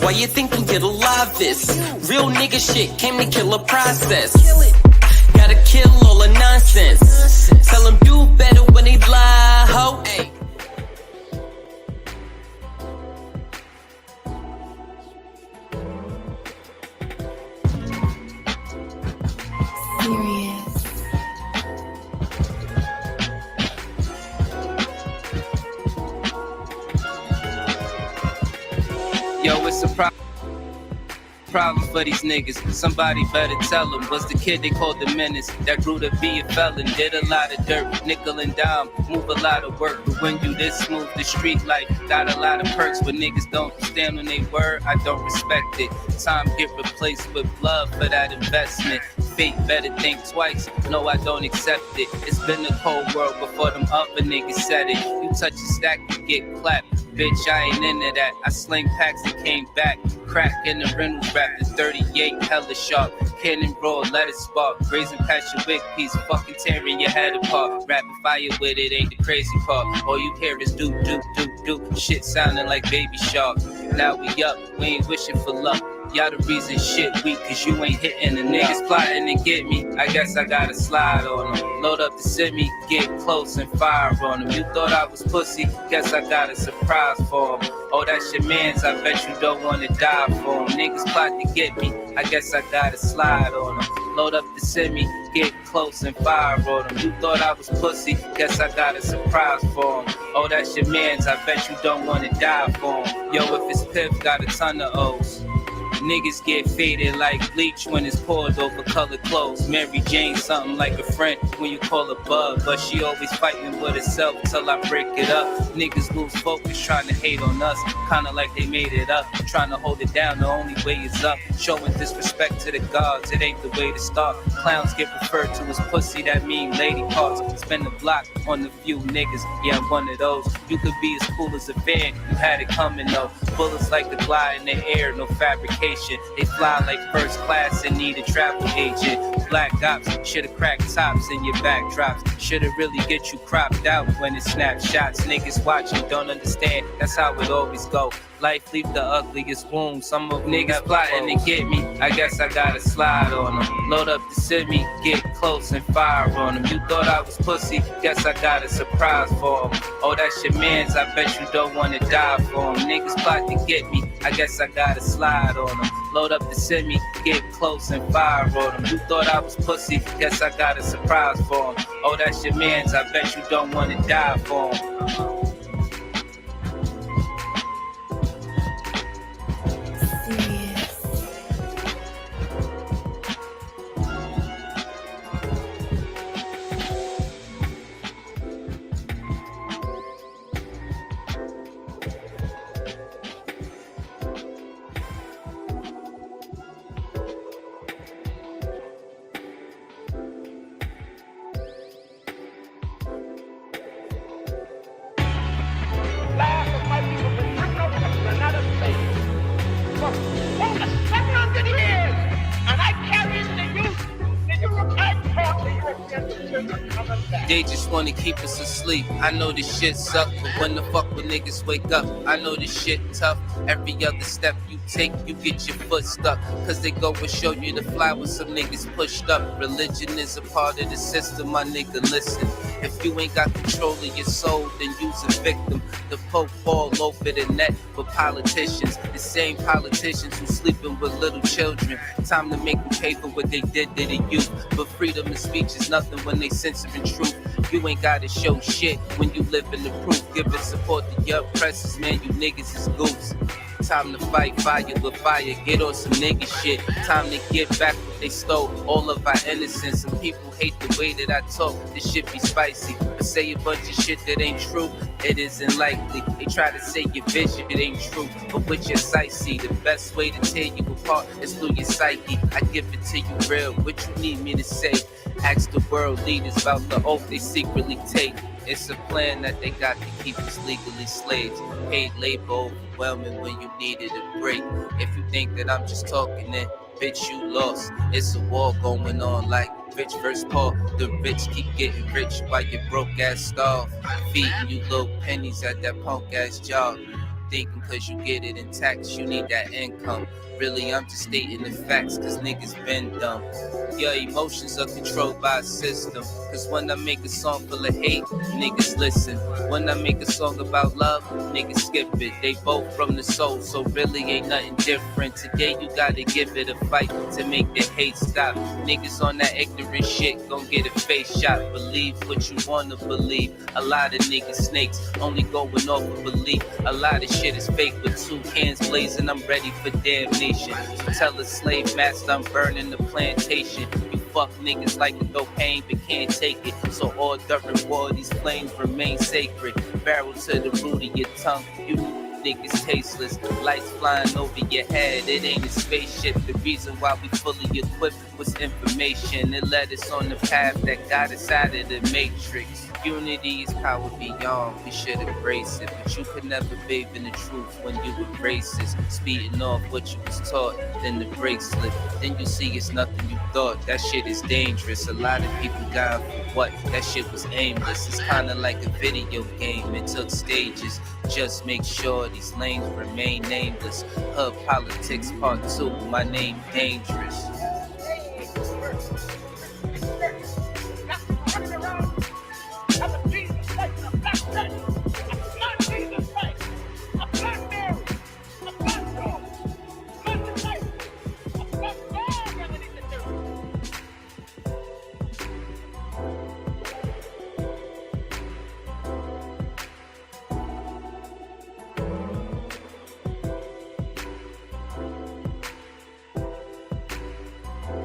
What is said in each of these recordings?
Why you think them get alive this? Real nigga shit came to kill a process. Gotta kill all the nonsense. Tell them do better when they lie, ho. Ay. Yo, it's a problem for these niggas. Somebody better tell them. Was the kid they called the menace that grew to be a felon? Did a lot of dirt, nickel and dime, move a lot of work. But when you this smooth, the street life got a lot of perks. But niggas don't stand on their word, I don't respect it. Time get replaced with blood for that investment. Fate better think twice, no I don't accept it. It's been a cold world before them other niggas said it. You touch a stack, you get clapped. Bitch, I ain't into that. I sling packs and came back. Crack in the Reynolds rap, the 38 hella sharp. Cannon roll, let it spark. Grazing past your wig piece, fucking tearing your head apart. Rapid fire with it ain't the crazy part. All you hear is do, do, do, do. Shit sounding like Baby Shark. Now we up, we ain't wishing for luck. Y'all the reason shit weak, cause you ain't hitting the niggas plotting to get me. I guess I gotta slide on them. Load up the semi, get close and fire on them. You thought I was pussy, guess I got a surprise for them. Oh, that's your mans, I bet you don't wanna die for them. Niggas plot to get me, I guess I gotta slide on them. Load up the semi, get close and fire on them. You thought I was pussy, guess I got a surprise for them. Oh, that's your mans, I bet you don't wanna die for them. Yo, if it's Piff, got a ton of O's. Niggas get faded like bleach when it's poured over colored clothes. Mary Jane something like a friend when you call her bug, but she always fighting with herself till I break it up. Niggas lose focus trying to hate on us, kinda like they made it up. Trying to hold it down, the only way is up. Showing disrespect to the gods, it ain't the way to start. Clowns get referred to as pussy, that mean lady parts. Spend the block on the few niggas, yeah I'm one of those. You could be as cool as a fan, you had it coming though. Bullets like to glide in the air, no fabrication. They fly like first class and need a travel agent. Black ops should've cracked tops in your backdrops. Should've really get you cropped out when it snapshots. Niggas watching don't understand, that's how it always go. Life leave the ugliest wounds. Some of niggas plotting to get me, I guess I gotta slide on them. Load up the semi, get close and fire on them. You thought I was pussy, guess I got a surprise for them. Oh, that's your mans, I bet you don't wanna die for them. Niggas plot to get me, I guess I gotta slide on them. Load up the semi, get close and fire on them. You thought I was pussy, guess I got a surprise for them. Oh, that's your mans, I bet you don't wanna die for them. They just wanna keep us asleep. I know this shit suck, but when the fuck will niggas wake up? I know this shit tough. Every other step you take, you get your foot stuck. Cause they go and show you the fly when some niggas pushed up. Religion is a part of the system, my nigga, listen. If you ain't got control of your soul, then you's a victim. The Pope all over the net for politicians. The same politicians who sleeping with little children. Time to make them pay for what they did to the youth. But freedom of speech is nothing when they censoring truth. You ain't gotta show shit when you live in the proof. Giving support to your oppressors, man, you niggas is goose. Time to fight fire with fire, get on some nigga shit. Time to get back what they stole, all of our innocence. Some people hate the way that I talk, this shit be spicy. But say a bunch of shit that ain't true, it isn't likely. They try to say your vision, it ain't true. But with your sight see, the best way to tear you apart is through your psyche. I give it to you real, what you need me to say? Ask the world leaders about the oath they secretly take. It's a plan that they got to keep us legally slaves. Paid labor overwhelming when you needed a break. If you think that I'm just talking, then bitch you lost. It's a war going on like rich versus poor. The rich keep getting rich while you broke ass starve. Feeding you little pennies at that punk ass job. thinking cause you get it in tax, you need that income. Really, I'm just stating the facts, cause niggas been dumb. Your emotions are controlled by a system. Cause when I make a song full of hate, niggas listen. When I make a song about love, niggas skip it. They both from the soul, so really ain't nothing different. Today you gotta give it a fight to make the hate stop. Niggas on that ignorant shit gon' get a face shot. Believe what you wanna believe. A lot of niggas snakes, only going off of belief. A lot of shit is fake with 2 hands blazing, I'm ready for damnation. So tell a slave master I'm burning the plantation. You fuck niggas like to go pain but can't take it. So all during war these flames remain sacred. Barrel to the root of your tongue, you niggas tasteless. Lights flying over your head, it ain't a spaceship. The reason why we fully equipped was information. It led us on the path that got us out of the matrix. Unity is power beyond, we should embrace it. But you could never bathe in the truth when you were racist. Speeding off what you was taught, then the brakes slip. Then you see it's nothing you thought, that shit is dangerous. A lot of people died for what? That shit was aimless. It's kinda like a video game, it took stages. Just make sure these lanes remain nameless. Hood politics part 2, my name dangerous.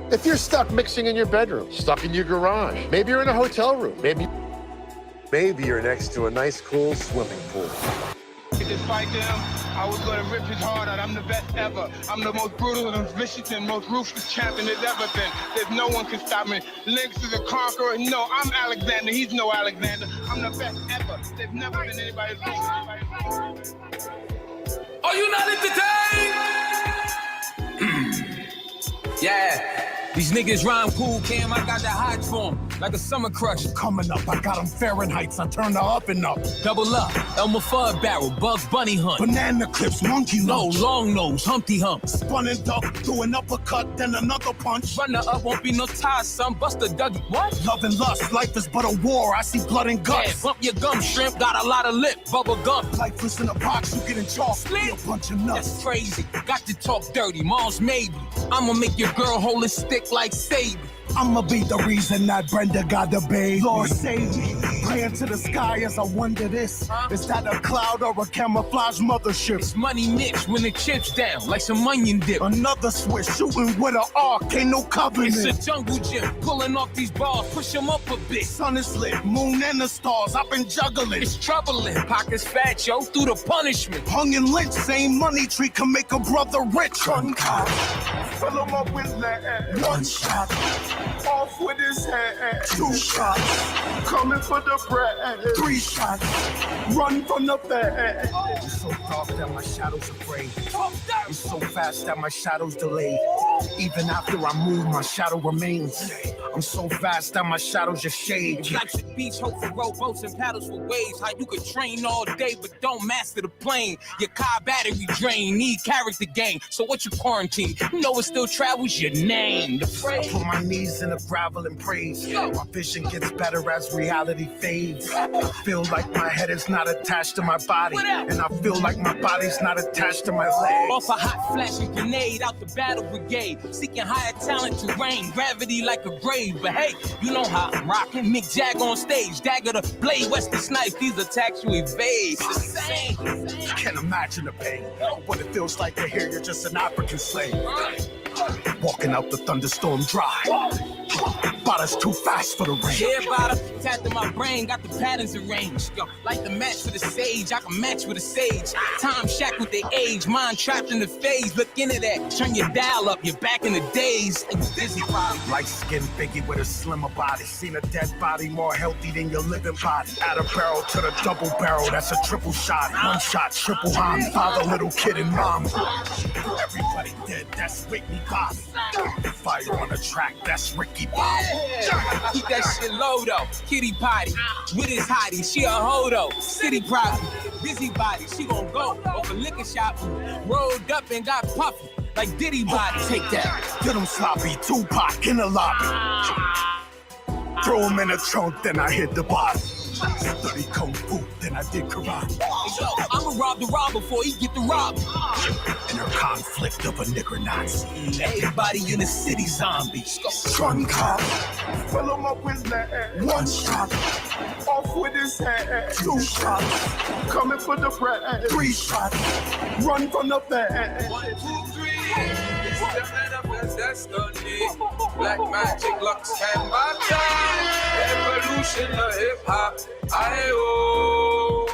If you're stuck mixing in your bedroom, stuck in your garage, maybe you're in a hotel room, maybe you're next to a nice, cool swimming pool. Despite them, I was going to rip his heart out. I'm the best ever. I'm the most brutal and vicious and most ruthless champion there's ever been. There's no one can stop me. Lynx is a conqueror. No, I'm Alexander. He's no Alexander. I'm the best ever. There's never been anybody as ruthless. Are you not entertained? Yeah. These niggas rhyme cool, Cam, I got that hot for 'em, like a summer crush. Coming up, I got 'em Fahrenheits, I turn her up and up. Double up, Elmer Fudd barrel, Bugs Bunny hunt. Banana clips, monkey Low, lunch. long nose, Humpty Hump. Spun and duck, do an uppercut, then another punch. Runner up, won't be no tie, son, bust a Dougie. What? Love and lust, life is but a war, I see blood and Yeah, guts. bump your gum, shrimp, got a lot of lip, bubble gum. Life is in a box, you get in chalk, be a bunch of nuts. That's crazy, got to talk dirty, mom's maybe. I'ma make your girl hold a stick like Sadie. I'ma be the reason that Brenda got the baby. Lord save me, praying to the sky as I wonder this. Is that a cloud or a camouflage mothership? It's money mixed when the chips down, like some onion dip. Another switch, shooting with an arc, ain't no covenant. It's a jungle gym, pulling off these bars, push them up a bit. Sun is lit, moon and the stars, I've been juggling. It's troubling, pockets fat, yo, through the punishment. Hung and lynched, same money tree can make a brother rich. Uncut, fill him up with lead. One shot, off with his head. 2 shots, coming for the bread. 3 shots, run from the bed. It's so dark that my shadows afraid. It's so fast that my shadows delayed. Even after I move, my shadow remains. I'm so fast that my shadow's your shade. Like the beach, hope for rowboats and paddles for waves. How you could train all day but don't master the plane. Your car battery drain, need character gain. So what you quarantine? You know it still travels your name. The I put my knees in the gravel and praise. My vision gets better as reality fades. I feel like my head is not attached to my body, and I feel like my body's not attached to my legs. Off a hot flashing grenade out the battle brigade, seeking higher talent to reign, gravity like a grave. But hey, you know how I'm rocking. Mick Jag on stage, dagger the blade, Wesley Snipes. These attacks you evade. It's the same. I can't imagine the pain, what it feels like to hear you're just an African slave. Walking out the thunderstorm dry. Body's too fast for the rain. Yeah, bada, tapped in my brain, got the patterns arranged. Yo, like the match for the sage, I can match with a sage. Time shacked with the age, mind trapped in the phase. Look into that, turn your dial up, you're back in the days. Busy body. Light skinned Biggie with a slimmer body. Seen a dead body more healthy than your living body. Add a barrel to the double barrel, that's a triple shot. 1 shot, triple hom. Father, little kid, and mom. Everybody dead, that's Whitney Bobby. Fire on the track, that's Ricky Bobby. Keep that shit low though. Kitty potty with his hottie. She a hodo. City property. Busybody. She gon' go over liquor shop. Rolled up and got puffy like Diddy body. Take that, get him sloppy, Tupac in the lobby. Throw him in the trunk, then I hit the bottom. Study kung fu, then I did karate. Hey, yo, I'ma rob the rob before he get the rob. Inner conflict of a nigger Nazi. Everybody in the city zombies. Trunk cop, fill him up with lead. One shot, off with his head. Two shots, coming for the bread. Three shots, run from the bed. 1, 2, 3. Stepping up as destiny. Black magic lux and bata. Evolution of hip hop. Aye-oh.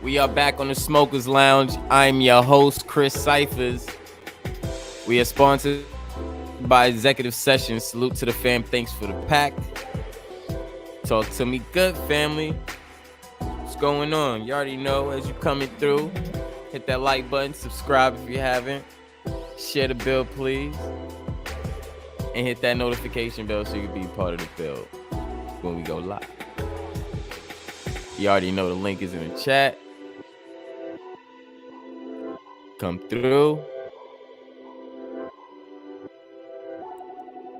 We are back on the Smokers Lounge. I'm your host, Chris Cyphers. We are sponsored by Executive Sessions. Salute to the fam. Thanks for the pack. Talk to me good, family. What's going on? You already know as you coming through. Hit that like button. Subscribe if you haven't. Share the bill, please. And hit that notification bell so you can be part of the build when we go live. You already know the link is in the chat. Come through.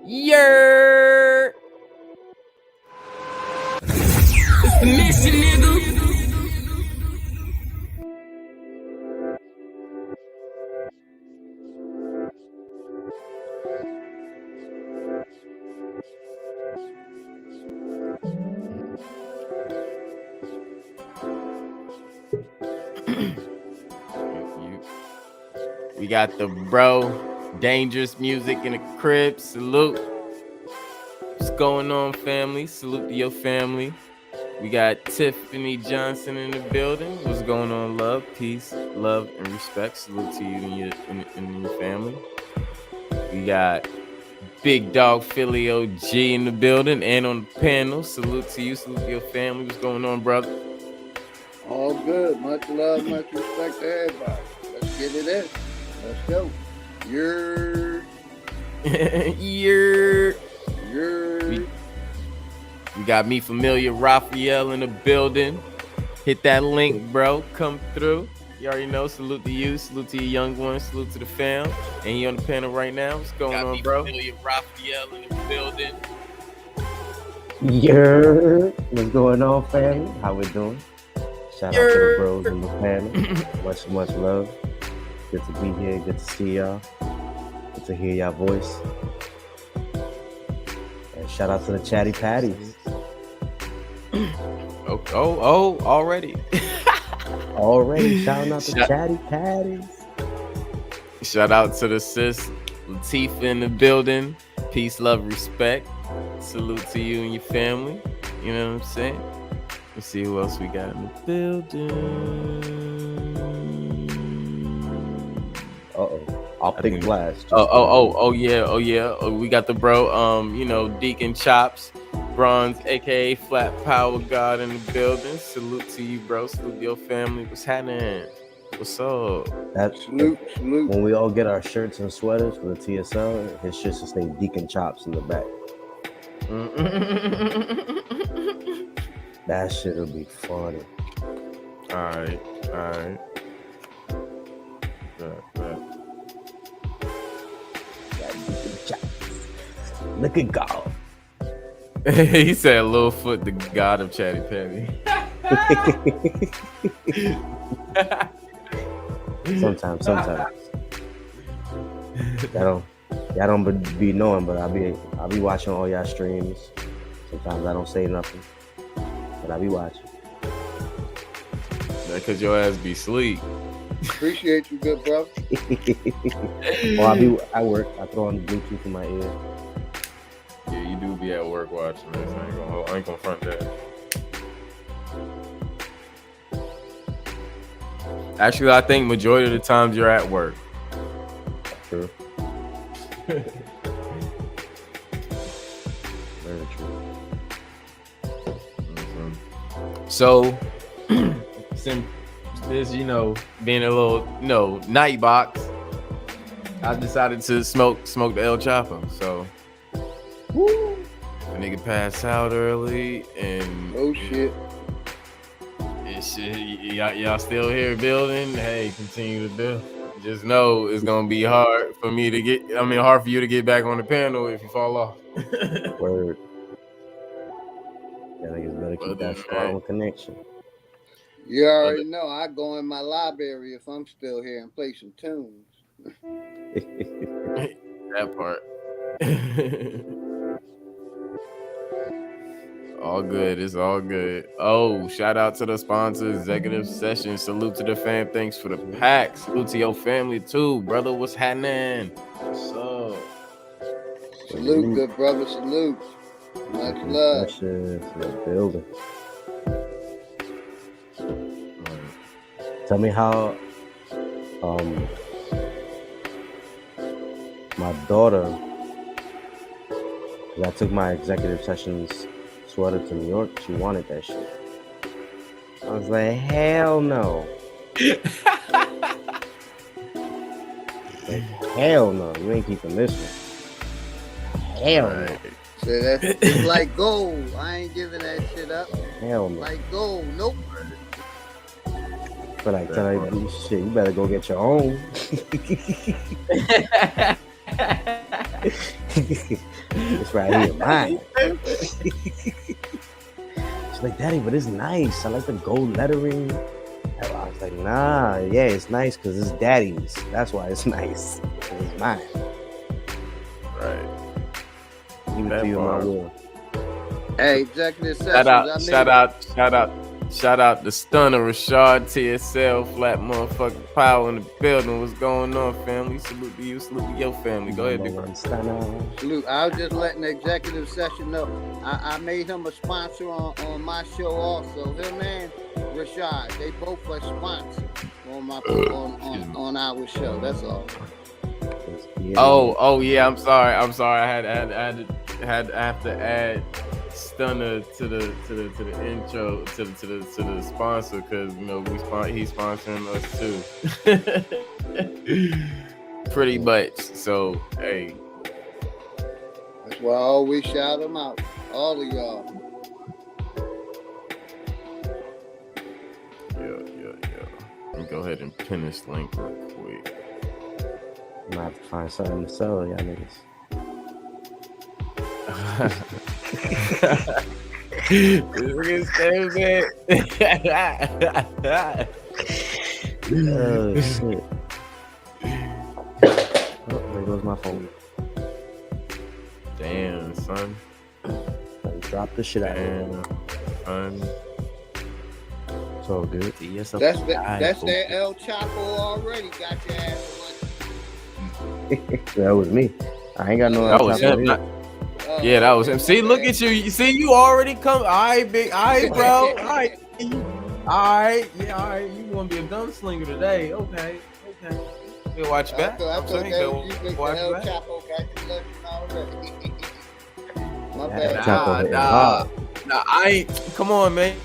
Yer. It's the mission, nigga. We got the bro, dangerous music in the crib. Salute. What's going on, family? Salute to your family. We got Tiffany Johnson in the building. What's going on, love? Peace, love, and respect. Salute to you and your family. We got Big Dog Philly OG in the building and on the panel. Salute to you. Salute to your family. What's going on, brother? All good. Much love, much respect to everybody. Let's get it in. Let's go. You're. We got me familiar Raphael in the building. Hit that link, bro. Come through. You already know. Salute to you. Salute to your young ones. Salute to the fam. And he on the panel right now. What's going on, bro? Familiar Raphael in the building. What's going on, family? How we doing? Shout out to the bros in the panel. Much love. Good to be here. Good to see y'all. Good to hear y'all voice. And shout out to the Chatty Patties. Already. Already shouting out to Chatty Patties. Shout out to the sis Latifah in the building. Peace, love, respect. Salute to you and your family. You know what I'm saying? Let's see who else we got in the building. Optic blast. Oh yeah. We got the bro, Deacon Chops, Bronze, aka Flat Power God in the building. Salute to you, bro. Salute to your family. What's happening? What's up? That's Salute. When we all get our shirts and sweaters for the TSL, his shirts will say Deacon Chops in the back. That shit'll be funny. All right. Bet. Look at God. He said Littlefoot, the god of Chatty Patty. Sometimes. Y'all don't be knowing, but I'll be watching all y'all streams. Sometimes I don't say nothing, but I be watching. Because your ass be sleep. Appreciate you, good brother. Or I work. I throw on the Bluetooth in my ear. Yeah, you do be at work watching this. I ain't gonna front that. Actually, I think majority of the times you're at work. True. Very true. Mm-hmm. So, since this, being a little, night box, I decided to smoke the El Chapo. So, the nigga passed out early, and Oh shit. Y'all still here building? Hey, continue to build. Just know it's gonna be hard for you to get back on the panel if you fall off. Word. Y'all niggas better keep that strong connection. You already know I go in my library if I'm still here and play some tunes. That part. All good. It's all good. Oh, shout out to the sponsor, Executive Session. Salute to the fam. Thanks for the pack. Salute to your family too, brother. What's happening? What's up? Salute, good brother. Salute. Much love. That shit is building. Tell me how my daughter, I took my Executive Sessions sweater to New York. She wanted that shit. I was like, hell no. Like, hell no. You ain't keeping this one. Hell no. So it's like gold. I ain't giving that shit up. Hell no. Like gold. Nope. But I tell you, shit, you better go get your own. It's right here, mine. She's like, Daddy, but it's nice. I like the gold lettering. I was like, nah, yeah, it's nice because it's Daddy's. That's why it's nice. It's mine. Right. Give it to you in my will. Hey, Executive Sessions. Shout out the stunner Rashad TSL, flat motherfucking power in the building. What's going on, family? Salute to you, salute to your family. Go ahead, big bro. Salute. I was just letting the Executive Session know. I made him a sponsor on my show also. Him and Rashad, they both are sponsors on my on our show. That's all. Oh yeah. I'm sorry. I have to add stunner to the intro to the sponsor because he's sponsoring us too. Pretty much. So hey, that's why I always shout them out, all of y'all. Yeah. Let me go ahead and pin this link real quick. I'm gonna have to find something to sell, y'all niggas. Oh shit. Oh, there goes my phone. Damn, son. Drop the shit out of here. Son. It's all good. That's that El Chapo already. Got your ass. That was me. I ain't got no. That was him. Yeah, that was him. See, look at you. You see, you already come. All right, big. All right, bro. All right. All right. Yeah, all right. You want to be a gunslinger today? Okay. We'll watch your back. I thought you watch El Chapo got you looking already. My bad. Nah, I ain't. Come on, man.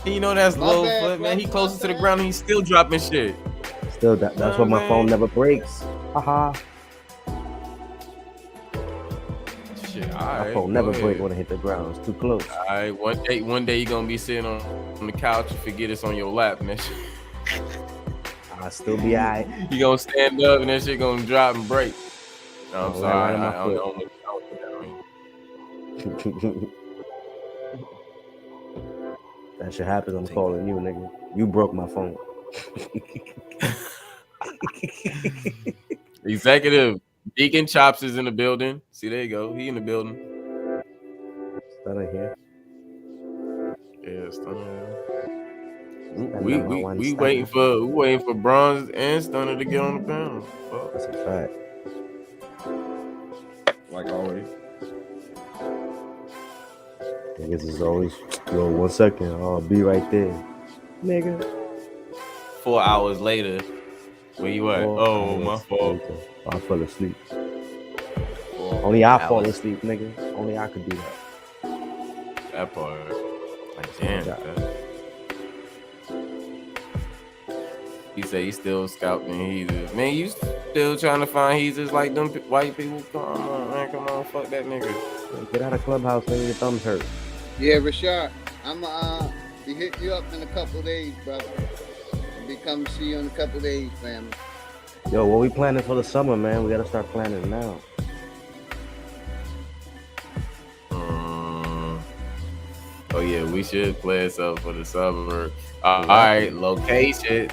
You know that's low foot, man. He closer to the ground and he's still dropping shit. Still, that's why my phone never breaks. Haha. Shit, all My right. phone never break when it hit the ground. It's too close. All right, one day you gonna be sitting on the couch and forget it's on your lap, and that shit. I'll still be alright. You gonna stand up and that shit gonna drop and break. No, I'm Right sorry. on my I don't foot. know what that means. That shit happens. I'm calling you, nigga. You broke my phone. Executive Deacon Chops is in the building. See, there you go. He in the building. Stunner here. Yeah, Stunner. We waiting for Bronze and Stunner to get on the panel. Fuck. That's a fact. Like always. Niggas is always, yo, 1 second, I'll be right there. Nigga. 4 hours later, where you at? Oh, my fault. I fell asleep. 4 Only I hours. fall asleep, nigga. Only I could do that. That part. Like, damn. He said he's still scouting heathens. Man, you still trying to find heathens like them white people? Come on, man. Come on. Fuck that nigga. Get out of Clubhouse, man. Your thumbs hurt. Yeah, Rashad, I'm be hitting you up in a couple of days, brother. I'll be coming to see you in a couple of days, family. Yo, what we planning for the summer, man? We gotta start planning now. Oh yeah, we should play something for the summer. All right, location.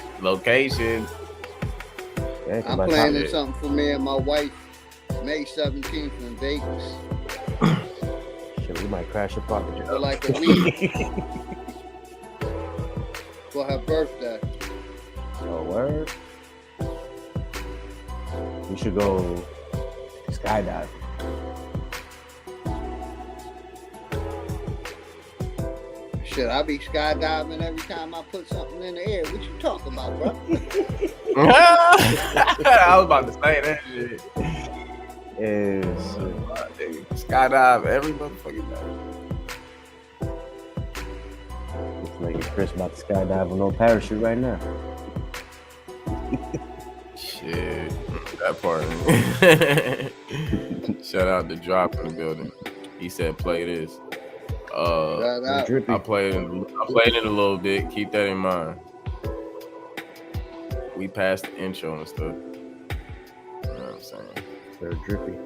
Yeah, I'm planning something for me and my wife, May 17th in Vegas. Shit, we might crash a property for like a week for her birthday. Oh, word? We should go skydiving. Shit, I be skydiving every time I put something in the air. What you talking about, bro? I was about to say that shit. Yes. Skydive every motherfucking day. Looks like Chris about to skydive with no parachute right now. Shit, that part. Shout out to Drop in the building. He said, "Play this." I played it in a little bit. Keep that in mind. We passed the intro and stuff. You know what I'm saying? Very drippy.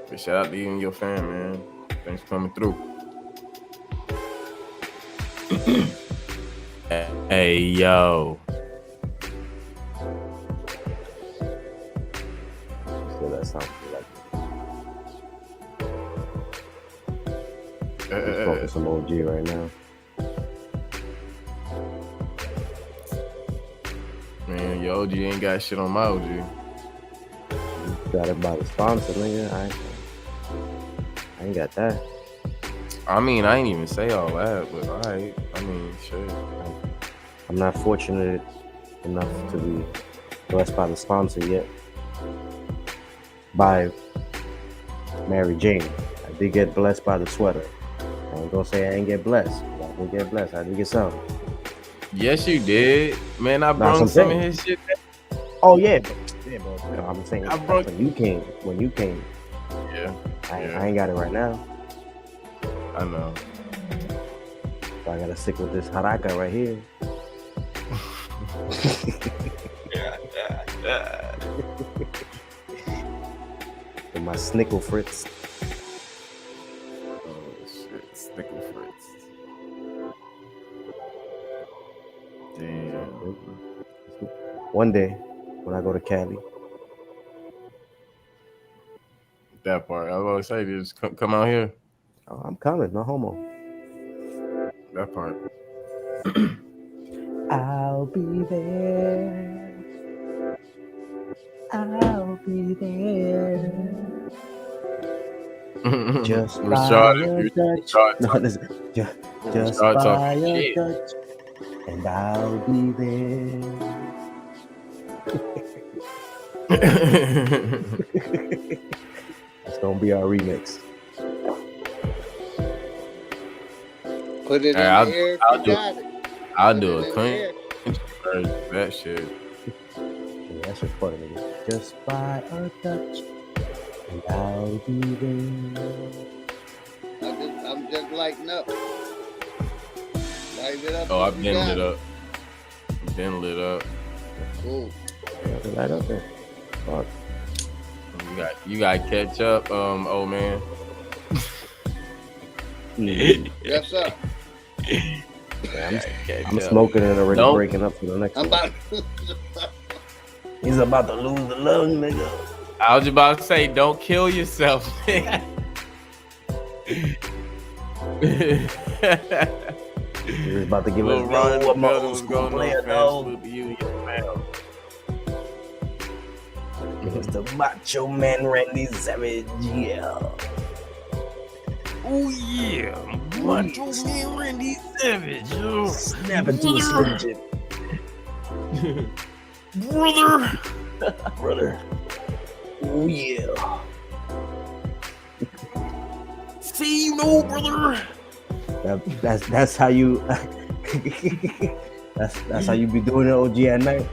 But shout out to you and your fam, man. Thanks for coming through. Hey, yo. So that sounds like just talking some OG right now. Man, your OG ain't got shit on my OG. You got it by the sponsor, nigga. I ain't got that. I mean, I ain't even say all that, but all right. I mean, shit. I'm not fortunate enough to be blessed by the sponsor yet. By Mary Jane. I did get blessed by the sweater. I ain't gonna say I ain't get blessed. But I did get blessed. I did get something. Yes, you did. Man, I brought some of his shit. Oh, yeah. Bro, I'm saying I brought... when you came. Yeah. I ain't got it right now. I know. So I gotta stick with this haraka right here. With my Snickle Fritz. Oh shit, Snickle Fritz. Damn. One day, when I go to Cali. That part. I was gonna say, just come out here. Oh, I'm coming, no homo. That part. I'll be there. I'll be there. Just Rashad, by a touch. No, listen. Just by a touch. And I'll be there. It's gonna be our remix. Put it in the air if you got it. I'll do a clean that shit. Yeah, that shit's funny, nigga. Just by a touch. And I'll be there. I'm just lighting up. Light it up. Oh, if I've you been got lit it. up. I've been lit up. Cool. Yeah, right up there. Fuck. You got to catch up, old man. Yes, sir. I'm smoking and already Don't- breaking up for the next I'm one. about. He's about to lose the love, nigga. I was about to say, don't kill yourself. He's about to give Little us Ron in the I'm a building old was school going player, on. dog. Salute to you and your family. It's the Macho Man Randy Savage, yeah. Oh yeah, Macho Man Randy Savage. Oh. Snap into a Slim Jim. Brother. Brother. Oh yeah. See, you know, brother. That's how you that's how you be doing it, OG, at night.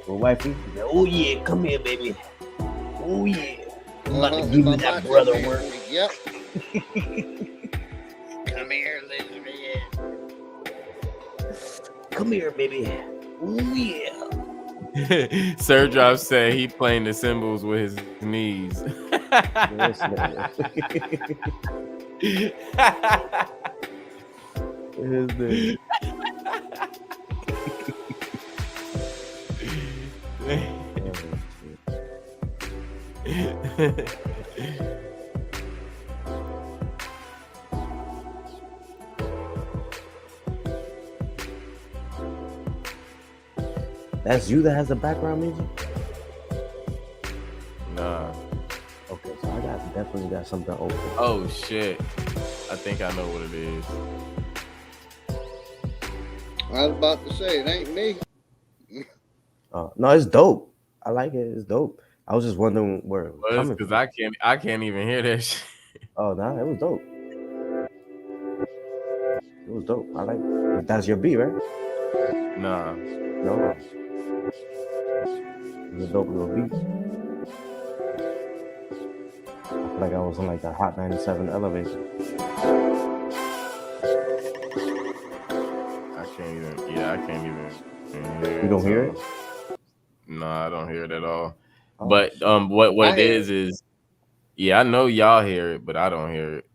With wifey. Oh yeah, come here, baby. Oh yeah. I'm about to give you that brother work. Yep. Come here, Elizabeth. Come here, baby. Oh yeah. Sir Drop said he playing the cymbals with his knees. Yes, man. Yes, man. That's you that has the background music? Nah. Okay, so I definitely got something open. Oh shit. I think I know what it is. I was about to say it ain't me. No, it's dope. I like it. It's dope. I was just wondering where it was Well, coming because from. I can't even hear that shit. Oh, no, it was dope. It was dope. I like it. That's your beat, right? Nah. No. It was a dope little beat. I feel like I was on like the Hot 97 elevator. I can't even hear it. You don't hear it? No, I don't hear it at all. Oh, But shit. what it is yeah, I know y'all hear it, but I don't hear it.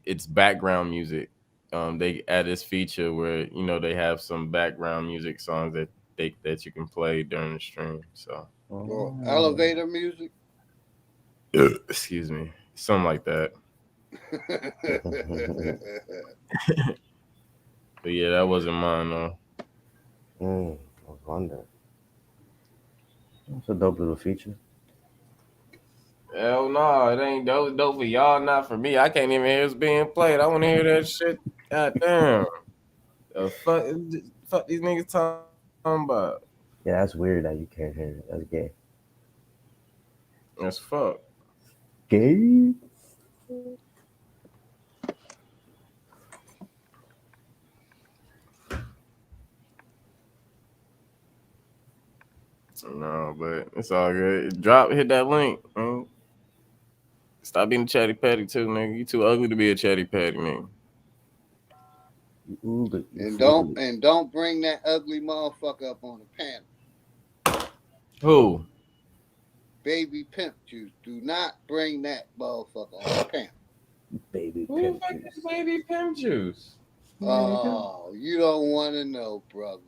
It's background music. They add this feature where they have some background music songs that you can play during the stream. So Or elevator music. excuse me, something like that. But yeah, that wasn't mine though. I was wondering. That's a dope little feature. Hell no, it ain't dope for y'all, not for me. I can't even hear it's being played. I want to hear that shit. God damn. Fuck these niggas talking about. Yeah, that's weird that you can't hear it. That's gay. That's fuck. Gay? No, but it's all good. Hit that link, man. Stop being a chatty patty too, nigga. You too ugly to be a chatty patty, nigga. And don't bring that ugly motherfucker up on the panel. Who? Baby Pimp Juice. Do not bring that motherfucker on the panel. Baby Who the fuck is Baby Pimp Juice? Oh, you don't want to know, brother.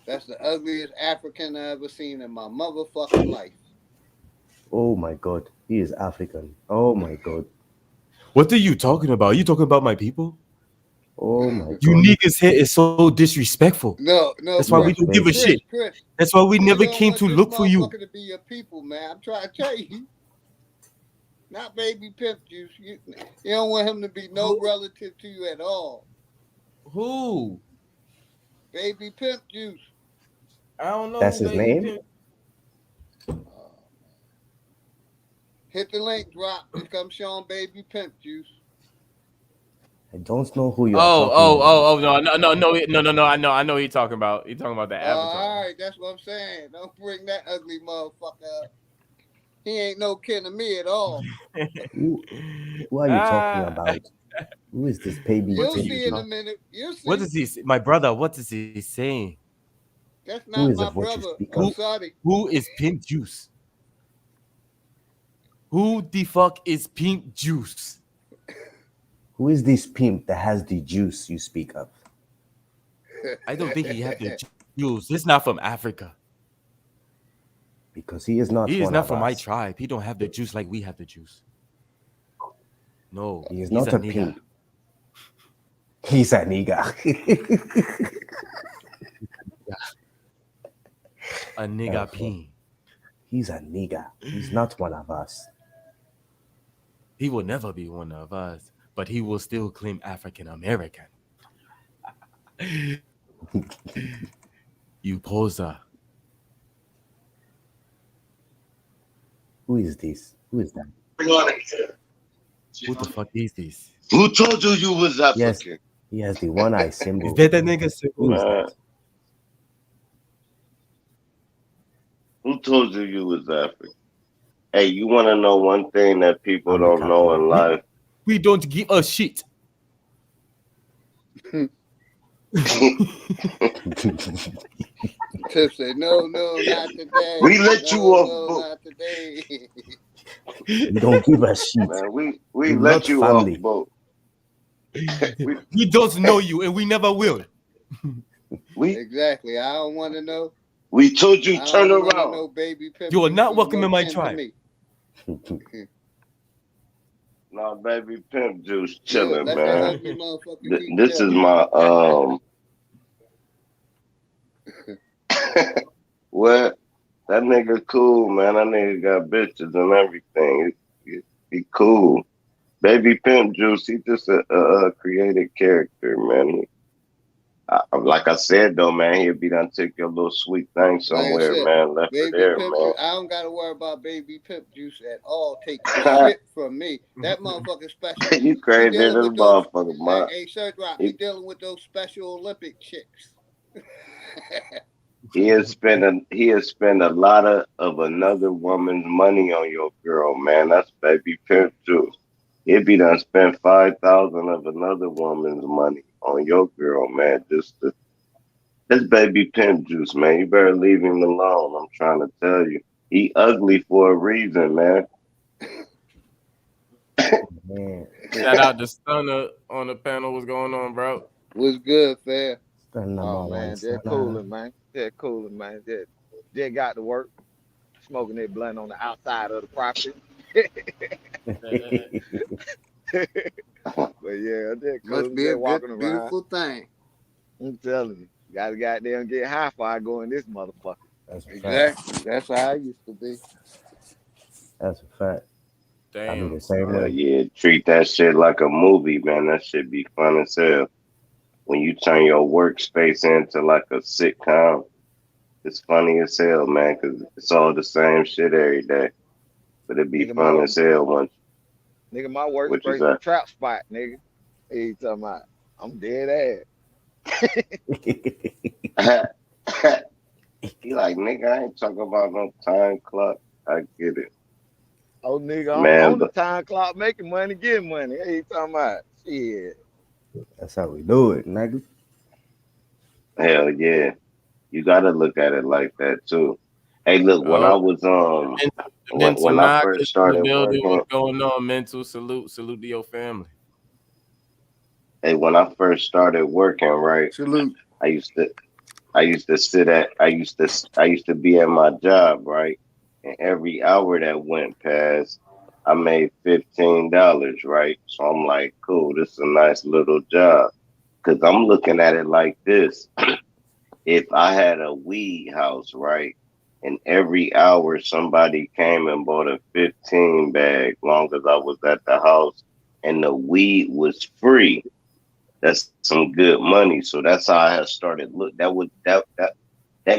That's the ugliest African I ever seen in my motherfucking life. Oh my god, he is African. Oh my god. What are you talking about? You talking about my people? Oh my god. You niggas here is so disrespectful. No. That's why we don't give a shit. Chris, that's why we never don't came want to this look for you. motherfucker to be your people, man. I'm trying to tell you. Not Baby Pimp Juice. You don't want him to be no relative to you at all. Who? Baby Pimp Juice. I don't know. That's his name? Hit the link, drop. Here comes Sean Baby Pimp Juice. I don't know who you are talking about. No. I know what you're talking about. You're talking about the Avatar. All right, that's what I'm saying. Don't bring that ugly motherfucker up. He ain't no kin to me at all. Who are you talking about? Who is this baby? You'll Pimp see in a Juice? minute. You'll see. What is he? My brother. What is he saying? That's Who not is my of what you brother. speak I'm of? sorry. Who is Pimp Juice? Who the fuck is Pimp Juice? Who is this pimp that has the juice you speak of? I don't think he have the juice. He's not from Africa. Because he is not He is one not of from my us. tribe. He don't have the juice like we have the juice. No, He is he's not a nigga. pimp. He's a nigga. A nigga peen. He's a nigga. He's not one of us. He will never be one of us, but he will still claim African American. You poser. Who is this? Who is that? Who the fuck is this? Who told you you was African? Yes, he has the one eye symbol. Is that nigga? Who is that? Who told you you was African? Hey, you want to know one thing that people I'm don't know in life? We don't give a shit. Tip said, no, not today. We let you off No, book. not today. We don't give a shit. Man, we We're let not you family. off boat. We don't know you, and we never will. Exactly. I don't want to know. We told you I turn don't wanna around. know baby pimp You are juice not is welcome no in my kin to tribe. me. No, baby, Pimp Juice Yeah, chilling, let that man. ugly motherfucker keep This is chilling. my what? That nigga cool, man. That nigga got bitches and everything. He cool. Baby Pimp Juice, he just a creative character, man. Like I said though, man, he'll be done take your little sweet thing Like I somewhere, said, man. Left her baby there, pimp man. juice. I don't gotta worry about baby pimp juice at all. Take shit from me. That motherfucker special. You He crazy as a dealing with those. motherfucker, man. Hey, Sir Drop. He dealing with those Special Olympic chicks. He has spent a lot of another woman's money on your girl, man. That's baby Pimp Juice. He'd be done spent 5,000 of another woman's money on your girl, man. This baby Pimp Juice, man. You better leave him alone. I'm trying to tell you. He ugly for a reason, man. Man, Shout out to Stunner on the panel. What's going on, bro? What's good, fam? stand number Oh one. man, just cooling, man. Just cooling, man. Just got to work, smoking that blunt on the outside of the property. But yeah, just Must cool. be a Just walking good, around. beautiful thing. I'm telling you, gotta goddamn get high before I go in this motherfucker. That's a fact. Exactly. That's how I used to be. That's a fact. I be Damn. the same way. Yeah, treat that shit like a movie, man. That shit be fun as hell. When you turn your workspace into like a sitcom, it's funny as hell, man, because it's all the same shit every day. But it be Nigga, fun as hell once. my What you workspace say? a trap spot, nigga. Hey, you talking about? I'm dead ass. He like, nigga, I ain't talking about no time clock. I get it. Oh, nigga, I'm Man, on the time clock, making money, getting money. Hey, you talking about? Shit. That's how we do it, nigga. hell yeah. You gotta look at it like that too. Hey, look, when I was Mental when I Knock first is in started the building. working, What's going on? Mental salute to your family. hey, when I first started working, right, Salute. I used to I used to be at my job, right? And every hour that went past, I made $15, right? So I'm like, cool, this is a nice little job. Cause I'm looking at it like this. If I had a weed house, right? And every hour somebody came and bought a 15 bag, long as I was at the house, and the weed was free. That's some good money. So that's how I had started. Look, that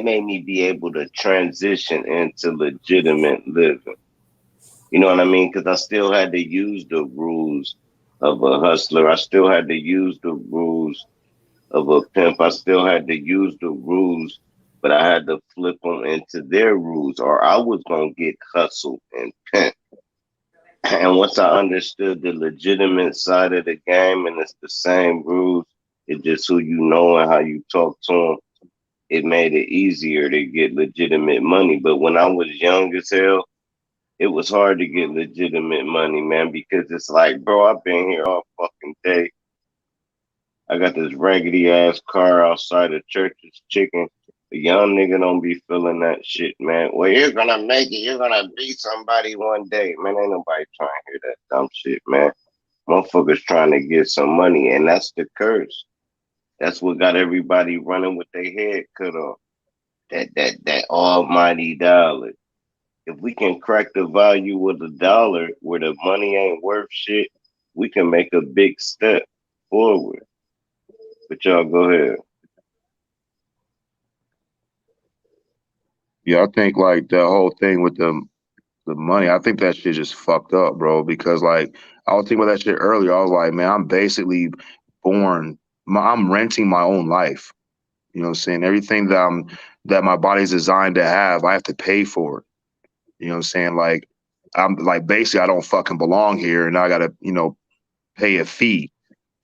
made me be able to transition into legitimate living. You know what I mean? Because I still had to use the rules of a hustler. I still had to use the rules of a pimp. I still had to use the rules, but I had to flip them into their rules, or I was gonna get hustled and pimped. And once I understood the legitimate side of the game, and it's the same rules, it's just who you know and how you talk to them. It made it easier to get legitimate money. But when I was young as hell, it was hard to get legitimate money, man, because it's like, bro, I've been here all fucking day. I got this raggedy ass car outside of Church's Chicken. The young nigga don't be feeling that shit, man. Well, you're gonna make it. You're gonna be somebody one day, man. Ain't nobody trying to hear that dumb shit, man. Motherfuckers trying to get some money, and that's the curse. That's what got everybody running with their head cut off. That almighty dollar. If we can crack the value of the dollar where the money ain't worth shit, we can make a big step forward. But y'all go ahead. Yeah, I think like the whole thing with the money, I think that shit just fucked up, bro. Because like I was thinking about that shit earlier. I was like, man, I'm basically born. I'm renting my own life. You know what I'm saying? Everything that my body's designed to have, I have to pay for it. You know what I'm saying? Like I'm like basically I don't fucking belong here, and I gotta pay a fee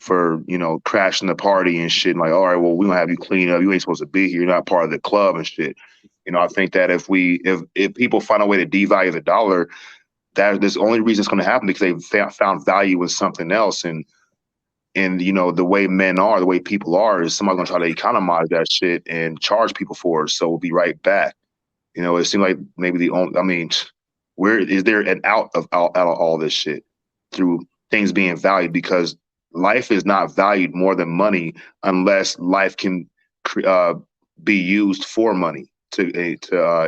for crashing the party and shit. And like, all right, well, we gonna have you clean up. You ain't supposed to be here. You're not part of the club and shit. I think that if people find a way to devalue the dollar, that there's only reason it's going to happen because they've found value in something else. And the way men are, the way people are, is somebody going to try to economize that shit and charge people for it. So we'll be right back. It seemed like maybe the only. I mean, where is there an out of all this shit through things being valued? Because life is not valued more than money unless life can be used for money to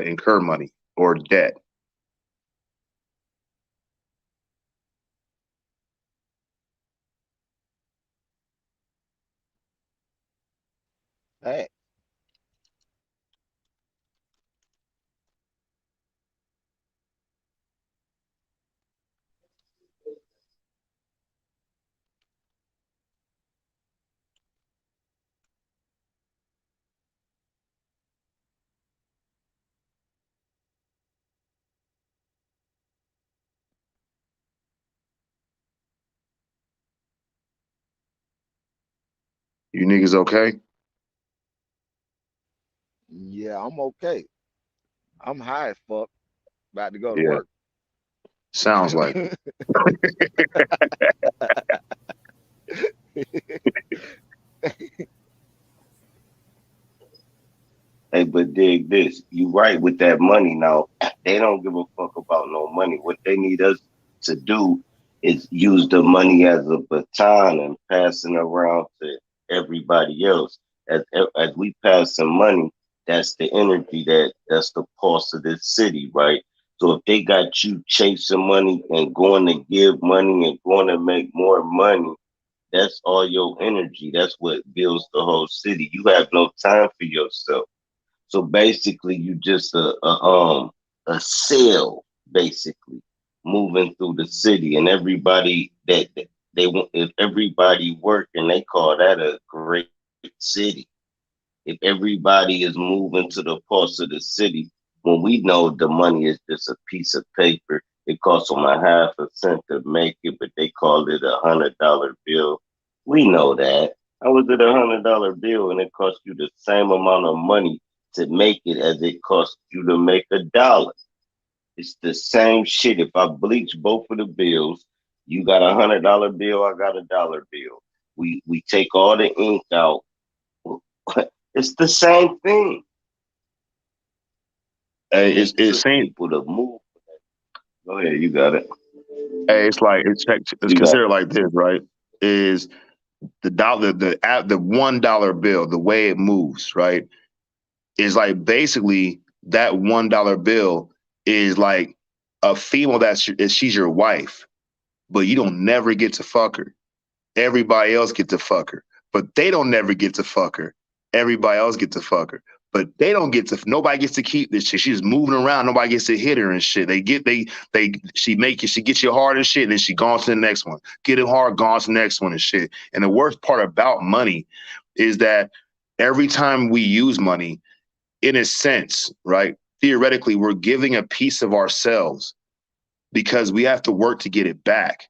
incur money or debt. Hey, You niggas okay? yeah, I'm okay. I'm high as fuck, about to go to Yeah, work. sounds like it. Hey, but dig this. You right with that money now. They don't give a fuck about no money. What they need us to do is use the money as a baton and passing around to everybody else. As we pass some money, that's the energy that's the pulse of this city, right? So if they got you chasing money and going to give money and going to make more money, that's all your energy. That's what builds the whole city. You have no time for yourself. So basically, you just a cell, basically moving through the city, and everybody that they want. If everybody working, they call that a great city. If everybody is moving to the parts of the city, when we know the money is just a piece of paper, it costs them a half a cent to make it, but they call it $100 bill. We know that. How was it $100 bill and it cost you the same amount of money to make it as it cost you to make a dollar? It's the same shit. If I bleach both of the bills, you got $100 bill, I got a dollar bill. We take all the ink out. It's the same thing. Hey, It it took seems. people to move. Go ahead, you got it. Hey, it's like it's You got considered like this, right? Is the dollar the $1 bill, the way it moves, right? Is like basically that $1 bill is like a female she's your wife, but you don't never get to fuck her. Everybody else get to fuck her, but they don't never get to fuck her. Everybody else get to fuck her. But they don't get to. Nobody gets to keep this shit. She's moving around. Nobody gets to hit her and shit. She gets you hard and shit, and then she gone to the next one. Get it hard, gone to the next one and shit. And the worst part about money is that every time we use money, in a sense, right? Theoretically, we're giving a piece of ourselves because we have to work to get it back.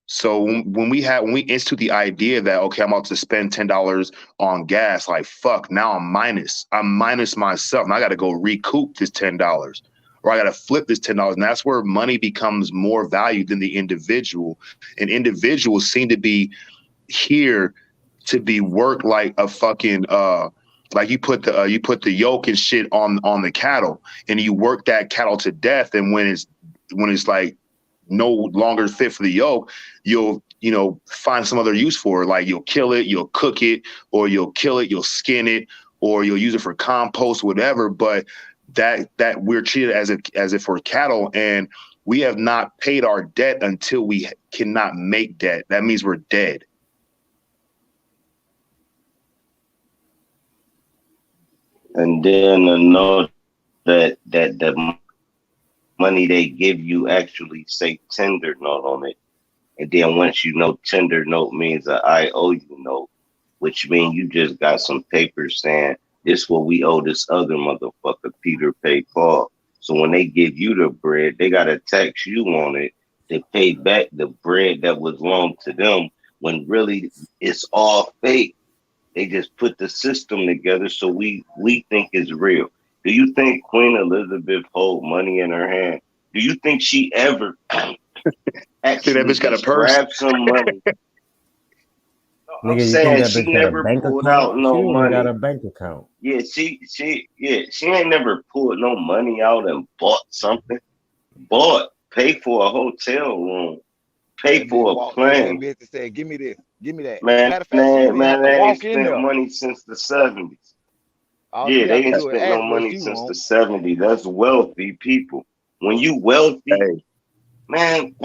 So when we institute the idea that, okay, I'm about to spend $10 on gas, like, fuck, now I'm minus myself. And I got to go recoup this $10, or I got to flip this $10. And that's where money becomes more valued than the individual. And individuals seem to be here to be worked like a fucking, like you put the yoke and shit on the cattle, and you work that cattle to death. And when it's like no longer fit for the yoke, you'll find some other use for it. Like you'll kill it, you'll cook it, or you'll kill it, you'll skin it, or you'll use it for compost, whatever. But that we're treated as if we're cattle, and we have not paid our debt until we cannot make debt. That means we're dead. And then to know that the money they give you actually say tender note on it. And then once you know tender note means an I owe you note, which means you just got some papers saying this what we owe this other motherfucker, Peter pay Paul. So when they give you the bread, they gotta tax you on it to pay back the bread that was loaned to them, when really it's all fake. They just put the system together so we think it's real. Do you think Queen Elizabeth hold money in her hand? Do you think she ever actually just grabbed some money? I'm saying she never pulled out no money. Got a bank account. Yeah, she ain't never pulled no money out and bought something. Pay for a hotel room, pay for a plane. Bitch said, "Give me this, give me that." Man, they ain't spent money since the 70s. Yeah, they ain't spent no money since the 70s. That's wealthy people. When you wealthy, man,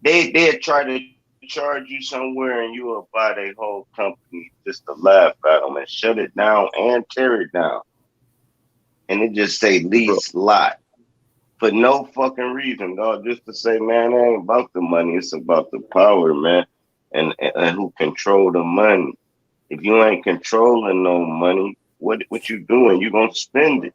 they try to charge you somewhere and you will buy their whole company just to laugh at them and shut it down and tear it down. And it just say lease lot for no fucking reason, dog. Just to say, man, it ain't about the money. It's about the power, man, and who control the money. If you ain't controlling no money, what you doing? You gonna spend it,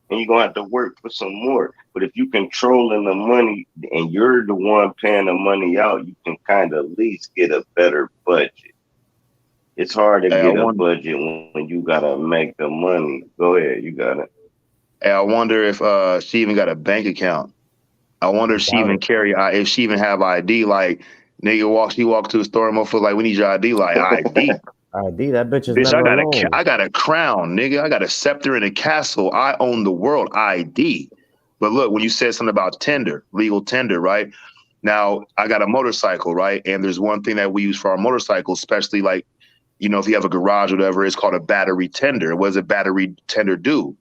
and you gonna have to work for some more. But if you controlling the money and you're the one paying the money out, you can kind of at least get a better budget. It's hard to get a budget when you gotta make the money. Go ahead, you got it. Hey, I wonder if she even got a bank account. I wonder if she even have ID. Like, nigga she walk to the store and motherfucker like, we need your ID. Like, ID. ID, that bitch is Bitch, never alone. I got a crown, nigga. I got a scepter and a castle. I own the world. ID. But look, when you said something about tender, legal tender, right? Now, I got a motorcycle, right? And there's one thing that we use for our motorcycle, especially like, if you have a garage or whatever, it's called a battery tender. What does a battery tender do?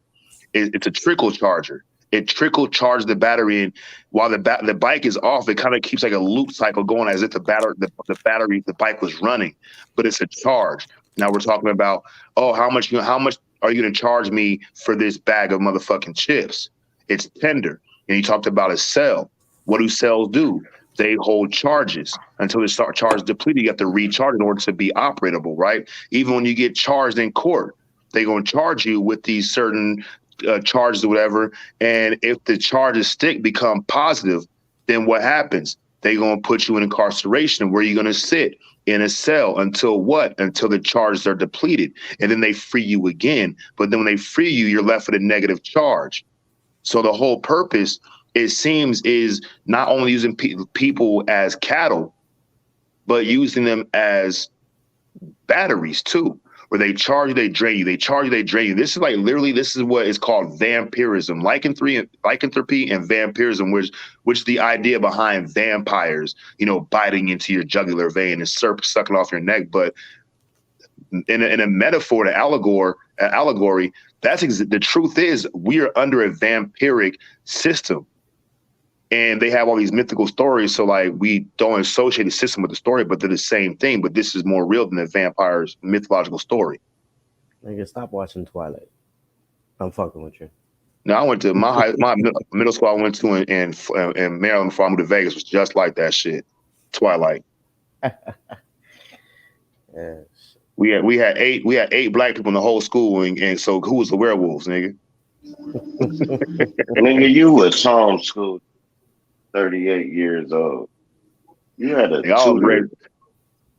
It's a trickle charger. It trickle charges the battery, and while the bike is off, it kind of keeps like a loop cycle going as if the bike was running, but it's a charge. Now we're talking about, how much are you going to charge me for this bag of motherfucking chips? It's tender. And you talked about a cell. What do cells do? They hold charges until they start charge depleted. You have to recharge in order to be operable, right? Even when you get charged in court, they're going to charge you with these certain charges or whatever, and if the charges become positive, then what happens? They're going to put you in incarceration, where you're going to sit in a cell until the charges are depleted, and then they free you again. But then when they free you, you're left with a negative charge. So the whole purpose, it seems, is not only using people as cattle, but using them as batteries too, where they charge you, they drain you, they charge you, they drain you. This is like literally, this is what is called vampirism, lycanthropy and vampirism, which is the idea behind vampires, biting into your jugular vein and sucking off your neck. But in a metaphor, an allegory, the truth is we are under a vampiric system. And they have all these mythical stories, so like we don't associate the system with the story, but they're the same thing. But this is more real than the vampire's mythological story. Nigga, stop watching Twilight. I'm fucking with you. No, I went to my middle school. I went to in Maryland before I moved to Vegas was just like that shit. Twilight. Yes. We had eight black people in the whole school, and so who was the werewolves, nigga? Nigga, you was homeschooled, 38 years old. You had a Nigga, tutor.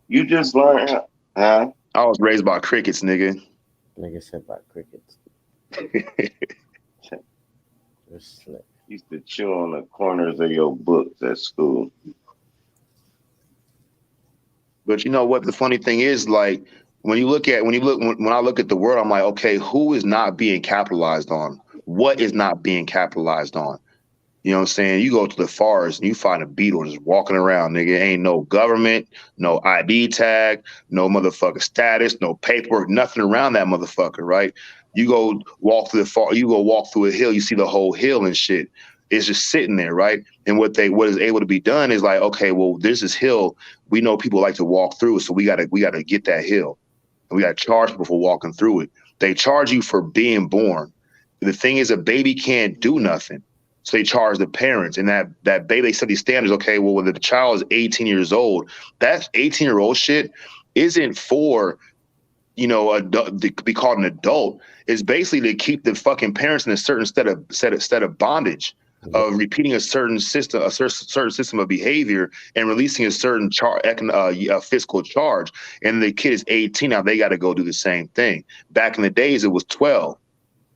You just learned, huh? I was raised by crickets, nigga. Nigga said about crickets. Just like, Used to chew on the corners of your books at school. But you know what? The funny thing is, like, when I look at the world, I'm like, okay, who is not being capitalized on? What is not being capitalized on? You know what I'm saying? You go to the forest and you find a beetle just walking around, nigga. Ain't no government, no ID tag, no motherfucker status, no paperwork, nothing around that motherfucker, right? You go walk through a hill, you see the whole hill and shit. It's just sitting there, right? And what is able to be done is like, okay, well, there's this hill. We know people like to walk through, so we gotta get that hill. And we gotta charge people for walking through it. They charge you for being born. The thing is, a baby can't do nothing. So they charge the parents, and that baby, they set these standards. Okay, well, when the child is 18 years old, that 18-year-old shit isn't for, to be called an adult. It's basically to keep the fucking parents in a certain set of bondage of repeating a certain system of behavior and releasing a certain fiscal charge. And the kid is 18 now; they got to go do the same thing. Back in the days, it was 12.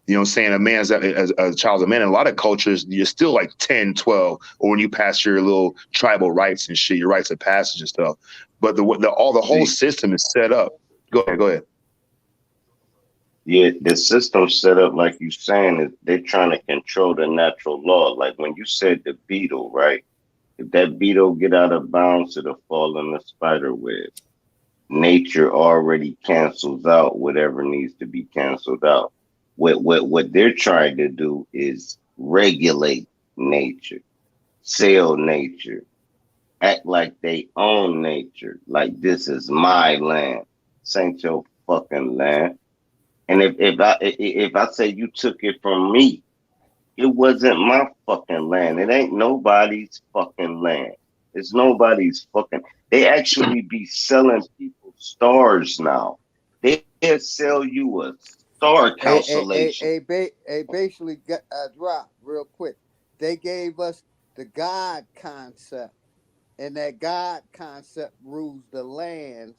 You know what I'm saying? A man's a child's a man. In a lot of cultures, you're still like 10, 12, or when you pass your little tribal rights and shit, your rites of passage and stuff. But the whole system is set up. Go ahead. Yeah, the system set up, like you saying, is they're trying to control the natural law. Like when you said the beetle, right? If that beetle get out of bounds, it'll fall in the spider web. Nature already cancels out whatever needs to be canceled out. What they're trying to do is regulate nature, sell nature, act like they own nature, like this is my land. This ain't your fucking land. And if I say you took it from me, it wasn't my fucking land. It ain't nobody's fucking land. It's nobody's fucking. They actually be selling people stars now. They'll sell you a star constellation. Basically, drop real quick. They gave us the God concept, and that God concept rules the lands,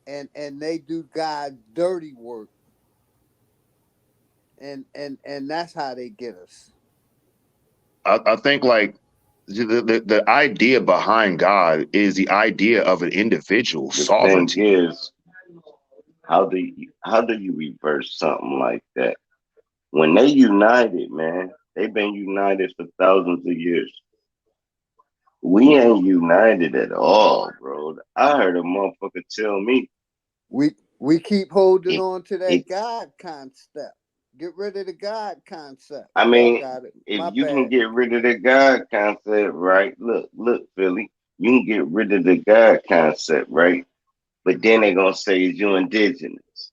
and they do God's dirty work, and that's how they get us. I think like the idea behind God is the idea of an individual sovereignty. The thing is, how do you reverse something like that? When they united, man, they've been united for thousands of years. We ain't united at all, bro. I heard a motherfucker tell me. We keep holding on to that God concept. Get rid of the God concept. I mean, if you can get rid of the God concept, right? Look, Philly, you can get rid of the God concept, right? But then they're gonna say, is you indigenous?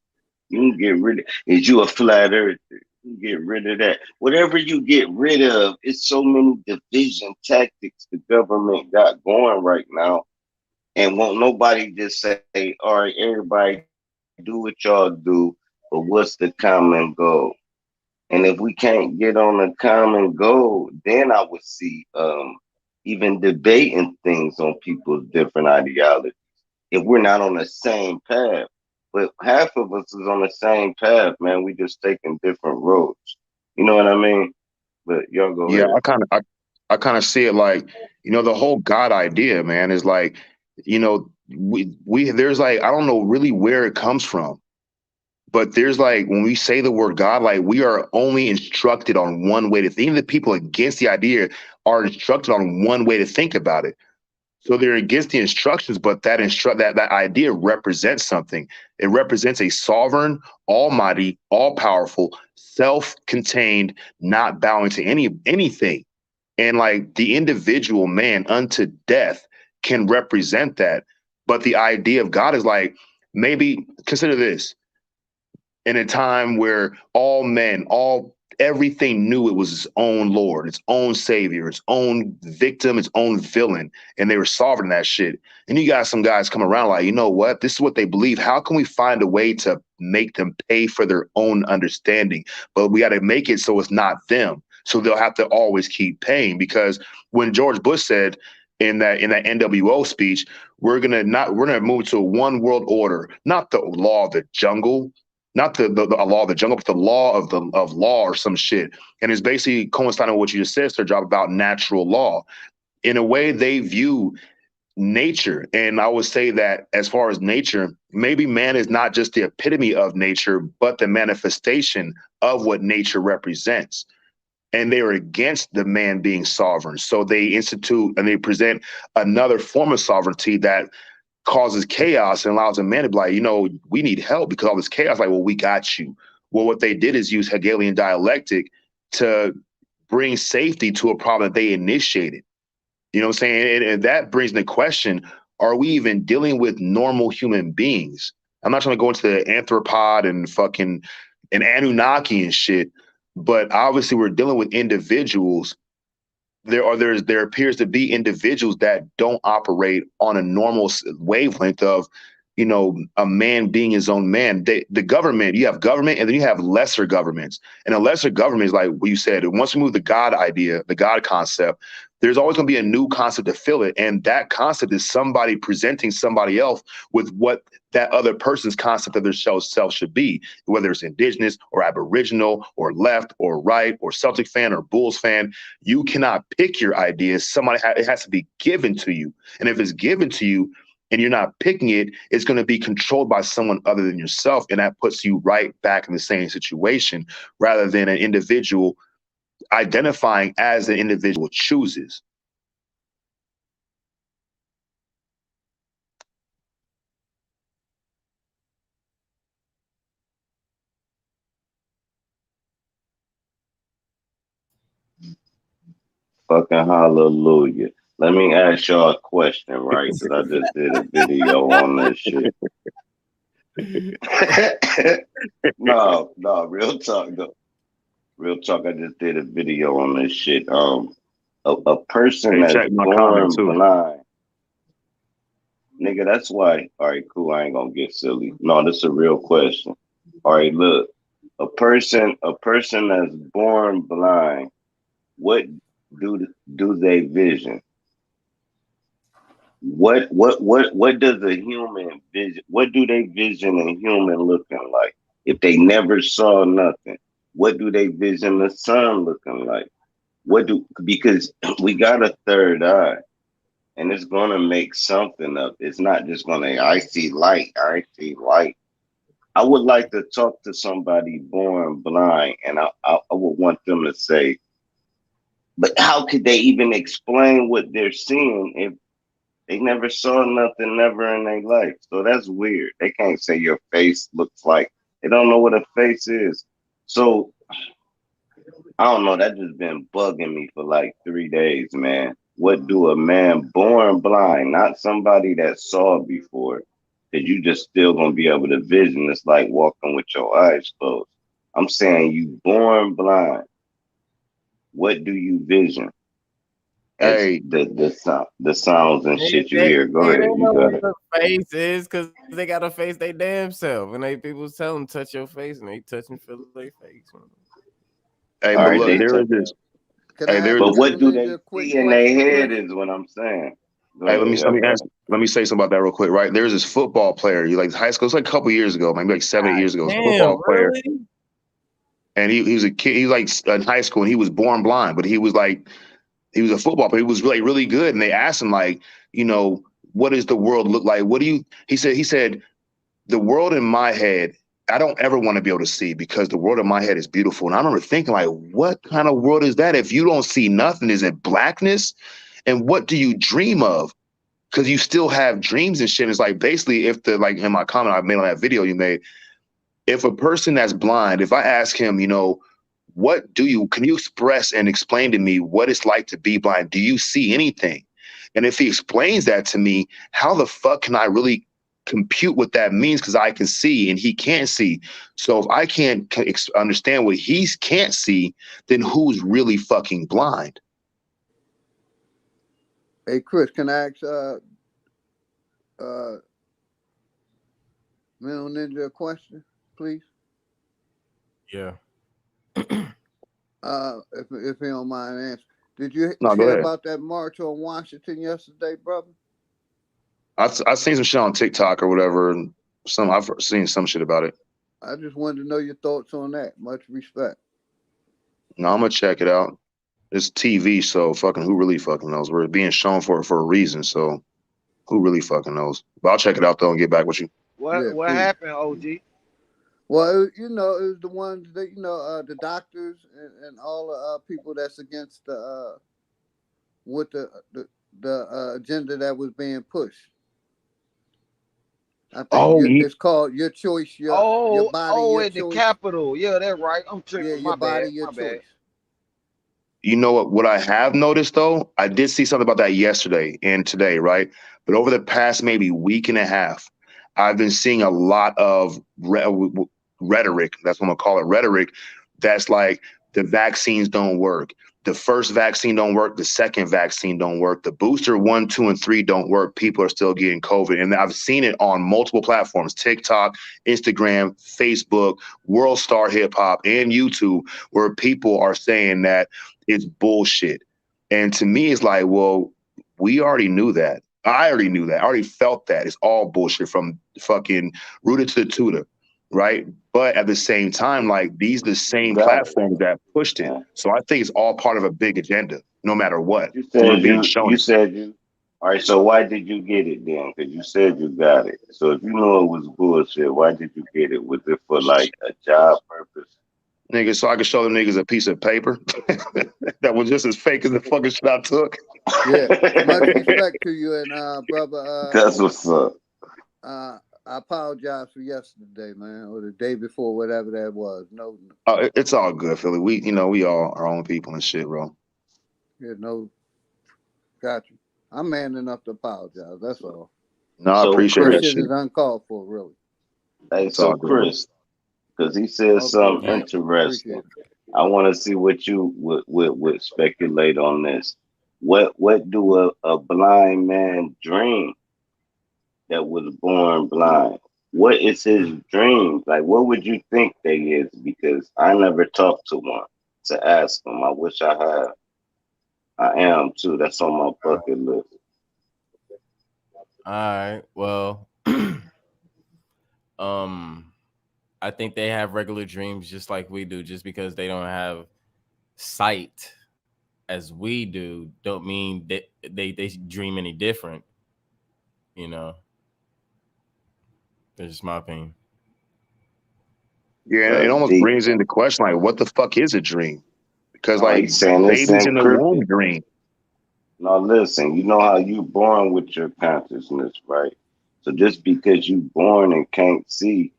You can get rid of, is you a flat earther? You can get rid of that. Whatever you get rid of, it's so many division tactics the government got going right now. And won't nobody just say, all right, everybody do what y'all do, but what's the common goal? And if we can't get on a common goal, then I would see even debating things on people's different ideologies. If we're not on the same path, but half of us is on the same path, man. We just taking different roads. You know what I mean? But y'all go ahead. I kind of see it like, the whole God idea, man, is like, we there's like, I don't know really where it comes from. But there's like, when we say the word God, like we are only instructed on one way to think. Even the people against the idea are instructed on one way to think about it. So they're against the instructions, but that idea represents something. It represents a sovereign, almighty, all-powerful, self-contained, not bowing to anything. And like the individual man unto death can represent that. But the idea of God is like, maybe consider this. in a time where all men, everything knew it was its own Lord, its own savior, its own victim, its own villain, and they were sovereign that shit. And you got some guys come around like, you know what? This is what they believe. How can we find a way to make them pay for their own understanding? But we got to make it so it's not them. So they'll have to always keep paying. Because when George Bush said in that NWO speech, we're gonna move to a one world order, not the law of the jungle, not the law of the jungle, but the law of law or some shit. And it's basically coinciding with what you just said, Sir Job, about natural law. In a way, they view nature. And I would say that as far as nature, maybe man is not just the epitome of nature, but the manifestation of what nature represents. And they are against the man being sovereign. So they institute and they present another form of sovereignty that causes chaos and allows a man to be like, you know, we need help because all this chaos. Like, well, we got you. Well, what they did is use Hegelian dialectic to bring safety to a problem that they initiated. You know what I'm saying? And that brings into question, are we even dealing with normal human beings? I'm not trying to go into the anthropod and fucking and Anunnaki and shit, but obviously we're dealing with individuals. There appears to be individuals that don't operate on a normal wavelength of, you know, a man being his own man. The government, you have government and then you have lesser governments. And a lesser government is like what you said. Once we move the God idea, the God concept, there's always going to be a new concept to fill it. And that concept is somebody presenting somebody else with what that other person's concept of their self should be, whether it's indigenous or aboriginal or left or right or Celtic fan or Bulls fan. You cannot pick your ideas. It has to be given to you. And if it's given to you and you're not picking it, it's going to be controlled by someone other than yourself. And that puts you right back in the same situation rather than an individual identifying as an individual chooses. Fucking hallelujah. Let me ask y'all a question, right? Because I just did a video on this shit. No, real talk though. Real talk. I just did a video on this shit. A person that's born blind, nigga. That's why. All right, cool. I ain't gonna get silly. No, this is a real question. All right, look. A person that's born blind. What do they vision? What does a human vision? What do they vision a human looking like? If they never saw nothing, what do they vision the sun looking like? Because we got a third eye and it's gonna make something up. It's not just gonna, I see light. I would like to talk to somebody born blind, and I would want them to say, but how could they even explain what they're seeing if they never saw nothing, never in their life? So that's weird. They can't say your face looks like. They don't know what a face is. So I don't know. That just been bugging me for like 3 days, man. What do a man born blind, not somebody that saw before, that you just still gonna be able to vision? It's like walking with your eyes closed. I'm saying you born blind. What do you vision? Hey, the sounds and shit you hear. Go ahead. You know what the face is because they got to face their damn self. And people tell them touch your face, and they touch and feel their face. Hey, but look, there is this. But what do they see in their head is what I'm saying. Hey, let me say something about that real quick, right? There's this football player. You like high school? It's like a couple years ago, maybe like 7 years ago. Damn, Football player. really? And he was a kid. He was like in high school, and he was born blind. But he was a football player. He was really, really good. And they asked him, like, you know, what does the world look like? He said, the world in my head, I don't ever want to be able to see because the world in my head is beautiful. And I remember thinking, like, what kind of world is that? If you don't see nothing, is it blackness? And what do you dream of? Because you still have dreams and shit. It's like, basically, like in my comment I made on that video you made, if a person that's blind, if I ask him, you know, can you express and explain to me what it's like to be blind? Do you see anything? And if he explains that to me, how the fuck can I really compute what that means because I can see and he can't see. So if I can't understand what he can't see, then who's really fucking blind? Hey, Chris, can I ask Mental Ninja a question, please? Yeah. If he don't mind answering. Did you No, go hear ahead. about that march on Washington yesterday, brother? I seen some shit on TikTok or whatever, and I've seen some shit about it. I just wanted to know your thoughts on that. Much respect. No, I'm gonna check it out. It's TV, so fucking who really fucking knows? We're being shown for a reason, so who really fucking knows? But I'll check it out though and get back with you. What happened, OG? Well, it was the ones that the doctors and all the people that's against the with the agenda that was being pushed. I think it's called Your Choice, Your Body, Your at Choice. the Capitol. Yeah, that's right. I'm tripping. Yeah, Your Body, Your My Choice. bad. You know what I have noticed though? I did see something about that yesterday and today, right? But over the past maybe week and a half, I've been seeing a lot of rhetoric. That's what I'm gonna call it, rhetoric. That's like the vaccines don't work. The first vaccine don't work. The second vaccine don't work. The booster 1, 2, and 3 don't work. People are still getting COVID. And I've seen it on multiple platforms, TikTok, Instagram, Facebook, World Star Hip Hop, and YouTube, where people are saying that it's bullshit. And to me, it's like, well, we already knew that. I already knew that. I already felt that. It's all bullshit from fucking rooted to tutor, right? But at the same time, like these are the same platforms that pushed it. So I think it's all part of a big agenda, no matter what. You said you. All right, so why did you get it then? Because you said you got it. So if you know it was bullshit, why did you get it? Was it for like a job purpose? Niggas, so I could show them niggas a piece of paper that was just as fake as the fucking shit I took. Yeah, much respect to you and brother. That's what's up. I apologize for yesterday, man, or the day before, whatever that was. No, it's all good, Philly. We all our own people and shit, bro. Yeah, got you. I'm man enough to apologize. That's all. No, I appreciate that shit shit. is uncalled for, really. Hey, so Chris, because he said something interesting. I want to see what you would speculate on this. What do a blind man dream that was born blind? What is his dream? Like, what would you think they is? Because I never talked to one to ask them. I wish I had. I am too. That's on my bucket list. All right. Well, I think they have regular dreams just like we do. Just because they don't have sight as we do, don't mean that they dream any different. You know, that's just my opinion. Yeah, it almost brings into question like, what the fuck is a dream? Because like babies in the womb dream. Now listen, you know how you born with your consciousness, right? So just because you born and can't see,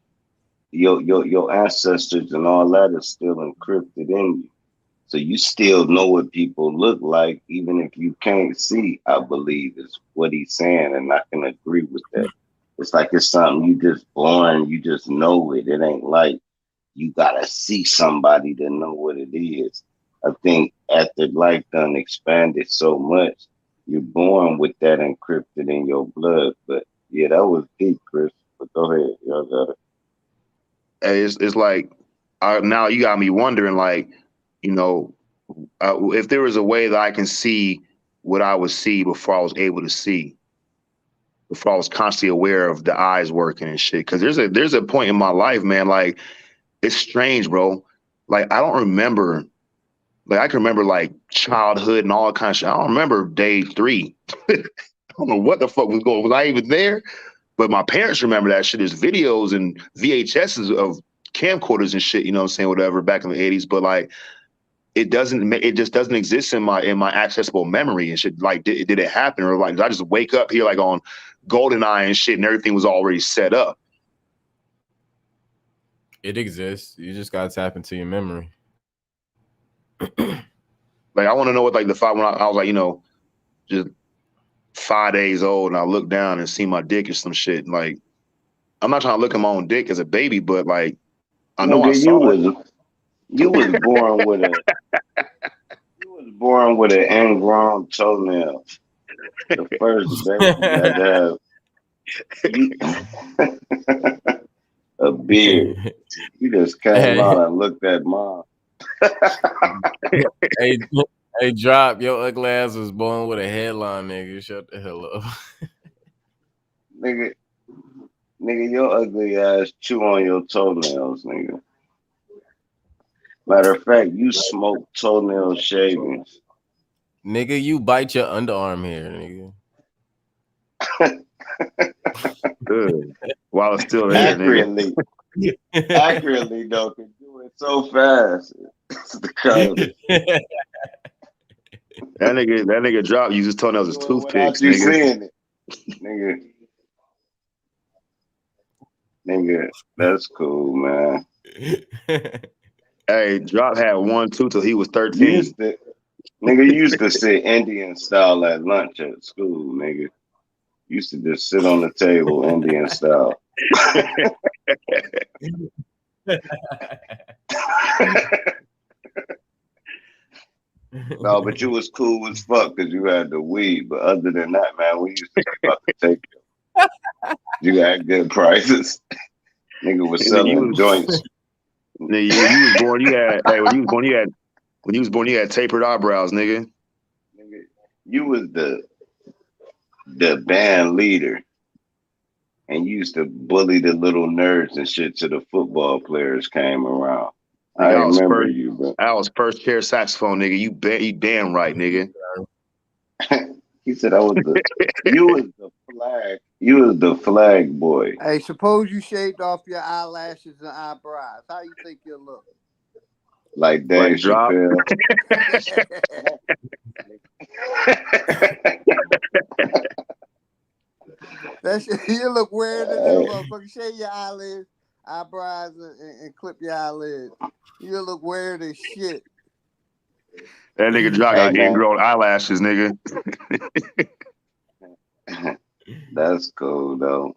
your ancestors and all that is still encrypted in you. So you still know what people look like, even if you can't see, I believe is what he's saying, and I can agree with that. It's like it's something you just born, you just know it. It ain't like you gotta see somebody to know what it is. I think after life done expanded so much, you're born with that encrypted in your blood. But yeah, that was deep, Chris. But go ahead, y'all got it. Hey, it's like now you got me wondering, like, if there was a way that I can see what I would see before I was able to see, before I was constantly aware of the eyes working and shit. Because there's a point in my life, man, like it's strange, bro. Like I don't remember. Like I can remember like childhood and all that kind of shit. I don't remember day 3. I don't know what the fuck was going on. Was I even there? But my parents remember that shit. There's videos and VHSs of camcorders and shit, you know what I'm saying, whatever, back in the 80s. But like it just doesn't exist in my accessible memory and shit. Like did it happen? Or like did I just wake up here like on GoldenEye and shit and everything was already set up? It exists. You just gotta tap into your memory. Like I want to know what like the five when I was like, just 5 days old and I look down and see my dick or some shit. Like I'm not trying to look at my own dick as a baby, but like I know I Nigga, saw it. you was born with an ingrown toenail. The first baby that have you a beard. You just came out and looked at mom. hey, hey, drop your ugly ass was born with a headline, nigga. Shut the hell up. Nigga, your ugly ass chew on your toenails, nigga. Matter of fact, you smoke toenail shavings. Nigga, you bite your underarm hair, nigga. Good. While it's still there, accurately, nigga. accurately though, can do it so fast. It's the cover. That nigga drop uses toenails as toothpicks, You nigga. seeing it, nigga. That's cool, man. Hey, drop had 1 2 till he was 13. Nigga used to sit Indian style at lunch at school, nigga. Used to just sit on the table Indian style. No, but you was cool as fuck because you had the weed. But other than that, man, we used to be about to take you. You had good prices. Nigga was selling joints. Nigga, when you was born, you had tapered eyebrows, nigga. Nigga, you was the band leader, and you used to bully the little nerds and shit till the football players came around. Nigga, I remember you, bro. I was first chair saxophone, nigga. You damn right, nigga. He said I was you was the flag boy. Hey, suppose you shaved off your eyelashes and eyebrows. How you think you'll look? Like Dave Chappelle. You look weird in the motherfucker. Shave your eyelids, eyebrows, and clip your eyelids. You look weird as shit. That nigga Jock got ingrown eyelashes, nigga. That's cool though.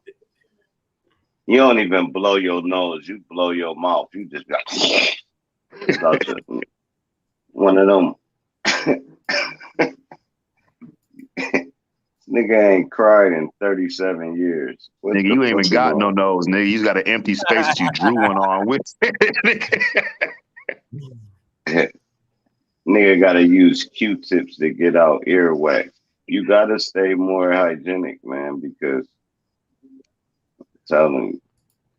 You don't even blow your nose. You blow your mouth. You just got one of them. Nigga ain't cried in 37 years. Nigga, you ain't even got no nose, nigga. You just got an empty space that you drew one on with. Nigga gotta use Q-tips to get out earwax. You gotta stay more hygienic, man, because I'm telling you.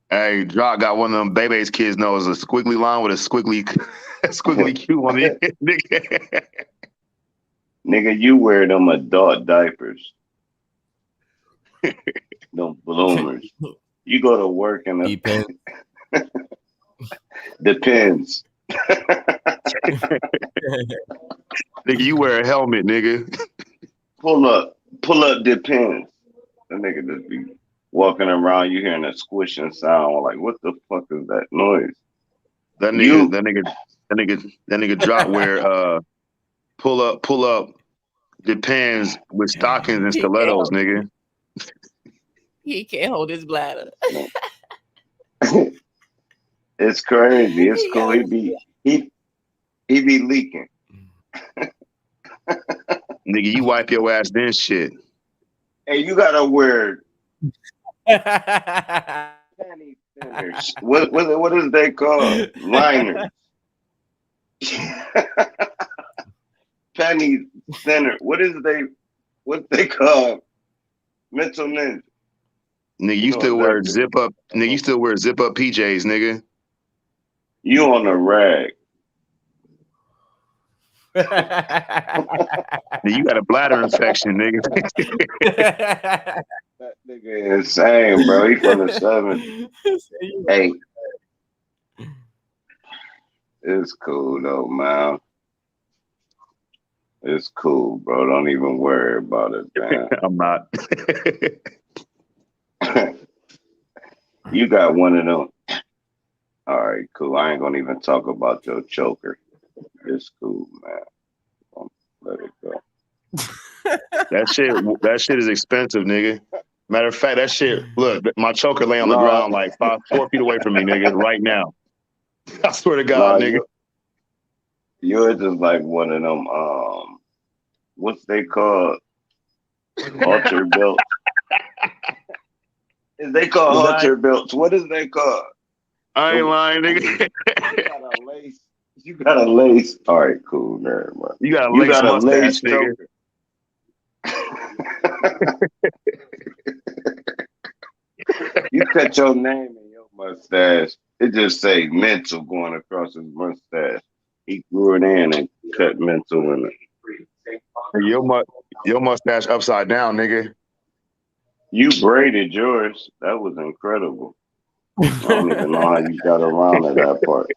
Hey, Jock got one of them baby's kids' nose, a squiggly line with a squiggly Q on it. Nigga, you wear them adult diapers. Them bloomers. You go to work in Depends. Nigga, you wear a helmet, nigga. Pull up depends. That nigga just be walking around, you hearing a squishing sound. Like, what the fuck is that noise? That nigga drop where pull up depends with stockings and stilettos, nigga. He can't hold his bladder. It's crazy. It's cool. He be leaking. Nigga, you wipe your ass then shit. Hey, you gotta wear panty thinners. What is they called? Liners. Panty thinner. What they call? Mental ninja. Nigga, you still wear zip up. Nigga, you still wear zip up PJs, nigga. You on a rag. You got a bladder infection, nigga. That nigga insane, bro. He from the 70s. Hey, it's cool though, man. It's cool, bro. Don't even worry about it, man. I'm not. You got one of them. All right, cool. I ain't gonna even talk about your choker. It's cool, man. Let it go. That shit is expensive, nigga. Matter of fact, that shit. Look, my choker lay on the No, ground like 4 feet away from me, nigga, right now. I swear to God, no, nigga. yours is like one of them. What's they called? Halter belts. Is they called halter belts? What is they called? I ain't lying, nigga. You got a lace. All right, cool, nerd, man. You got a You lace got a mustache, lace nigga. choker. You cut your name in your mustache. It just say mental going across his mustache. He grew it in and cut mental in it. Your mustache upside down, nigga. You braided yours. That was incredible. I don't even know how you got around to that part.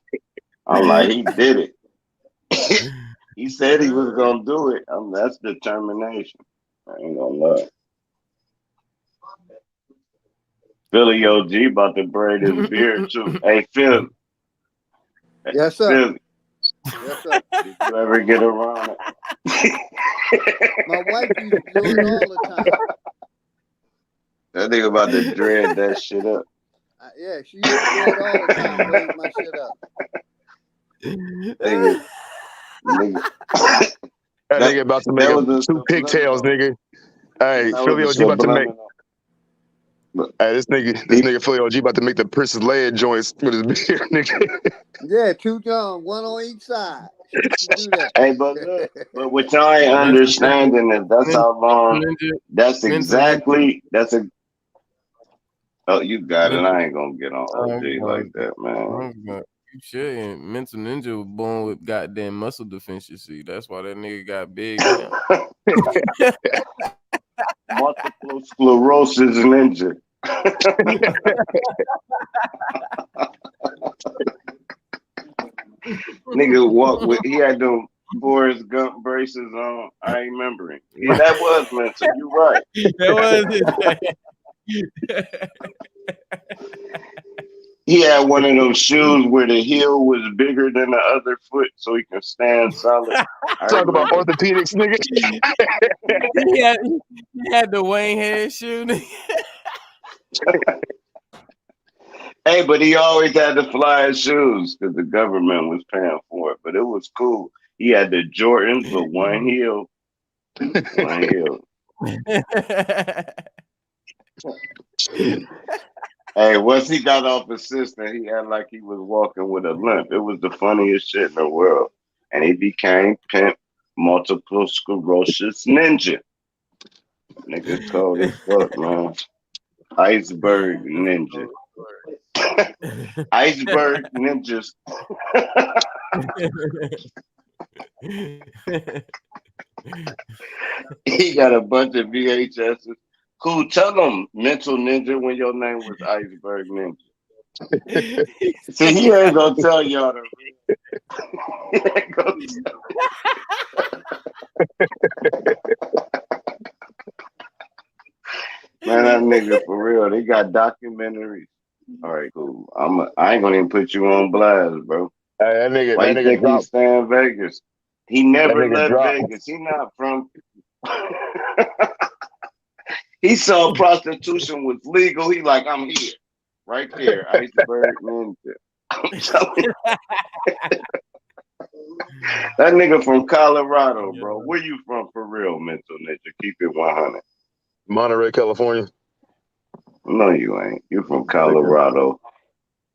I'm like, he did it. He said he was gonna do it. That's determination. I ain't gonna lie. Philly OG about to braid his beard too. Hey Phil. Yes, sir. Phil, Yes, sir. did you ever get around it? My wife used to do it all the time. That nigga about to dread that shit up. Yeah, she used to do it all the time, braid my shit up. Nigga. That nigga about to make two pigtails, nigga. Hey, Philly OG about to make. Hey, this nigga Philly OG about to make the Princess Leia joints with his beard, nigga. Yeah, 2 John, 1 on each side. She used to do that. Hey, but look, but what y'all ain't understanding is that's how long. That's exactly. That's a. Oh, you got it. I ain't gonna get on OG like that, man. You shouldn't. Mental Ninja was born with goddamn muscle deficiency. That's why that nigga got big now. Multiple sclerosis ninja. Nigga walk with. He had them Forrest Gump braces on. I ain't remember him. Yeah, that was mental. You right. That was it. He had one of those shoes where the heel was bigger than the other foot, so he can stand solid. Talk about orthopedics, nigga. he had the Wayne head shoe. Hey, but he always had the flying shoes because the government was paying for it. But it was cool. He had the Jordans, but one heel. One heel. Hey, once he got off assistant, he had like he was walking with a limp. It was the funniest shit in the world. And he became Pimp Multiple Sclerosis Ninja. Nigga cold as fuck, man. Iceberg Ninja. Iceberg Ninjas. He got a bunch of VHSs. Cool, tell them Mental Ninja when your name was Iceberg Ninja. See, he ain't gonna tell y'all the real. He ain't gonna tell. Man, that nigga for real. They got documentaries. All right, cool. I ain't gonna even put you on blast, bro. That nigga, why that you nigga think he stay in Vegas? He never left Vegas. He not from. He saw prostitution was legal. He like, I'm here, right there, Iceberg Ninja. I'm telling you. That nigga from Colorado, bro. Where you from for real, Mental Ninja? Keep it 100. Monterey, California. No, you ain't. You from Colorado.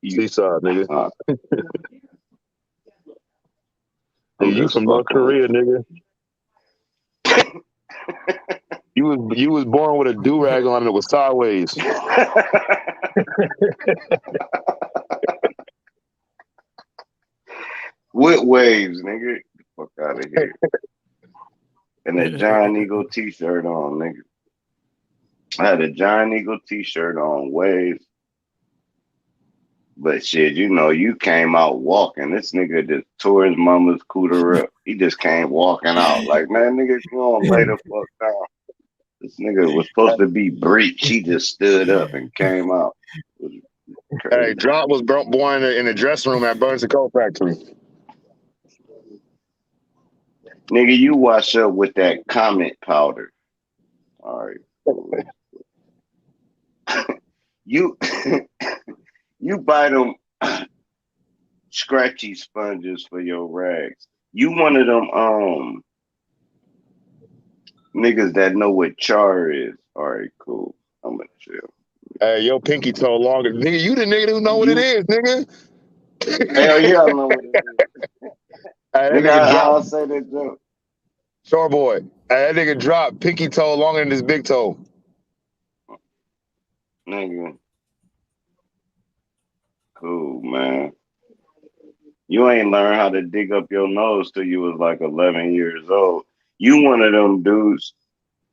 Seaside, nigga. Hey, you from North Korea, nigga. You was born with a do-rag on and it was sideways. With waves, nigga. Get the fuck out of here. And a Giant Eagle t-shirt on, nigga. I had a Giant Eagle t-shirt on, waves. But shit, you know, you came out walking. This nigga just tore his mama's cooter up. He just came walking out. Like, man, nigga, you gonna lay the fuck down. This nigga was supposed to be breech. He just stood up and came out. Hey, Drop was born in the dressing room at Burns & Co. Factory. Nigga, you wash up with that Comet powder. All right. you you buy them scratchy sponges for your rags. You one of them niggas that know what char is. All right, cool. I'm gonna chill. Hey, your pinky toe longer. Nigga, you the nigga who know what it is, nigga. Hell yeah, I know what it is. Hey, that Nigga, nigga I'll drop. say that joke. Short boy. Hey, that nigga drop pinky toe longer than his big toe. Nigga. Cool, man. You ain't learned how to dig up your nose till you was like 11 years old. You one of them dudes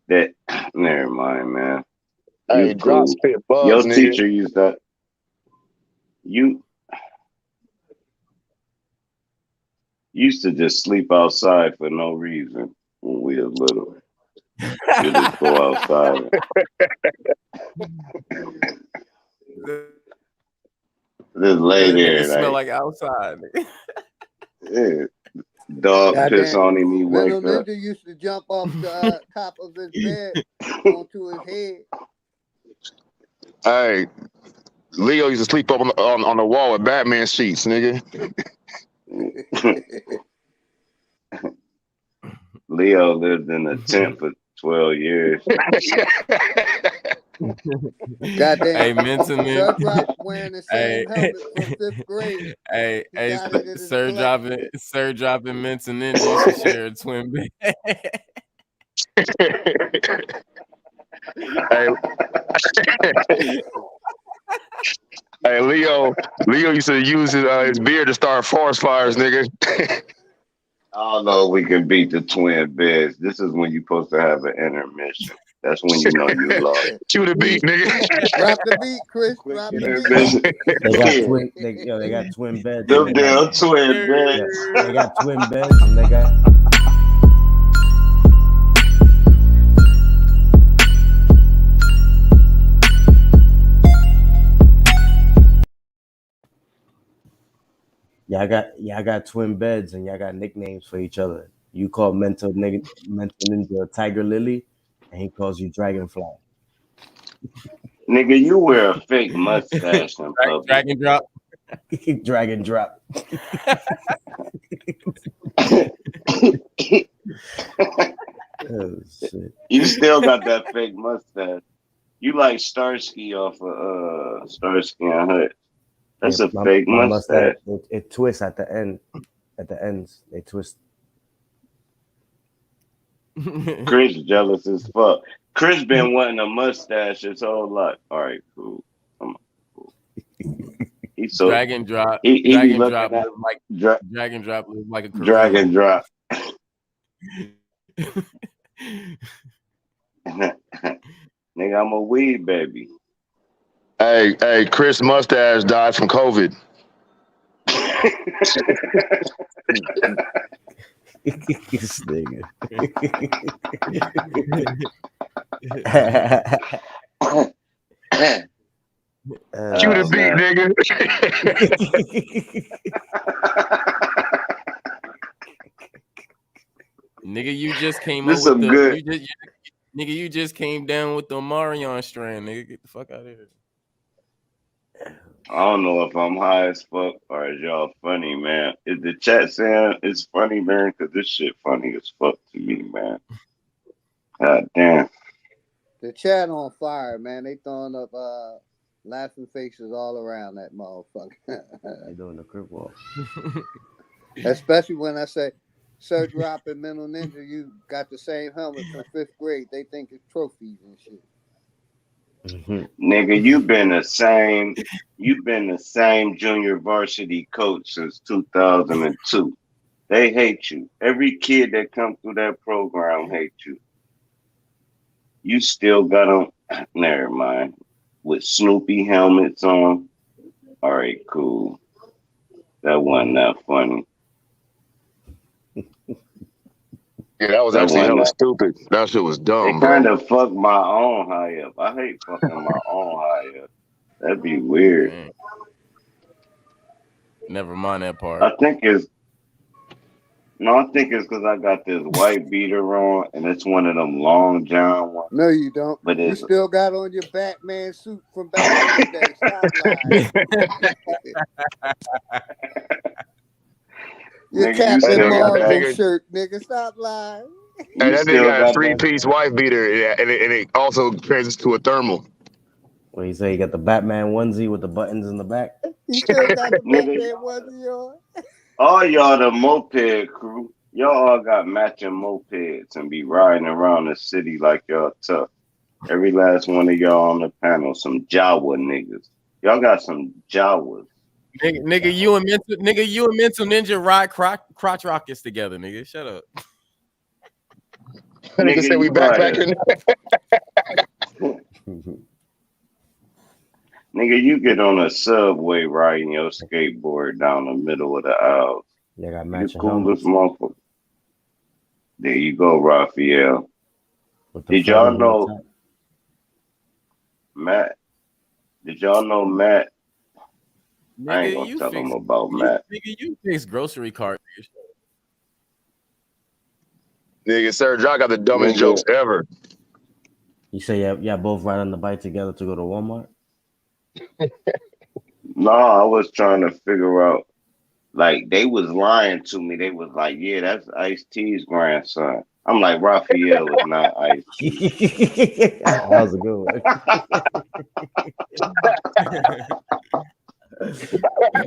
that, never mind, man. You Hey, drop cool. spit bugs, Your nigga. teacher used that. You used to just sleep outside for no reason when we was little. You just go outside. Just lay That there nigga smell like, like outside. yeah, dog piss Goddamn, on him, he little wake up. ninja used to jump off the top of his bed onto his head. Hey, Leo used to sleep up on the wall with Batman sheets, nigga. Leo lived in a tent for 12 years. Goddamn, Hey, Minton, Sir Drop wearing the same hey, helmet from 5th grade. hey, He got it in his Sir collection. dropping Minton Ninja used to share a twin bed. Hey, hey, Leo used to use his beard to start forest fires, nigga. I don't know if we can beat the twin beds. This is when you're supposed to have an intermission. That's when you know you lost. Cue the beat, nigga. Drop the beat, Chris. Quick Drop the intermission. They got Yeah. twin. They got twin beds. Them And they got, damn twin beds. yeah, they got twin beds, and they got. Y'all got twin beds, and y'all got nicknames for each other. You call Mental Ninja Tiger Lily, and he calls you Dragonfly. Nigga, you wear a fake mustache in public. Dragon drop. Dragon drop. Oh shit. You still got that fake mustache. You like Starsky off of Starsky and Hutch. That's Yeah, a fake my mustache. it twists at the end. At the ends, they twist. Chris jealous as fuck. Chris been wanting a mustache his whole life. All right, cool. Come on, cool. He's so Dragon drop. he be Dragon looking drop at look like dra- Dragon drop look like a Korean. Dragon drop. Nigga, I'm a weed baby. Hey, Chris mustache died from COVID. This nigga. Cue the beat, nigga. Nigga, you just came This up with some the good. you just came down with the Omarion strand, nigga. Get the fuck out of here. I don't know if I'm high as fuck or is y'all funny, man. Is the chat saying it's funny, man? Because this shit funny as fuck to me, man. God damn. The chat on fire, man. They throwing up laughing faces all around that motherfucker. They doing the crip walk. Especially when I say, Sir Drop and Mental Ninja, you got the same helmet from 5th grade. They think it's trophies and shit. Nigga, you've been the same junior varsity coach since 2002. They hate you. Every kid that comes through that program hates you. You still got them. Never mind. With Snoopy helmets on. All right, cool. That wasn't that funny. Yeah, that was actually hella stupid. That shit was dumb, It bro. kind of fucked my own high up. I hate fucking my own high up. That'd be weird. Man. Never mind that part. I think it's No, I think it's because I got this white beater on, and it's one of them long john ones. No, you don't. But You it's still got on your Batman suit from back in the day. Stop lying. Your nigga, you Captain still got Marvel that. shirt, nigga. Stop lying. Hey, You that nigga still got a got three-piece that. wife beater, yeah, and it also transitions to a thermal. What you say? You got the Batman onesie with the buttons in the back. You still got the Nigga, Batman onesie on. all y'all the moped crew, y'all all got matching mopeds and be riding around the city like y'all tough. Every last one of y'all on the panel, some Jawa niggas. Y'all got some Jawas. Nigga, you and mental ninja ride crotch rockets together, nigga. Shut up. Nigga said we backpacking. Nigga, you get on a subway riding your skateboard down the middle of the aisle. Yeah, got You matching coolest helmets. motherfucker. There you go, Raphael. With the Did y'all feathers on know top. Matt? Did y'all know Matt? I ain't Nigga, gonna you tell fix them about Matt. you fix grocery cart. Nigga, Sir John got the dumbest Nigga, jokes ever. You say yeah, both ride on the bike together to go to Walmart. no, I was trying to figure out. Like they was lying to me. They was like, "Yeah, that's Ice-T's grandson." I'm like, Raphael is not Ice-T. That was a good one.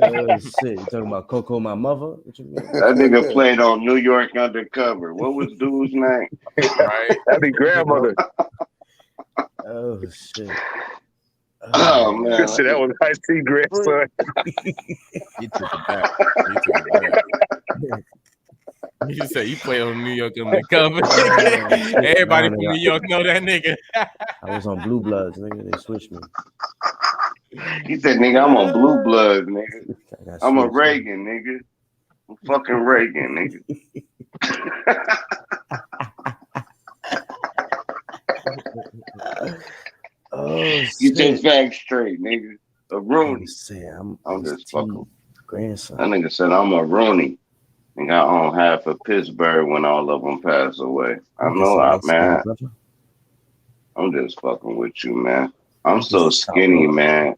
Oh shit! You talking about Coco, my mother? What you mean? That nigga played on New York Undercover. What was dude's name? Right. That'd be grandmother. Oh shit! Oh man, Shit, that was Ice-T grandson. You took it back. You took it back. You say you played on New York Undercover. Everybody from New York know that nigga. I was on Blue Bloods, nigga. They switched me. He said, "Nigga, I'm on Blue Bloods, nigga. I'm a Reagan, nigga. I'm fucking Reagan, nigga." Oh You shit! just facts straight, nigga. A Rooney. I'm just fucking. Grandson. That nigga said I'm a Rooney. And I own half of Pittsburgh when all of them pass away. I know, man. I'm just fucking with you, man. I'm so skinny, man.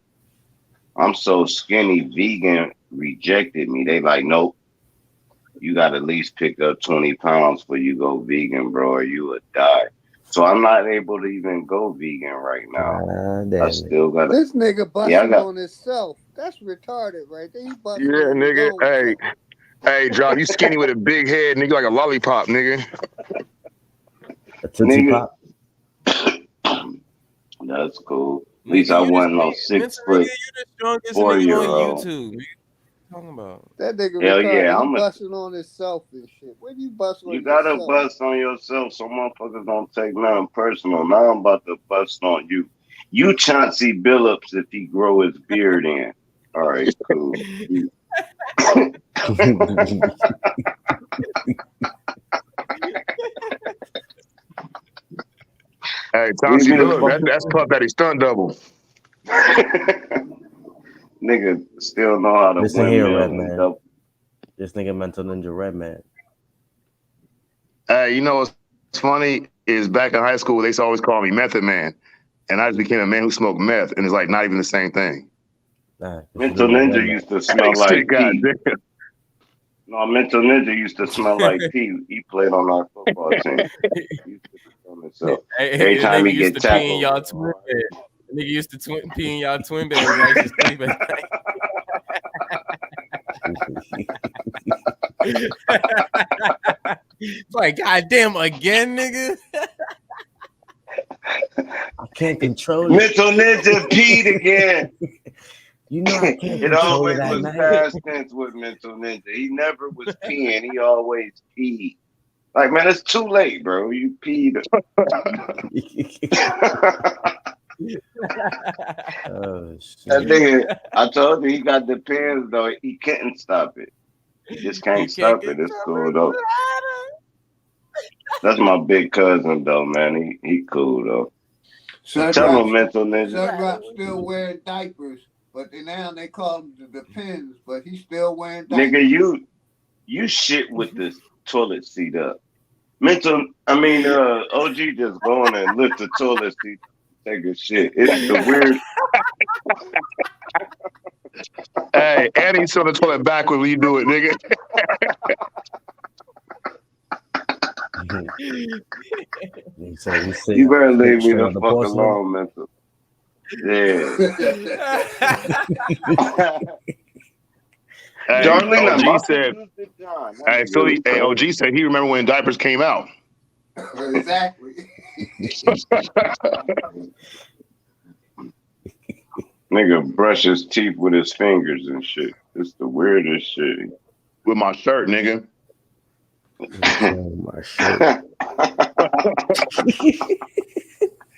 I'm so skinny. Vegan rejected me. They like, nope. You got to at least pick up 20 pounds before you go vegan, bro, or you would die. So I'm not able to even go vegan right now. I still got this nigga busting on himself. That's retarded, right there. He busting Yeah, on nigga. his own Hey, John, you skinny with a big head, nigga, like a lollipop, nigga. A Tootsie Pop. That's cool. At least I wasn't no 6 foot. You the strongest 4-year-old. nigga on YouTube. What you talking about? That nigga Hell retarded. yeah, He busting on himself and shit. When you bust on You gotta yourself? bust on yourself so motherfuckers don't take nothing personal. Now I'm about to bust on you. You Chauncey Billups if he grow his beard in. All right, cool. Hey, Chauncey Billups, that's Puff Daddy stunt double. Nigga still know how to Listen win here, millions. Red Man. This nigga Mental Ninja Red Man. Hey, you know what's funny is back in high school, they used to always call me Method Man. And I just became a man who smoked meth, and it's like not even the same thing. Nah, Mental Ninja used to smell like pee. No, Mental Ninja used to smell like pee. He played on our football team. He used to smell himself. Every time he get tackled. Y'all twin bed. Nigga used to pee in y'all twin bed when I used to sleep at night. It's like, goddamn, again, nigga. I can't control it. Mental Ninja peed again. You know I can't It control always it at was night. past tense with Mental Ninja. He never was peeing. He always peed. Like, man, it's too late, bro. You peed. Oh shit! That nigga, I told you he got the pins though. He couldn't stop it. He just can't stop it. It's cool though. That's my big cousin though, man. He cool though. Tell him, Mental Ninja. Sunrock still wearing diapers, but now they call them the pins, but he's still wearing diapers. Nigga, You shit with the toilet seat up. OG just going and lift the toilet seat, take a shit. It's the weird. Hey, and he's on the toilet backward when you do it, nigga. You better leave me the fuck alone, mental. Yeah. Hey, Darlene, OG said, hey, OG said he remember when diapers came out. Exactly. Nigga brush his teeth with his fingers and shit. It's the weirdest shit. With my shirt, nigga. My shirt.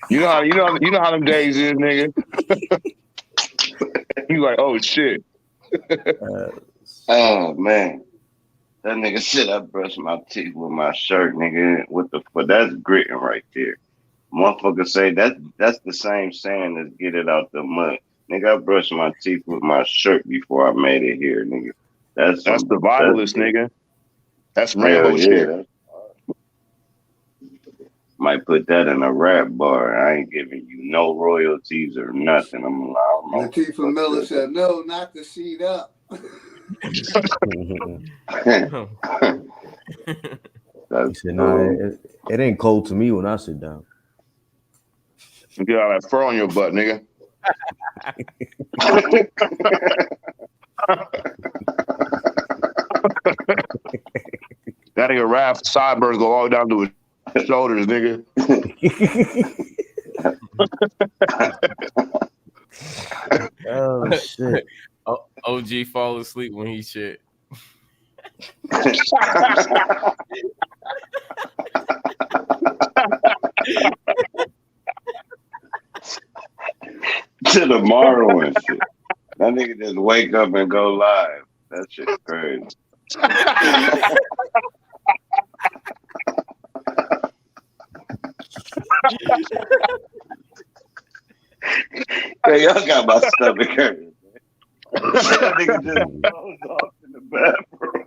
You know how them days is, nigga. You like, oh shit. Oh man. That nigga said I brush my teeth with my shirt, nigga. What the fuck? That's gritting right there. Motherfucker say that's the same saying as get it out the mud. Nigga, I brushed my teeth with my shirt before I made it here, nigga. That's survivalist, nigga. That's Rambo shit. Might put that in a rap bar. I ain't giving you no royalties or nothing. I'm like, Latifah Miller said, no, not the seat up. He said, nah, it ain't cold to me when I sit down. You get all that fur on your butt, nigga. That nigga Raph sideburns go all the way down to his shoulders, nigga. Oh shit. OG fall asleep when he shit. To tomorrow and shit. That nigga just wake up and go live. That shit's crazy. Hey, y'all got my stomach hurting. That nigga just goes off in the bathroom.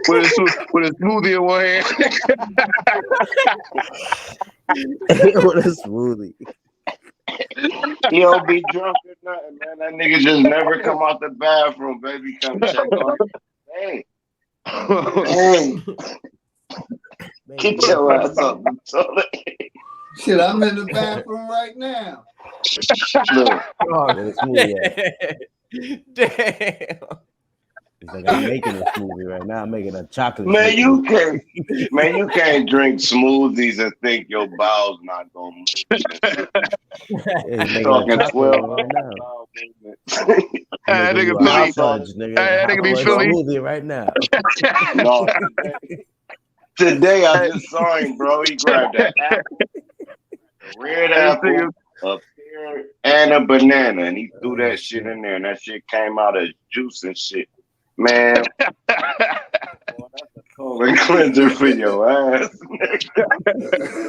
with a smoothie in one hand. What a smoothie. He don't be drunk or nothing, man. That nigga just never come out the bathroom, baby. Come check on him. Hey. Hey. Get your ass up the toilet. Shit, I'm in the bathroom right now. Look. Damn. It's like I'm making a smoothie right now. I'm making a chocolate. Man, you can't drink smoothies and think your bowels not gonna move. Talking 12 right now. That nigga be Philly. Smoothie right now. No, today I just saw him, bro. He grabbed an apple, a red apple, a pear, and a banana, and he threw that shit in there, and that shit came out as juice and shit. Man, boy, that's a colon cleanser for your ass, nigga.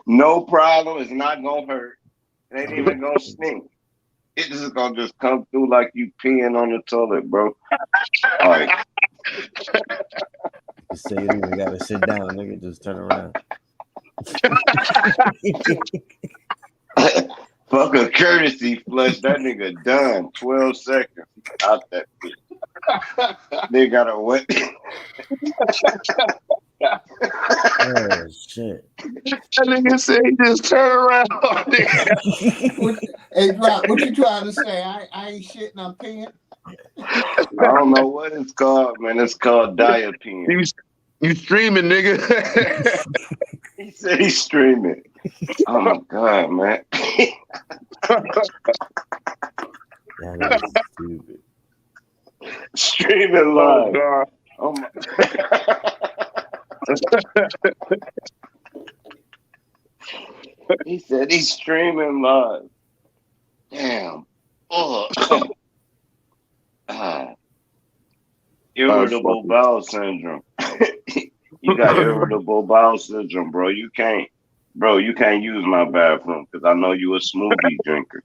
No problem. It's not gonna hurt. It ain't even gonna stink. It's just gonna just come through like you peeing on the toilet, bro. All right. You say you even gotta sit down, nigga. Just turn around. Fuck a courtesy flush. That nigga done. 12 seconds. Out that bitch. They got a wet. Oh shit. That nigga said he just turned around. Hey, Brock, what you trying to say? I ain't shitting, I'm peeing. I don't know what it's called, man. It's called diapine. You streaming, nigga. He said he's streaming. Oh my god, man. That is stupid. Streaming live. Oh my. He said he's streaming live. Damn. Oh. Irritable bowel syndrome. You got irritable bowel syndrome, bro. You can't use my bathroom because I know you a smoothie drinker.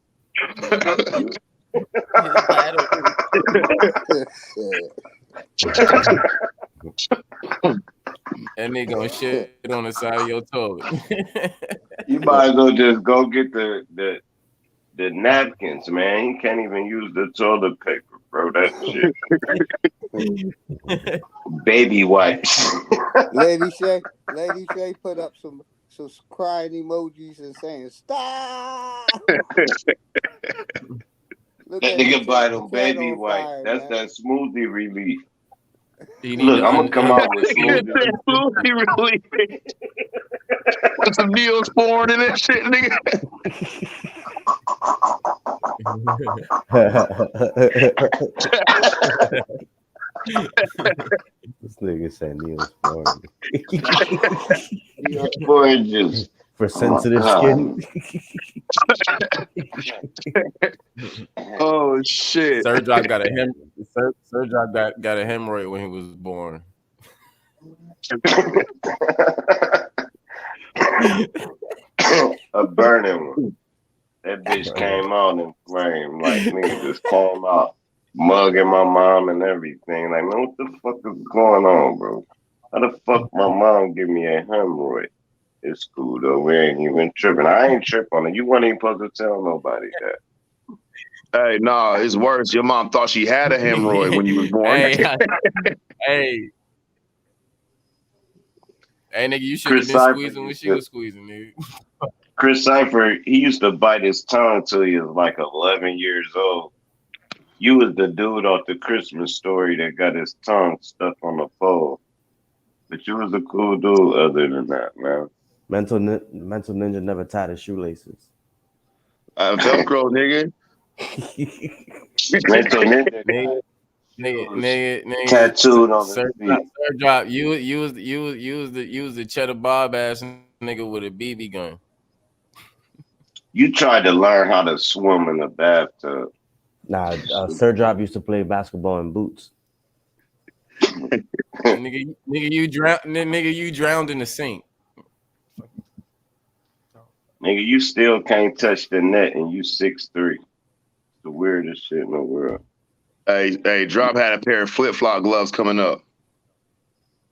And they gonna shit on the side of your toilet. You might as well just go get the napkins, man. He can't even use the toilet paper, bro. That shit. Baby wipes. Lady Shay put up some crying emojis and saying, "Stop!" Look That at nigga him buy set the them cat baby on wipes. fire, That's man. that smoothie relief. You need Look, to I'm gonna come out with smoothie. Smoothie relief. Put some Neosporin in that shit, nigga. This nigga said Neosporin. Neosporin juice. For Oh my sensitive God. skin. Oh shit. Sir Drop got a Sir Drop got a hemorrhoid when he was born. A burning one. That bitch came out in flame. Like, nigga just came out mugging my mom and everything. Like, man, what the fuck is going on, bro? How the fuck my mom give me a hemorrhoid? It's cool, though. We ain't even tripping. I ain't tripping on it. You weren't even supposed to tell nobody that. Hey, nah, it's worse. Your mom thought she had a hemorrhoid when you was born. Hey, nigga, you should have Chris been Cypher squeezing when used she to- was squeezing, nigga. Chris Cypher, he used to bite his tongue till he was like 11 years old. You was the dude off the Christmas Story that got his tongue stuck on the pole. But you was a cool dude other than that, man. Mental Ninja never tied his shoelaces. Velcro, nigga. Mental Ninja. Nigga, Tattooed on Sir his feet. Drop, you was the Cheddar Bob ass nigga with a BB gun. You tried to learn how to swim in the bathtub. Nah, Sir Drop used to play basketball in boots. nigga, you drowned in the sink. Nigga, you still can't touch the net and you 6'3". The weirdest shit in the world. Hey, Drop had a pair of flip-flop gloves coming up.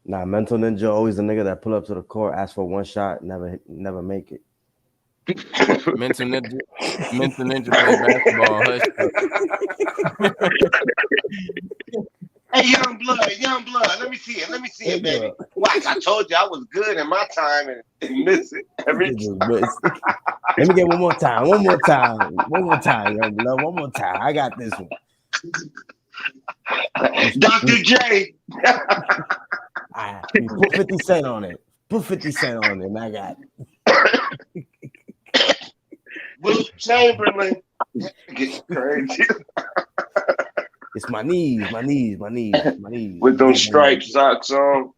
Nah, Mental Ninja always the nigga that pull up to the court, ask for one shot, never make it. Mental Ninja play basketball. Hush. Hey, young blood. Let me see it, baby. Watch, I told you I was good in my time and miss it every time. Let me get one more time, young blood. One more time. I got this one. Dr. J. Right, put 50 Cent on it. And I got it. Will Chamberlain. Get crazy. It's my knees. With those striped socks on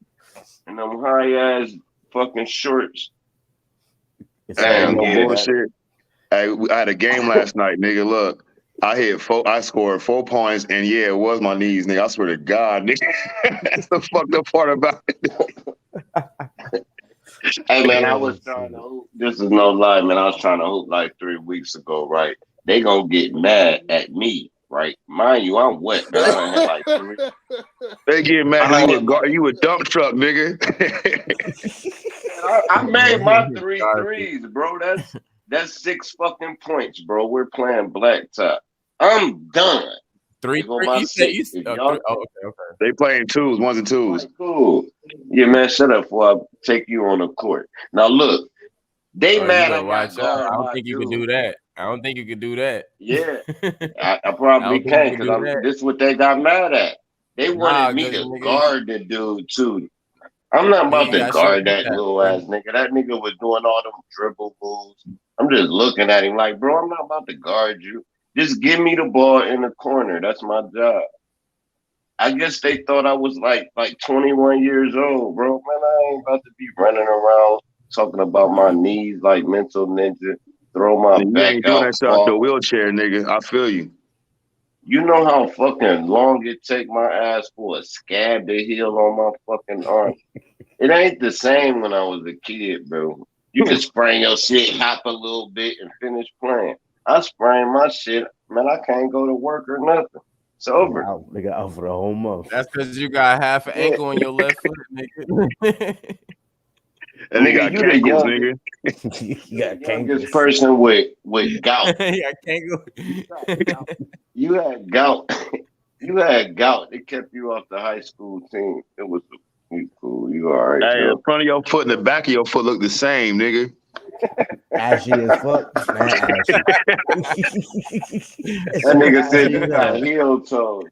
and them high ass fucking shorts. Damn, no bullshit. Hey, I had a game last night, nigga. Look, I scored 4 points, and yeah, it was my knees, nigga. I swear to God, nigga. That's the fucked up part about it. Hey man, I was trying to hoop. This is no lie, man. I was trying to hoop like 3 weeks ago, right? They gonna get mad at me, right? Mind you, I'm wet. Man. I done had like 3. They get mad because you a dump truck, nigga. I made my 3 threes, bro. That's 6 fucking points, bro. We're playing blacktop. I'm done. 3. Okay. They playing twos, ones and twos. Cool. Yeah, man, shut up before I take you on the court. Now look, they mad. I watch out. I don't think you can do that. I don't think you can do that. Yeah, I probably can't because this is what they got mad at. They wanted me to guard the dude too. I'm not about to guard that little ass nigga. That nigga was doing all them dribble moves. I'm just looking at him like, bro, I'm not about to guard you. Just give me the ball in the corner. That's my job. I guess they thought I was like 21 years old, bro. Man, I ain't about to be running around talking about my knees like Mental Ninja. Throw my back out. You ain't doing that shit out your wheelchair, nigga. I feel you. You know how fucking long it take my ass for a scab to heal on my fucking arm? It ain't the same when I was a kid, bro. You can sprain your shit, hop a little bit, and finish playing. I sprained my shit. Man, I can't go to work or nothing. It's over. They got out for the whole month. That's because you got half an Yeah. ankle on your left foot, nigga. And they got Nigga, you the cankles, youngest. nigga. You got Youngest cankles. person with gout. Yeah, I can't go. You had gout. You had gout. It kept you off the high school team. It was you cool. You all right, Hey, the Joe? front of your foot and the back of your foot look the same, nigga. Ashy as fuck. Man, ashy. That nigga said you got heel toes.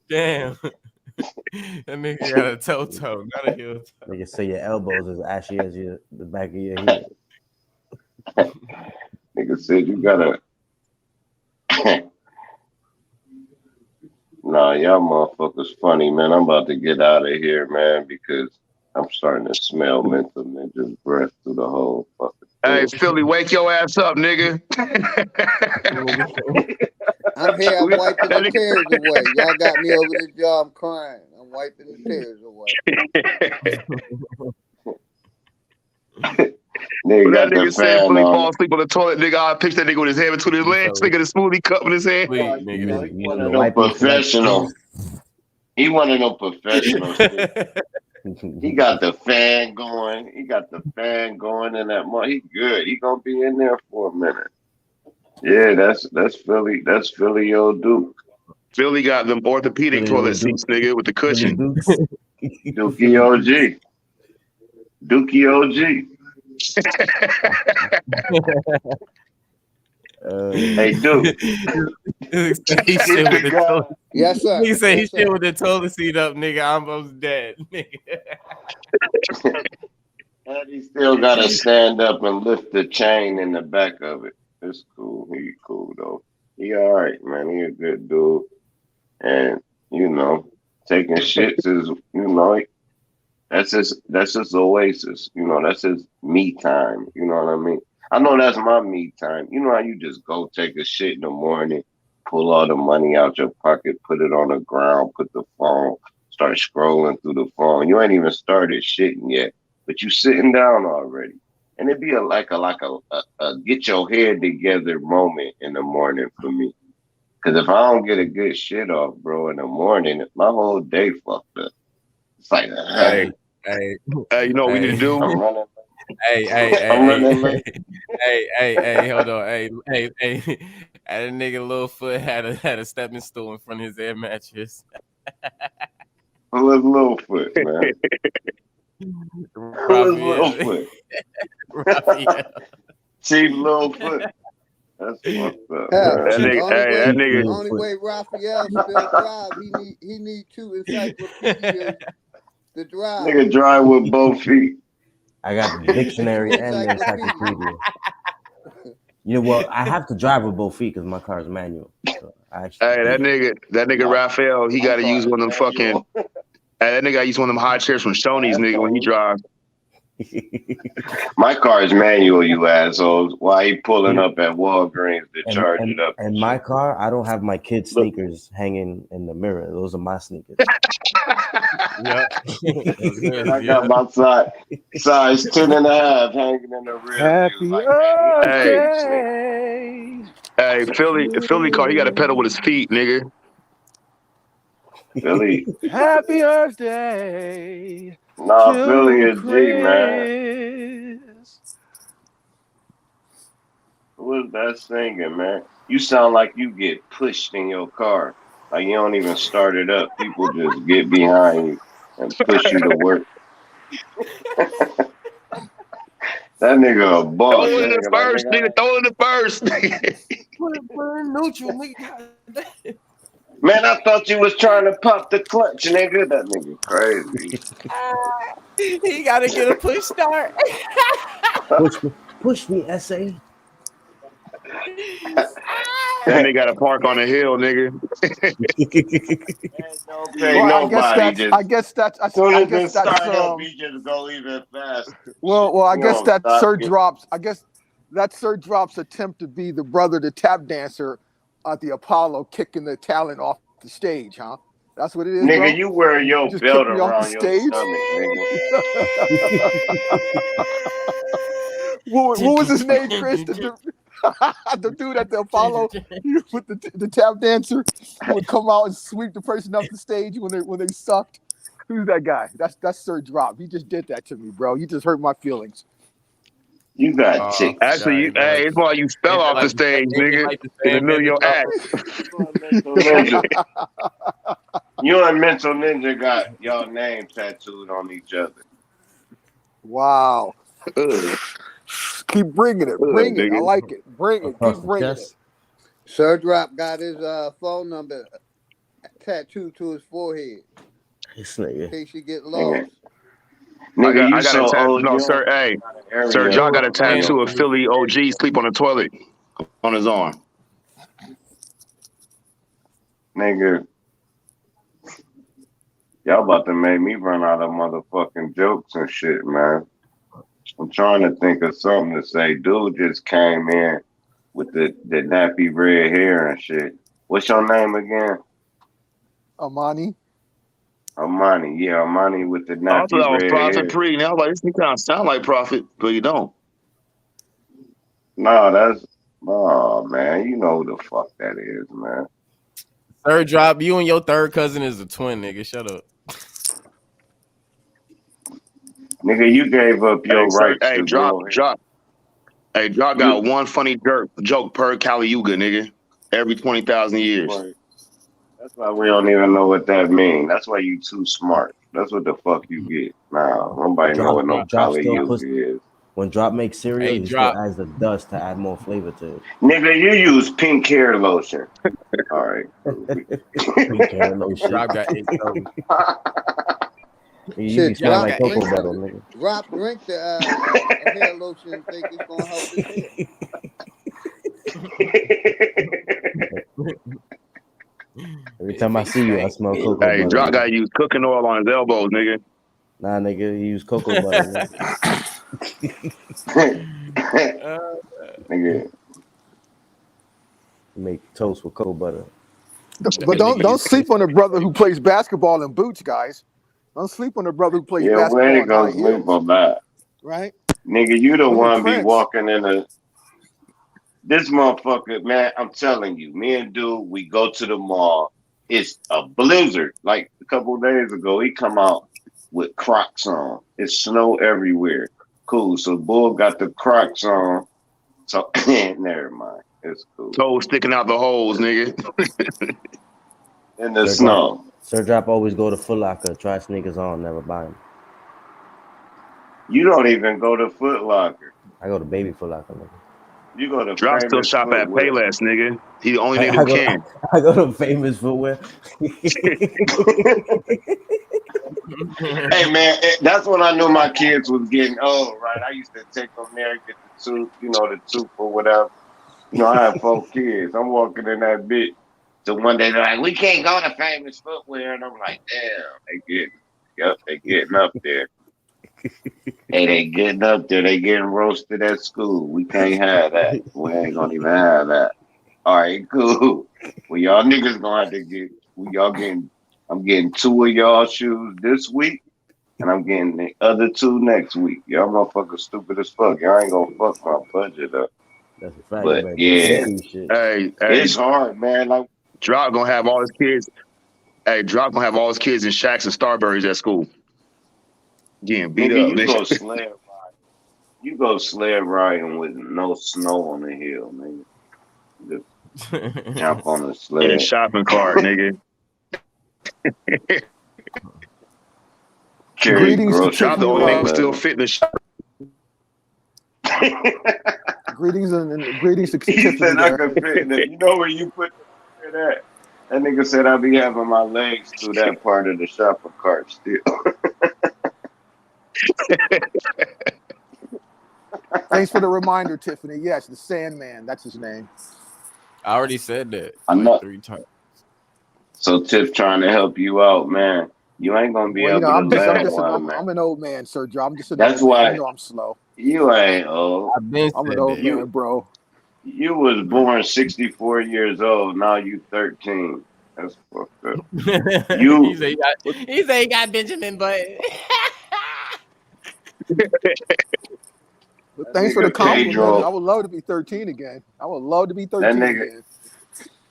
Damn. That nigga got a toe, not a heel toe. Nigga say your elbows is ashy as the back of your head. Nigga said you got a. Nah, y'all motherfuckers funny, man. I'm about to get out of here, man, because I'm starting to smell mental ninja's breath through the whole fucking Hey, thing. Philly, wake your ass up, nigga. I'm here. I'm wiping the tears away. Y'all got me over this job crying. I'm wiping the tears away. Nigga What got that the nigga said, fan Philly on. fall asleep on the toilet, nigga. I picture that nigga with his hand between his legs, nigga, the smoothie cup in his hand. Wait, You nigga. know, he one You of them wiping for that professionals. He one of them professionals. He got the fan going. He got the fan going in that month. He good. He gonna be in there for a minute. Yeah, that's Philly. That's Philly old Duke. Philly got them orthopedic Philly toilet old Duke. seats, nigga, with the Philly cushion. Dukes. Dookie OG. Dookie OG. Hey, Duke. He shit with the toilet. Yes, sir. He say he Yes, sir. shit with the toilet seat up, nigga. I'm almost dead, nigga. And he still gotta stand up and lift the chain in the back of it. It's cool. He cool though. He all right, man. He a good dude. And you know, taking shits is that's his oasis. You know, that's his me time. You know what I mean? I know that's my me time. You know how you just go take a shit in the morning, pull all the money out your pocket, put it on the ground, put the phone, start scrolling through the phone. You ain't even started shitting yet, but you sitting down already. And it'd be a get your head together moment in the morning for me. Cause if I don't get a good shit off, bro, in the morning, my whole day fucked up. It's like, Hey, you know what we need to do? I'm running. I'm running late. Hey, hold on. Hey. That nigga Littlefoot had a stepping stool in front of his air mattress. Who is Littlefoot, man? Who is Littlefoot? Raphael. Chief Littlefoot. That's fucked up. That nigga. Only way Raphael still drive, he need two encyclopedias to drive. Nigga drive with both feet. I got the dictionary and the encyclopedia. You know what? I have to drive with both feet because my car is manual. So that nigga Raphael, he got to use one of them fucking. That nigga use one of them high chairs from Shoney's, nigga, when he drives. My car is manual, you assholes. Why he pulling up at Walgreens to charge it up? And my car, I don't have my kids' sneakers hanging in the mirror. Those are my sneakers. I got my size 10 and a half hanging in the rear. Happy birthday. Hey, Philly car, he got to pedal with his feet, nigga. Philly. Happy birthday. Nah, Philly is G, man. Who is that singing, man? You sound like you get pushed in your car. Like you don't even start it up. People just get behind you and push you to work. That nigga a boss. Throw it in the first, nigga. Throw it in the first. Put it in neutral, nigga. Man, I thought you was trying to pop the clutch, nigga. That nigga crazy. He gotta get a push start. push me, SA. That nigga got to park on a hill, nigga. Don't pay nobody. I guess that's he just go even faster. Well, I guess that Sir Drops. I guess that Sir Drops attempt to be the brother, the tap dancer at the Apollo, kicking the talent off the stage, huh? That's what it is, nigga. Bro? You wear your Just belt kick me off around the your stage? stomach, nigga. what was his name, Chris? The dude at the Apollo with the tap dancer who would come out and sweep the person off the stage when they sucked. Who's that guy? That's Sir Drop. He just did that to me, bro. You just hurt my feelings. You got chicks. Actually, hey, it's why you fell off the stage, nigga. In the middle of your act. You and Mental Ninja got y'all name tattooed on each other. Wow. Keep bringing it. Bring it. I like it. Bring it. Keep bringing it. Sir Drop got his phone number tattooed to his forehead. In case you get lost. Nigga, I got a tattoo. No, sir. Hey, Sir John got a tattoo of Philly OG sleep on the toilet on his arm. Nigga, y'all about to make me run out of motherfucking jokes and shit, man. I'm trying to think of something to say. Dude just came in with the nappy red hair and shit. What's your name again? Amani. Amani, yeah, Amani with the nappy I thought that was red Prophet hair. Pre. Now, like, this kind of sound like Prophet, but you don't. No, man. You know who the fuck that is, man. Third Drop, you and your third cousin is a twin, nigga. Shut up. Nigga, you gave up your rights to Drop. Hey, Drop got one funny joke per Caliuga, nigga. Every 20,000 years. Right. That's why we don't even know what that means. That's why you too smart. That's what the fuck you get. Nah, nobody know what no Caliuga is. When Drop makes cereal, he still adds the dust to add more flavor to it. Nigga, you use pink hair lotion. All right. Pink hair lotion. Drop got You be smelling like cocoa butter, nigga. Rob drink the hair lotion and think it's gonna help his hair. Every time I see you, I smell cocoa butter. Hey, Drop got to use cooking oil on his elbows, nigga. Nah, nigga, he use cocoa butter. Nigga. Make toast with cocoa butter. But don't sleep on a brother who plays basketball in boots, guys. Don't sleep on a brother who plays basketball. Yeah, we ain't gonna sleep on that. Right? Nigga, you the one be walking in this motherfucker, man, I'm telling you, me and dude, we go to the mall. It's a blizzard. Like a couple of days ago, he come out with Crocs on. It's snow everywhere. Cool. So Bull got the Crocs on. So never mind. It's cool. Toes sticking out the holes, nigga. In the snow. Sir Drop always go to Foot Locker, try sneakers on, never buy them. You don't even go to Foot Locker. I go to Baby Foot Locker, nigga. You go to Drop still shop at Payless, nigga. He the only nigga who can. I go to Famous Footwear. Hey man, that's when I knew my kids was getting old, right? I used to take them there, get the tooth, the tooth or whatever. I have 4 kids. I'm walking in that bitch. So one day they're like, we can't go to Famous Footwear, and I'm like, damn, they getting up there. Hey, they getting up there. They getting roasted at school. We can't have that. We ain't gonna even have that. All right, cool. Well, y'all niggas gonna have to get. I'm getting 2 of y'all shoes this week, and I'm getting the other 2 next week. Y'all motherfuckers stupid as fuck. Y'all ain't gonna fuck my budget up. That's a fact. But man. yeah, hey, it's hard, man. Like Drop gonna have all his kids. Hey, Drop gonna have all his kids in Shacks and Starburys at school. Getting beat up. You go sled riding with no snow on the hill, nigga. Just jump on the sled. In a shopping cart, nigga. Greetings to Drop the only nigga who still fit the shop. Greetings to He said I could fit in it. You know where you put that? That nigga said I be having my legs through that part of the shopping cart still. Thanks for the reminder, Tiffany. Yes, the Sandman. That's his name. I already said that. I know. 3 times. So Tiff trying to help you out, man. You ain't gonna be able to I'm an old man, Sir Joe. I'm just an That's old why man. I'm slow. You ain't old. I'm an old man, bro. You was born 64 years old. Now you 13. That's fucked up. He said he got Benjamin Button. But That thanks for the nigga compliment. I Pedro. would love to be 13 again. I would love to be That 13 nigga. again.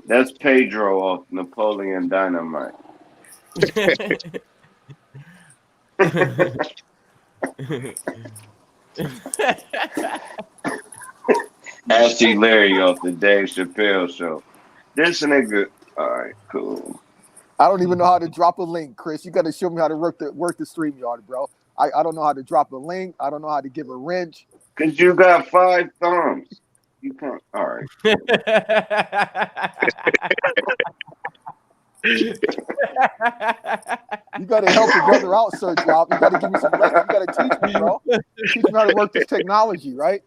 That's Pedro off Napoleon Dynamite. Ashley Larry off the Dave Chappelle show. This nigga. All right, cool. I don't even know how to drop a link, Chris. You got to show me how to work the StreamYard, bro. I don't know how to drop a link. I don't know how to give a wrench. Cause you got 5 thumbs. You can't. All right. You got to help a brother out, Sir Drop. You got to give me some lessons. You got to teach me, bro. Teach me how to work this technology, right?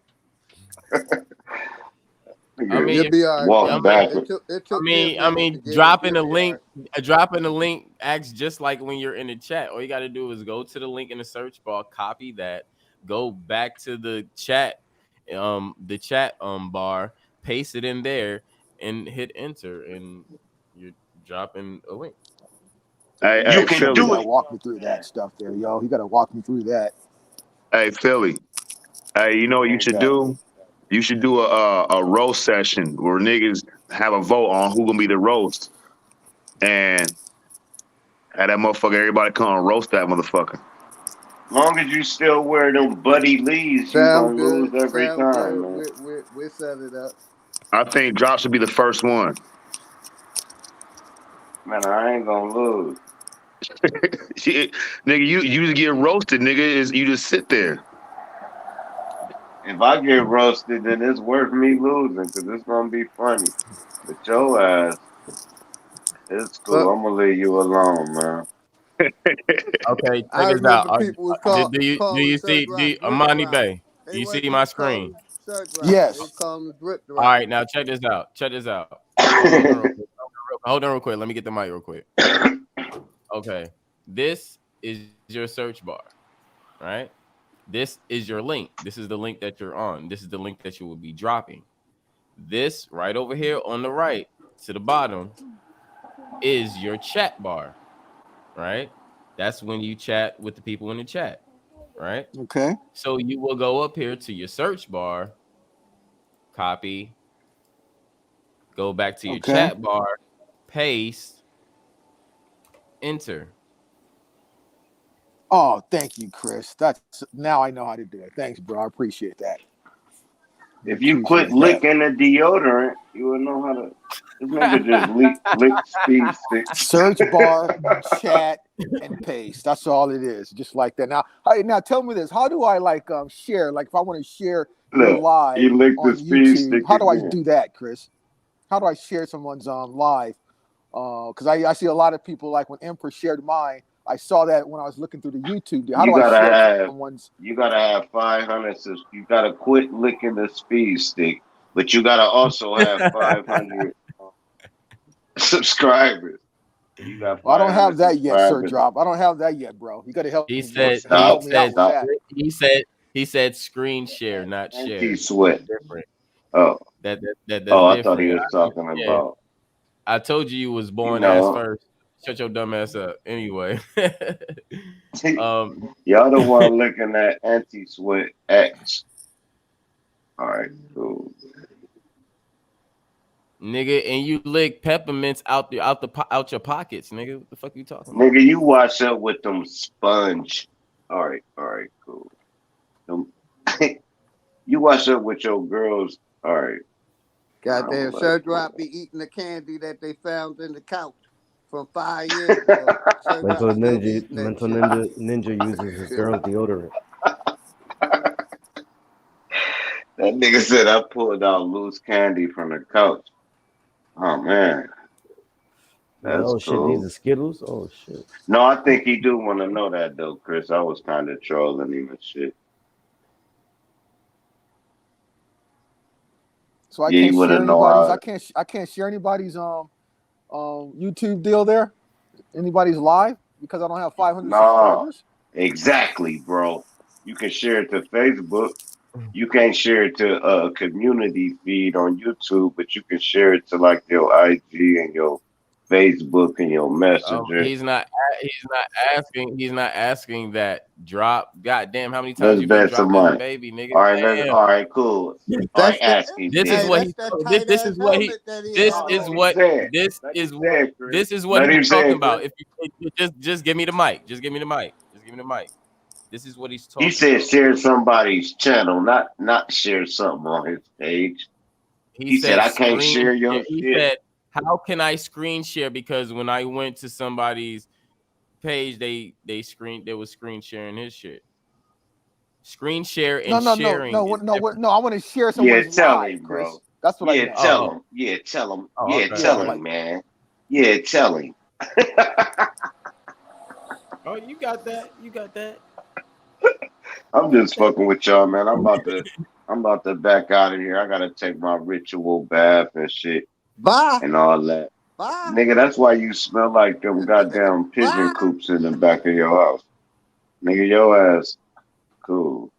I mean, You'll be all right, Walk bro. backwards. It took me a minute to get dropping it. a link, dropping a link acts just like when you're in the chat. All you got to do is go to the link in the search bar, copy that, go back to the chat bar, paste it in there, and hit enter, and you're dropping a link. Hey, You hey, can Philly. You do got to it. walk me through that stuff there, yo. You got to walk me through that. Hey, Philly. Hey, you know what you What's should that? do? You should do a roast session where niggas have a vote on who gonna be the roast, and have that motherfucker. Everybody come and roast that motherfucker. Long as you still wear them Buddy Lees, you Sound gonna good. lose every Sound time, good. man. We set it up. I think Drop should be the first one. Man, I ain't gonna lose. Nigga, you just get roasted, nigga. Is you just sit there. If I get roasted, then it's worth me losing because it's gonna be funny. But your ass, it's cool. But I'm gonna leave you alone, man. Okay, check I this out. remember people was Do calling you Sir see Drop brick Amani drop. Bay? Do They you see wasn't my even calling screen? him Sir Drop. They Yes. was calling him brick All drop. right, now check this out. Check this out. Hold on real quick. Hold on real quick. Let me get the mic real quick. Okay, this is your search bar, right? This is your link. This is the link that you're on. This is the link that you will be dropping. This right over here on the right to the bottom is your chat bar, right? That's when you chat with the people in the chat, right? Okay. So you will go up here to your search bar, copy, go back to your Okay. chat bar, paste, enter. Oh, thank you, Chris. That's now I know how to do it. Thanks, bro. I appreciate that. If you quit licking the deodorant, you will know how to. This nigga just lick speed stick. Search bar, chat, and paste. That's all it is. Just like that. Now tell me this. How do I share? Like if I want to share your Look, live he licked the on speed YouTube, stick how do I again. do that, Chris? How do I share someone's live? Because I see a lot of people like when Empress shared mine. I saw that when I was looking through the YouTube. How do I share someone's? You gotta have 500. You gotta quit licking the speed stick, but you gotta also have 500 subscribers. You got. I don't have that yet, Sir subscribers. Drop. I don't have that yet, bro. You got to help He me. said, Help me out with that. he said screen share, not share. Anti-sweat. Different. Oh. That's I thought he was talking about. I told you was born know. ass first. Shut your dumb ass up. Anyway. Y'all the one looking at anti-sweat X. All right, cool. Nigga, and you lick peppermints out your pockets, nigga. What the fuck you talking about? Nigga, you wash up with them sponge. All right, cool. You wash up with your girls. All right. Goddamn, Sir Drop be eating the candy that they found in the couch from 5 years ago. Mental Ninja uses his girl's deodorant. That nigga said I pulled out loose candy from the couch. Oh man. That's oh cool. Shit, these are Skittles? Oh shit. No, I think he do want to know that though, Chris. I was kind of trolling him and shit. So I can't share anybody's. I can't share anybody's YouTube deal there. Anybody's live because I don't have 500 subscribers. Exactly, bro. You can share it to Facebook. You can't share it to a community feed on YouTube, but you can share it to like your IG and your Facebook and your Messenger. He's not asking. He's not asking that. Drop. Goddamn, how many times Let's you been bet some dropped as a money. baby, nigga? All right, Damn. all right, cool. All right, That's that. ask me, This is Hey, bitch. what that's he. that This, tight this ass is what he. helmet that he This had No, is let on. him what. say it. This Let is him what. say it, Chris. This is what Let him he's say talking it, about. Chris. If you just give me the mic. Just give me the mic. Just give me the mic. This is what he's He talking said about. share somebody's channel, not share something on his page. He He said said I can't screen share share. your He shit. said, "How can I screen share?" Because when I went to somebody's page, they was screen sharing his shit. Screen share No, and no, no, sharing no, is no, different. no. I want to share Yeah, someone's tell live, him, Chris. bro. That's what I Yeah, meant. tell Oh, him. Yeah, tell him. oh, Yeah, okay. Yeah, tell him, like man. Yeah, tell him. Oh, you got that. You got that. I'm just Okay. fucking with y'all, man. I'm about to back out of here. I gotta take my ritual bath and shit Bye. and all that. Bye. Nigga, that's why you smell like them goddamn pigeon Bye. coops in the back of your house. Nigga, your ass. Cool.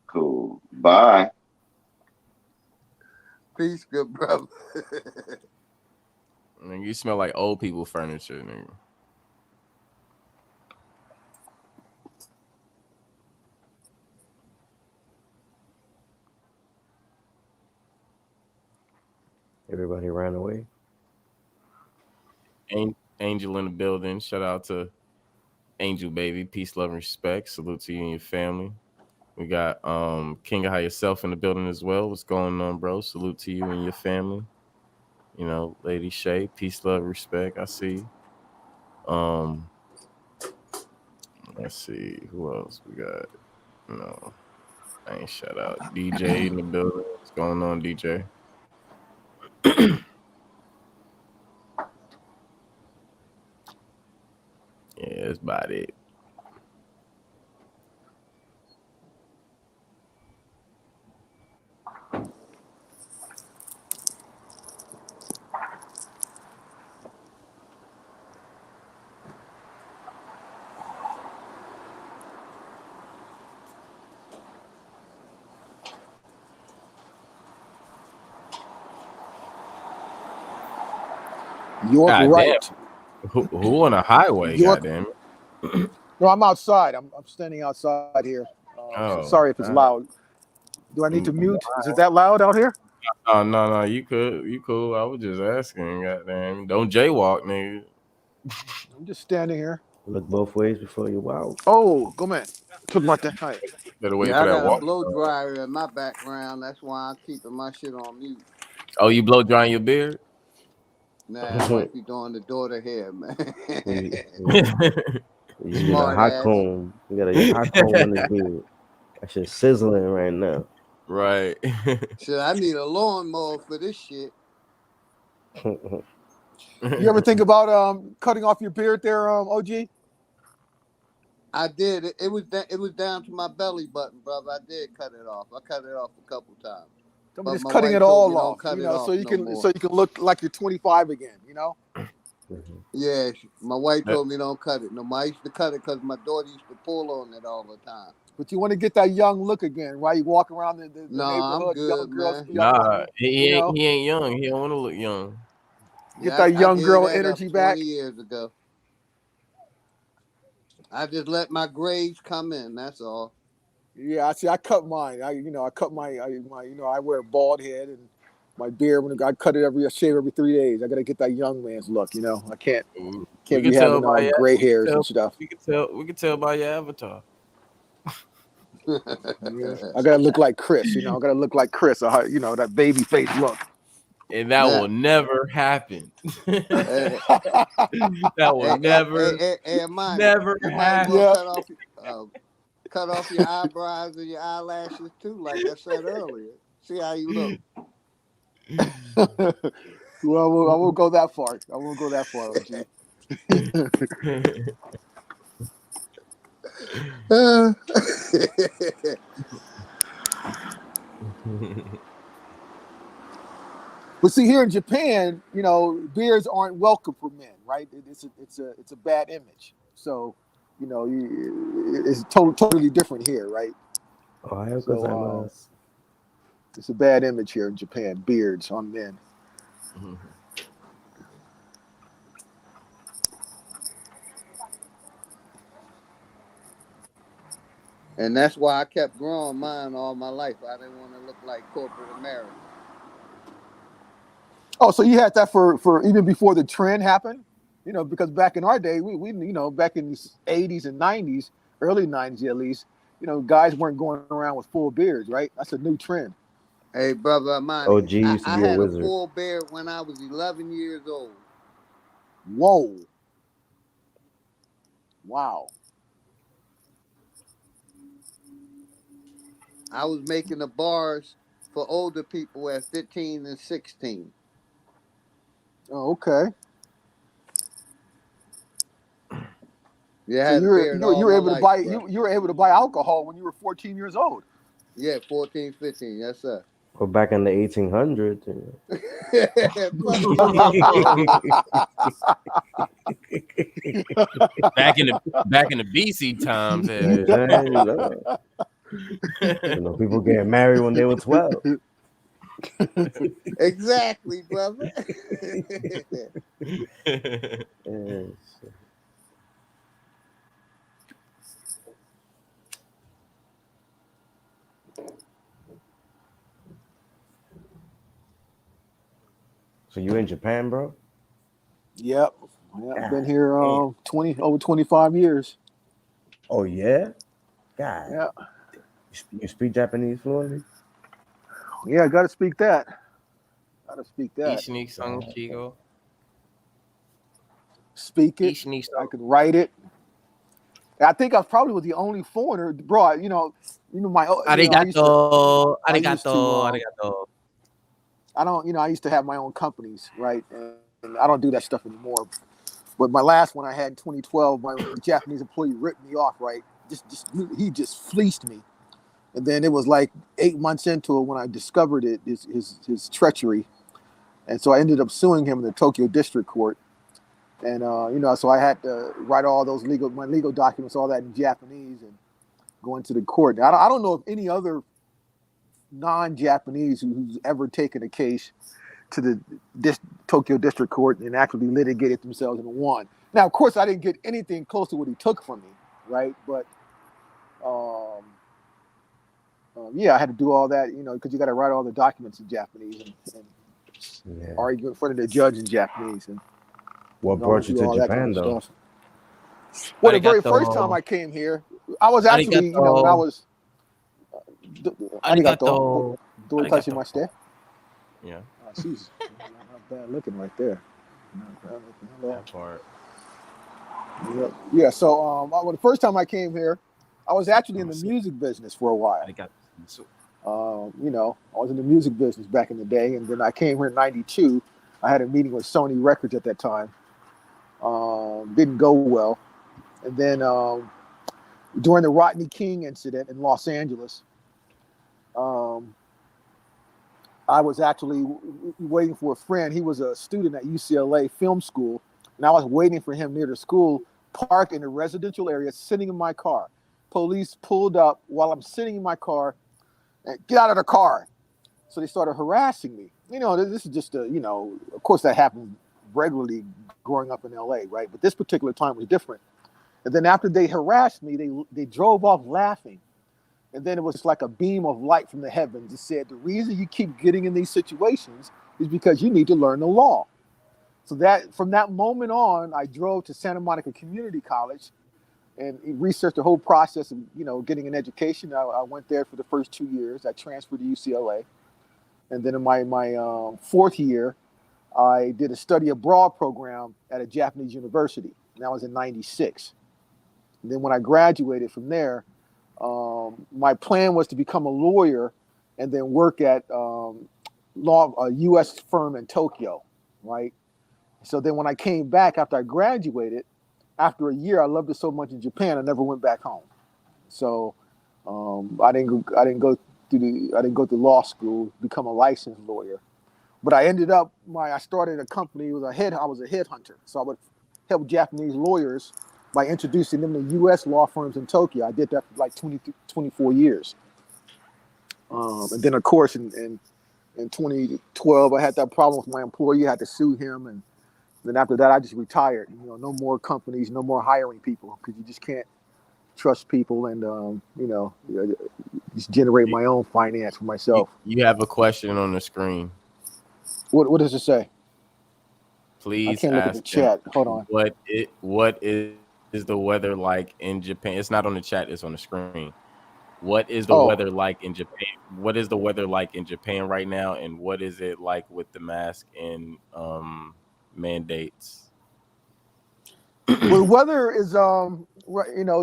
Cool. Bye. Peace, good brother. Nigga, you smell like old people furniture, nigga. Everybody ran away. Angel in the building. Shout out to Angel, baby. Peace, love, and respect. Salute to you and your family. We got King of High Yourself in the building as well. What's going on, bro? Salute to you and your family. You know, Lady Shay, peace, love, respect. I see. Let's see who else we got. No, I ain't shout out. DJ in the building. What's going on, DJ? Yeah, that's about it. York God damn. right. Who on a highway? York. Goddamn. No, I'm outside. I'm standing outside here. So Oh, sorry if it's loud. Do I need to mute? Is it that loud out here? no. You cool. I was just asking. Goddamn. Don't jaywalk, nigga. I'm just standing here. Look both ways before you wow. Oh, go man. Put my that. Hi. Better wait Yeah, for I that got a walk. blow dryer in my background. That's why I'm keeping my shit on mute. Oh, you blow drying your beard? Nah, wifey doing the daughter hair, man. You just get a Smart hot ass. comb. You got a hot comb in the beard. That shit sizzling right now. Right. Shit, I need a lawnmower for this shit. You ever think about cutting off your beard there, OG? I did. It was down to my belly button, brother. I did cut it off. I cut it off a couple times. I'm But just my cutting wife it told me all don't off, cut you it know, off so you no can more. look like you're 25 again, you know. Yeah, my wife told me don't cut it no more. I used to cut it because my daughter used to pull on it all the time. But you want to get that young look again, right? You walk around the No, I'm neighborhood, good, young girls man. be up on Nah, you, he you know. ain't young. He don't want to look young. Get Yeah, that I young gave girl that up energy 20 back. years ago. I just let my grades come in. That's all. Yeah, I see. I cut mine. I cut my I wear a bald head and my beard. When I cut it I shave every 3 days. I gotta get that young man's look. You know, I can't We be can tell having by your gray hairs and stuff. we can tell by your avatar. Yeah. I gotta look like Chris. You know, I gotta look like Chris. That baby face look. And that will never happen. That will never never happen. You might as well cut off your eyebrows and your eyelashes too, like I said earlier. See how you look. Well, I won't go that far. I won't go that far, OG. But see, here in Japan, beards aren't welcome for men, right? It's a bad image. So, it's totally different here, right? So, it's a bad image here in Japan. Beards on men. And that's why I kept growing mine all my life. I didn't want to look like corporate America. Oh, so you had that for even before the trend happened? Because back in our day, we back in the 80s and 90s, early 90s at least, guys weren't going around with full beards, right? That's a new trend. Hey, brother Amani, OG used to I be a had a wizard. full beard when I was 11 years old. Whoa. Wow. I was making the bars for older people at 15 and 16. Oh, okay. Yeah, I So had a beard you all were my able to life, buy bro. you were able to buy alcohol when you were 14 years old. Yeah, 14, 15. Yes, sir. Well, back in the 1800s. Fuck you talking about? back in the BC times, You know what I'm saying? People getting married when they were 12. Exactly, brother. Yeah, so you in Japan, bro? Yep. Been God here damn. 25 years. Oh yeah? God. Yeah. You speak Japanese fluently? Yeah, got to speak that. Got to speak that. Ishni Sung Chigo. Speak it. Ishni I Sung. could write it. I think I probably was the only foreigner, bro. I Arigato. I used to Arigato. I don't I used to have my own companies, right? And I don't do that stuff anymore. But my last one I had in 2012, my Japanese employee ripped me off, right? He just fleeced me. And then it was like 8 months into it when I discovered it, his treachery. And so I ended up suing him in the Tokyo District Court. And so I had to write all those my legal documents, all that in Japanese, and go into the court. Now, I don't know if any other non-Japanese who's ever taken a case to the Tokyo District Court and actually litigated themselves and won. Now, of course, I didn't get anything close to what he took from me, right? But yeah, I had to do all that, because you got to write all the documents in Japanese and argue in front of the judge in Japanese. And What I went brought you through to all that kind Japan of though? stuff. Well, the very first Arigato. time I came here, I was actually, when I was Arigato. Do it touching my step? Yeah. Oh, she's not bad looking right there. Not bad looking. Hello. That part. Yeah. So, the first time I came here, I was actually in the music business for a while. Arigato. I was in the music business back in the day, and then I came here in '92. I had a meeting with Sony Records at that time. Didn't go well, and then during the Rodney King incident in Los Angeles, I was actually waiting for a friend. He was a student at UCLA Film School, and I was waiting for him near the school, parked in a residential area, sitting in my car. Police pulled up while I'm sitting in my car, and get out of the car. So they started harassing me. This is just of course that happened regularly growing up in LA, right? But this particular time was different. And then after they harassed me, they drove off laughing. And then it was like a beam of light from the heavens. It said, the reason you keep getting in these situations is because you need to learn the law. So that from that moment on, I drove to Santa Monica Community College and researched the whole process of, getting an education. I went there for the first 2 years. I transferred to UCLA. And then in my fourth year, I did a study abroad program at a Japanese university. And that was in '96. And then when I graduated from there, my plan was to become a lawyer and then work at a U.S. firm in Tokyo, right? So then when I came back after I graduated, after a year, I loved it so much in Japan, I never went back home. So I didn't go to law school, become a licensed lawyer. But I ended up I started a company. I was a headhunter, so I would help Japanese lawyers by introducing them to U.S. law firms in Tokyo. I did that for like 24 years. And then, of course, in 2012, I had that problem with my employee. I had to sue him. And then after that, I just retired. No more companies, no more hiring people, because you just can't trust people, and just generate my own finance for myself. You have a question on the screen. What does it say? I Please can't look at the ask them chat. Hold on. what is the weather like in Japan? It's not on the chat, it's on the screen. What is the Oh, weather like in Japan? What is the weather like in Japan right now? And what is it like with the mask and mandates? well, the weather is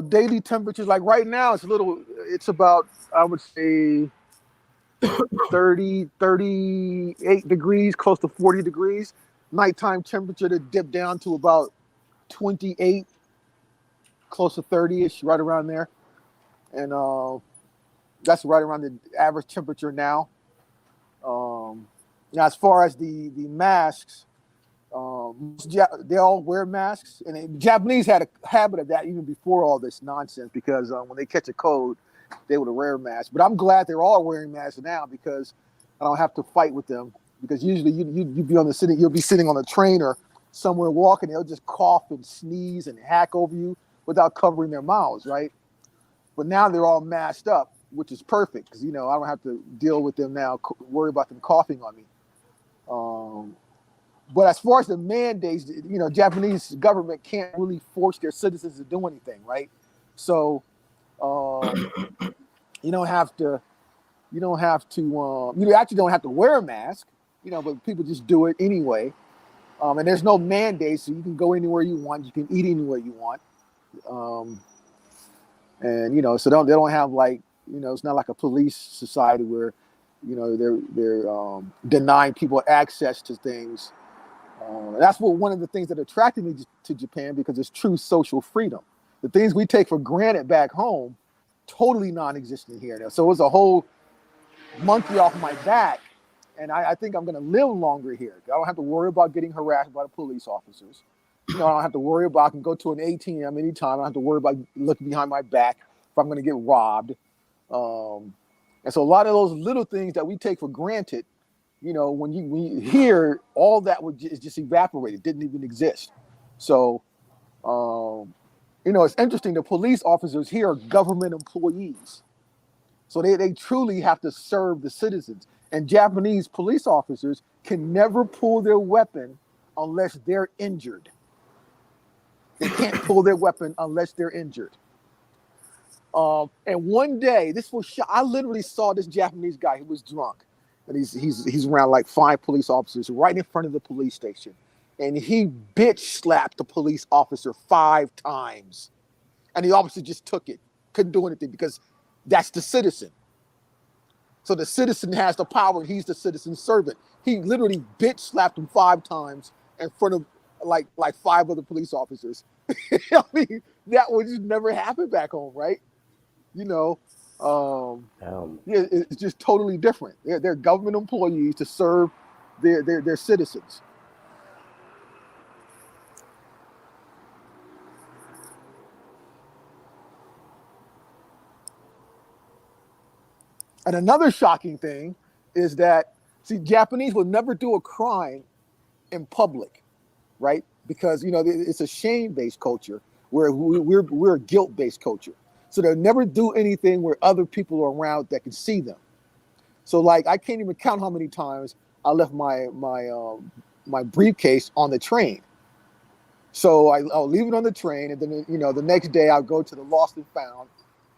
daily temperatures. Like right now, it's about, I would say, 30, 38 degrees, close to 40 degrees. Nighttime temperature to dip down to about 28, close to 30ish, right around there. And that's right around the average temperature now. Now, as far as the masks, they all wear masks, and the Japanese had a habit of that even before all this nonsense, because when they catch a cold, they would wear masks. But I'm glad they're all wearing masks now, because I don't have to fight with them. Because usually you'll be sitting on a train or somewhere walking, they'll just cough and sneeze and hack over you without covering their mouths, right? But now they're all masked up, which is perfect, because I don't have to deal with them now, worry about them coughing on me. But as far as the mandates, Japanese government can't really force their citizens to do anything, right? So you don't have to. You actually don't have to wear a mask, but people just do it anyway. And there's no mandate, so you can go anywhere you want. You can eat anywhere you want. And so they don't have it's not like a police society where, they're denying people access to things. That's one of the things that attracted me to Japan, because it's true social freedom. The things we take for granted back home, totally non-existent here now. So it was a whole monkey off my back, and I think I'm going to live longer here. I don't have to worry about getting harassed by the police officers. I don't have to worry about, I can go to an ATM anytime. I don't have to worry about looking behind my back if I'm going to get robbed. And so a lot of those little things that we take for granted, when you hear, all that is just evaporated, didn't even exist. So, it's interesting. The police officers here are government employees. So they truly have to serve the citizens. And Japanese police officers can never pull their weapon unless they're injured. They can't pull their weapon unless they're injured. And one day, I literally saw this Japanese guy who was drunk. And he's around like 5 police officers right in front of the police station. And he bitch slapped the police officer 5 times. And the officer just took it. Couldn't do anything, because that's the citizen. So the citizen has the power, and he's the citizen's servant. He literally bitch slapped him 5 times in front of like 5 other police officers. I mean, that would just never happen back home, right? It's just totally different. They're government employees to serve their citizens. And another shocking thing is that, Japanese will never do a crime in public, right? Because, it's a shame-based culture, where we're a guilt-based culture. So they'll never do anything where other people are around that can see them. So I can't even count how many times I left my briefcase on the train. So I'll leave it on the train, and then the next day I'll go to the lost and found.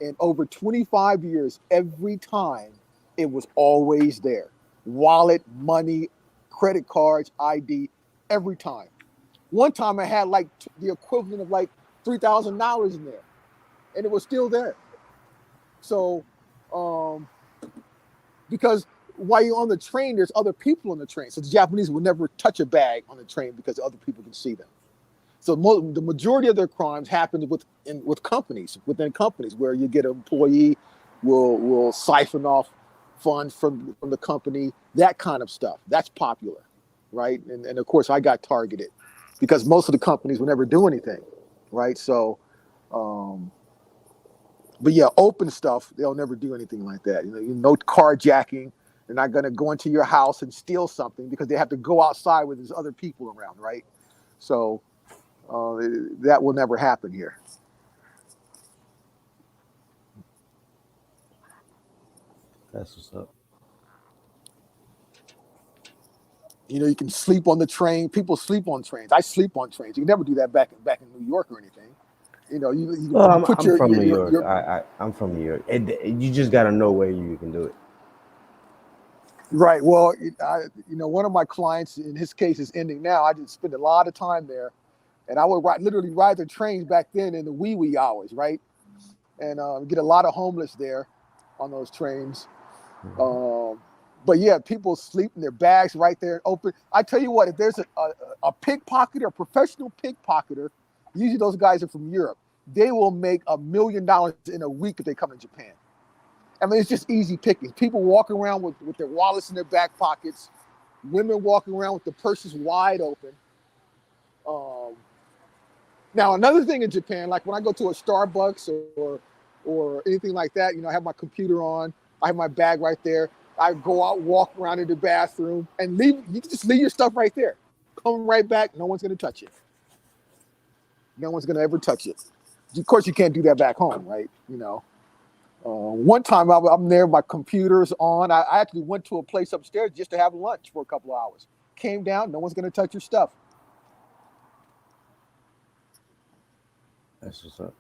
And over 25 years, every time it was always there. Wallet, money, credit cards, ID, every time. One time I had the equivalent of $3,000 in there, and it was still there. So, because while you're on the train, there's other people on the train. So the Japanese will never touch a bag on the train because other people can see them. So the majority of their crimes happen within companies, where you get an employee will siphon off funds from the company, that kind of stuff. That's popular, right? And of course, I got targeted because most of the companies will never do anything, right? So, but yeah, open stuff, they'll never do anything like that. No carjacking. They're not going to go into your house and steal something because they have to go outside where there's other people around, right? So that will never happen here. That's what's up. You know, you can sleep on the train. People sleep on trains. I sleep on trains. You can never do that back in New York or anything. You know, Well, you put I'm from New York. your I'm from New York. You just got to know where you can do it. right. Well, you know, one of my clients, in his case, is ending now. I just spend a lot of time there, and I would literally ride the trains back then in the wee hours, right? And get a lot of homeless there on those trains. But yeah, people sleep in their bags right there open. I tell you what, if there's a pickpocketer, a professional pickpocketer, usually those guys are from Europe. They will make $1 million in a week if they come to Japan. I mean, it's just easy pickings. People walk around with their wallets in their back pockets. Women walking around with the purses wide open. Um, Now, another thing in Japan, like when I go to a Starbucks or anything like that, you know, I have my computer on, I have my bag right there. I go out, walk around in the bathroom, and leave. You can just leave your stuff right there. Come right back. No one's going to touch it. No one's going to ever touch it. Of course, you can't do that back home, right? You know. One time I'm there, my computer's on. I actually went to a place upstairs just to have lunch for a couple of hours. Came down. No one's going to touch your stuff. That's what's up.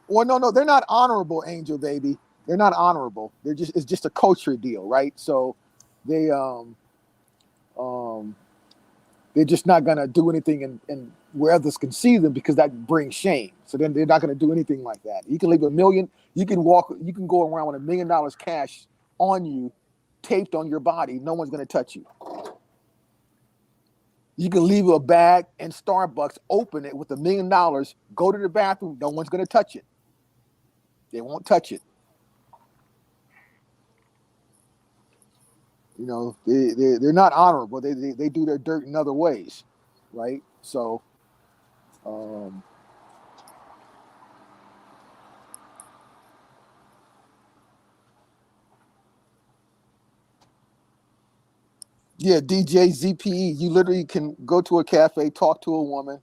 Well, no, they're not honorable, Angel baby. They're not honorable. It's just a culture deal, right? So they they're just not gonna do anything in where others can see them because that brings shame. So then they're not gonna do anything like that. You can leave $1 million. You can go around with $1 million cash on you, taped on your body. No one's gonna touch you. You can leave a bag in Starbucks, open it with $1 million, go to the bathroom. No one's gonna touch it. They won't touch it. You know, they're not honorable. They do their dirt in other ways, right? So, yeah, DJ ZPE. You literally can go to a cafe, talk to a woman,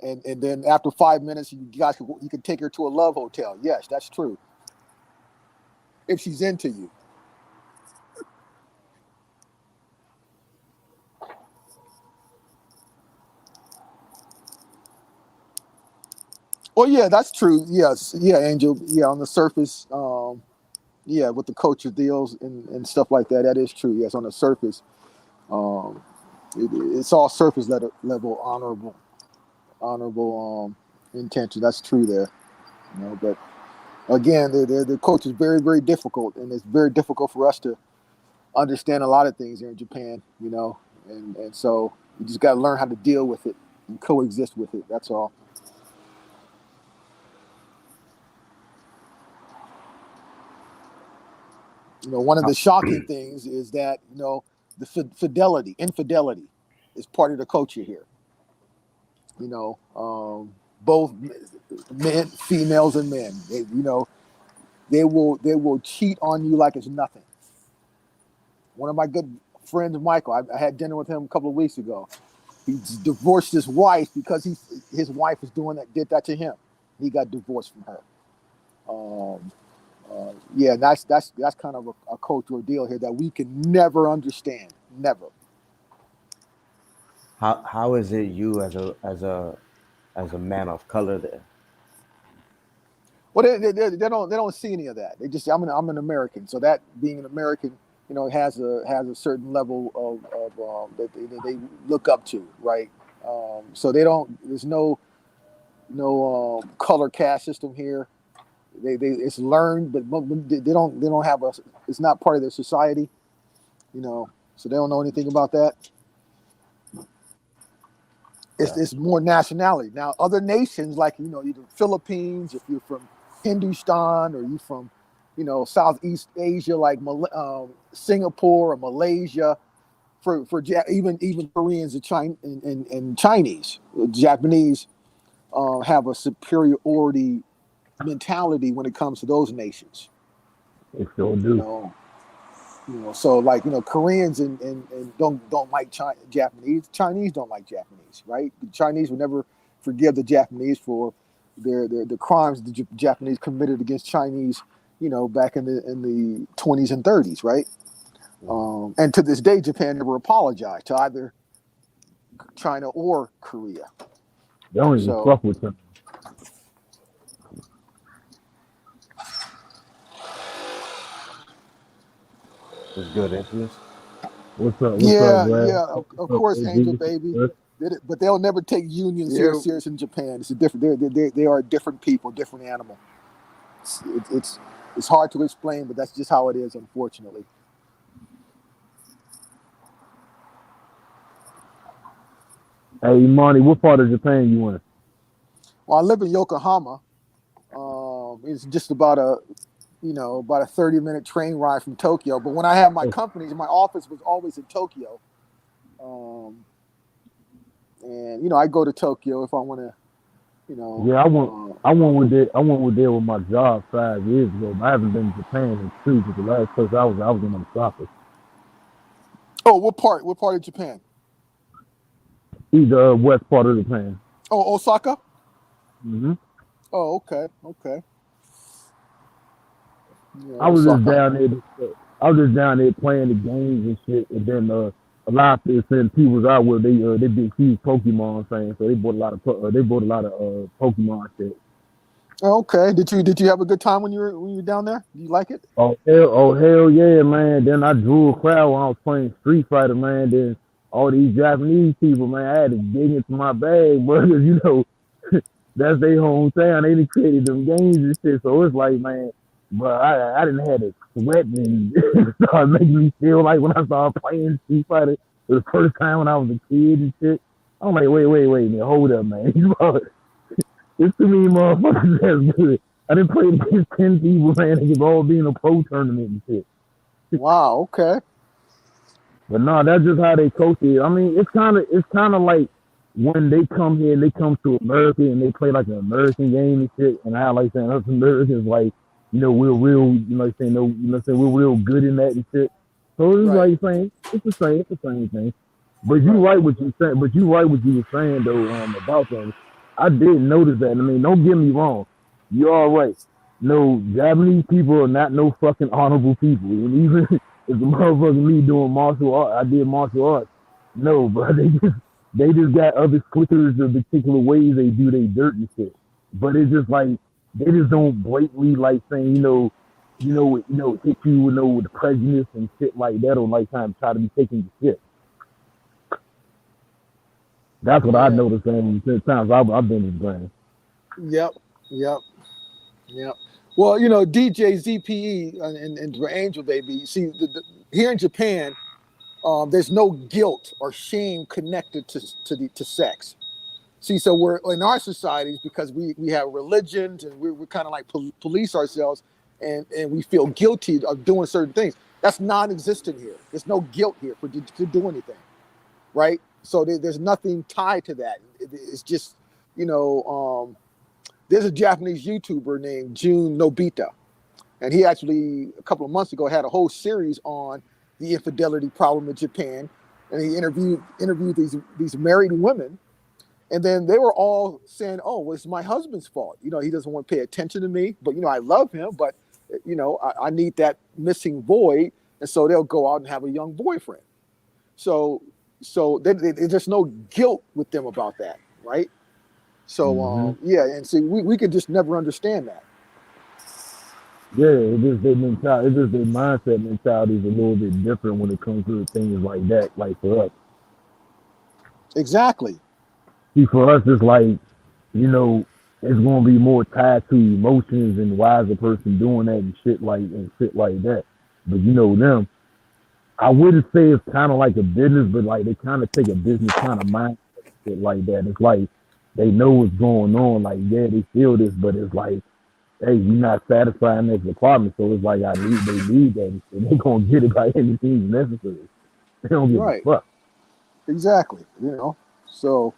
and then after 5 minutes, you can take her to a love hotel. Yes, that's true. If she's into you. Well, yeah, that's true. Yes, yeah, Angel. Yeah, on the surface, yeah, with the culture deals and stuff like that, that is true. Yes, on the surface, um, it's all surface level honorable intention. That's true there. You know, but again, the culture is very, very difficult, and it's very difficult for us to understand a lot of things here in Japan. You know, and so you just got to learn how to deal with it and coexist with it. That's all. You know, one of the shocking things is that, you know, the infidelity is part of the culture here. You know, both men, females, and men. You know, they will cheat on you like it's nothing. One of my good friends, Michael, I had dinner with him a couple of weeks ago. He divorced his wife because his wife was did that to him. He got divorced from her. Yeah, that's kind of a cultural deal here that we can never understand. Never. How is it you as a man of color there? Well, they don't see any of that. They just I'm an American, so that being an American, you know, has a certain level of that they look up to, right? So they don't. There's no color caste system here. It's learned, but they don't have a. It's not part of their society, you know. So they don't know anything about that. It's more nationality. Now, other nations like, you know, either Philippines, if you're from Hindustan, or you from, you know, Southeast Asia like Singapore or Malaysia, for even Koreans and Chinese, Japanese have a superiority mentality when it comes to those nations. They sure You do. know, So like Koreans and don't like Japanese. Chinese don't like Japanese, right? The Chinese would never forgive the Japanese for the crimes the Japanese committed against Chinese, back in the 20s and 30s, right? And to this day, Japan never apologized to either China or Korea. They don't even So fuck with them. It's good, infamous. What's up? What's up, yeah, Brad? yeah, of What's up, course, Angel OG? baby. Good. But they'll never take unions Yeah. serious in Japan. It's a different. They are a different people, different animal. It's hard to explain, but that's just how it is, unfortunately. Hey, Imani, what part of Japan you in? Well, I live in Yokohama. It's just about a 30-minute train ride from Tokyo. But when I had my companies, my office was always in Tokyo. And I go to Tokyo if I want to. Yeah, I went there with my job 5 years ago. But I haven't been to Japan in 2 because the last place I was in Osaka. Oh, what part? What part of Japan? Either west part of Japan. Oh, Osaka. Hmm. Oh, okay. Yeah, I was just Osaka. down there. I was just down there playing the games and shit, and then a lot of people out where they big huge Pokemon fans, so they bought a lot of Pokemon shit. Okay. Did you have a good time when you were down there? Do you like it? Oh hell yeah, man! Then I drew a crowd when I was playing Street Fighter, man. Then all these Japanese people, man, I had to dig into my bag, because that's their hometown. They done created them games and shit, so it's like, man, but I didn't have to sweat and start making me feel like when I started playing Street Fighter for the first time when I was a kid and shit. I'm like, wait a minute, hold up, man. It's too many motherfuckers that's good. I didn't play against 10 people, man. They could all be in a pro tournament and shit. Wow. Okay. But no, that's just how they coach it. I mean, it's kind of like when they come here and they come to America and they play like an American game and shit. And I like saying us Americans, like, we're real, we're real good in that and shit. So it's Right. like saying it's the same thing. But you right what you saying. But you right what you were saying though, about them. I did notice that. I mean, don't get me wrong. You're all right. No, Japanese people are not no fucking honorable people. And even if the motherfucker me doing martial art, I did martial arts. No, but they just got other flickers of particular ways they do their dirt and shit. But it's just like they just don't blatantly like saying, hit you with the prejudice and shit like that, or like kind of try to be taking the shit. That's what I noticed since times I've been in Grand. Yep. Well, DJ ZPE and Angel Baby. See, here in Japan, there's no guilt or shame connected to sex. See, so we're in our societies because we have religions and we're kind of like police ourselves, and we feel guilty of doing certain things. That's non-existent here. There's no guilt here to do anything, right? So there's nothing tied to that. It's just, there's a Japanese YouTuber named Jun Nobita, and he actually a couple of months ago had a whole series on the infidelity problem in Japan, and he interviewed these married women, and then they were all saying, "Oh, well, it's my husband's fault. He doesn't want to pay attention to me, but I love him, but I need that missing void," and so they'll go out and have a young boyfriend. So there's no guilt with them about that, right? So and see, we could just never understand that. Yeah, it's just their mentality. It's just their mindset mentality is a little bit different when it comes to things like that. Like for us, exactly. See, for us, it's like it's gonna be more tied to emotions and why is a person doing that and shit like that. But them, I wouldn't say it's kind of like a business, but like they kind of take a business kind of mindset shit like that. It's like they know what's going on. Like they feel this, but it's like, hey, you're not satisfying this department, so it's like they need that, and they're gonna get it by any means necessary. They don't give a fuck. Exactly. So.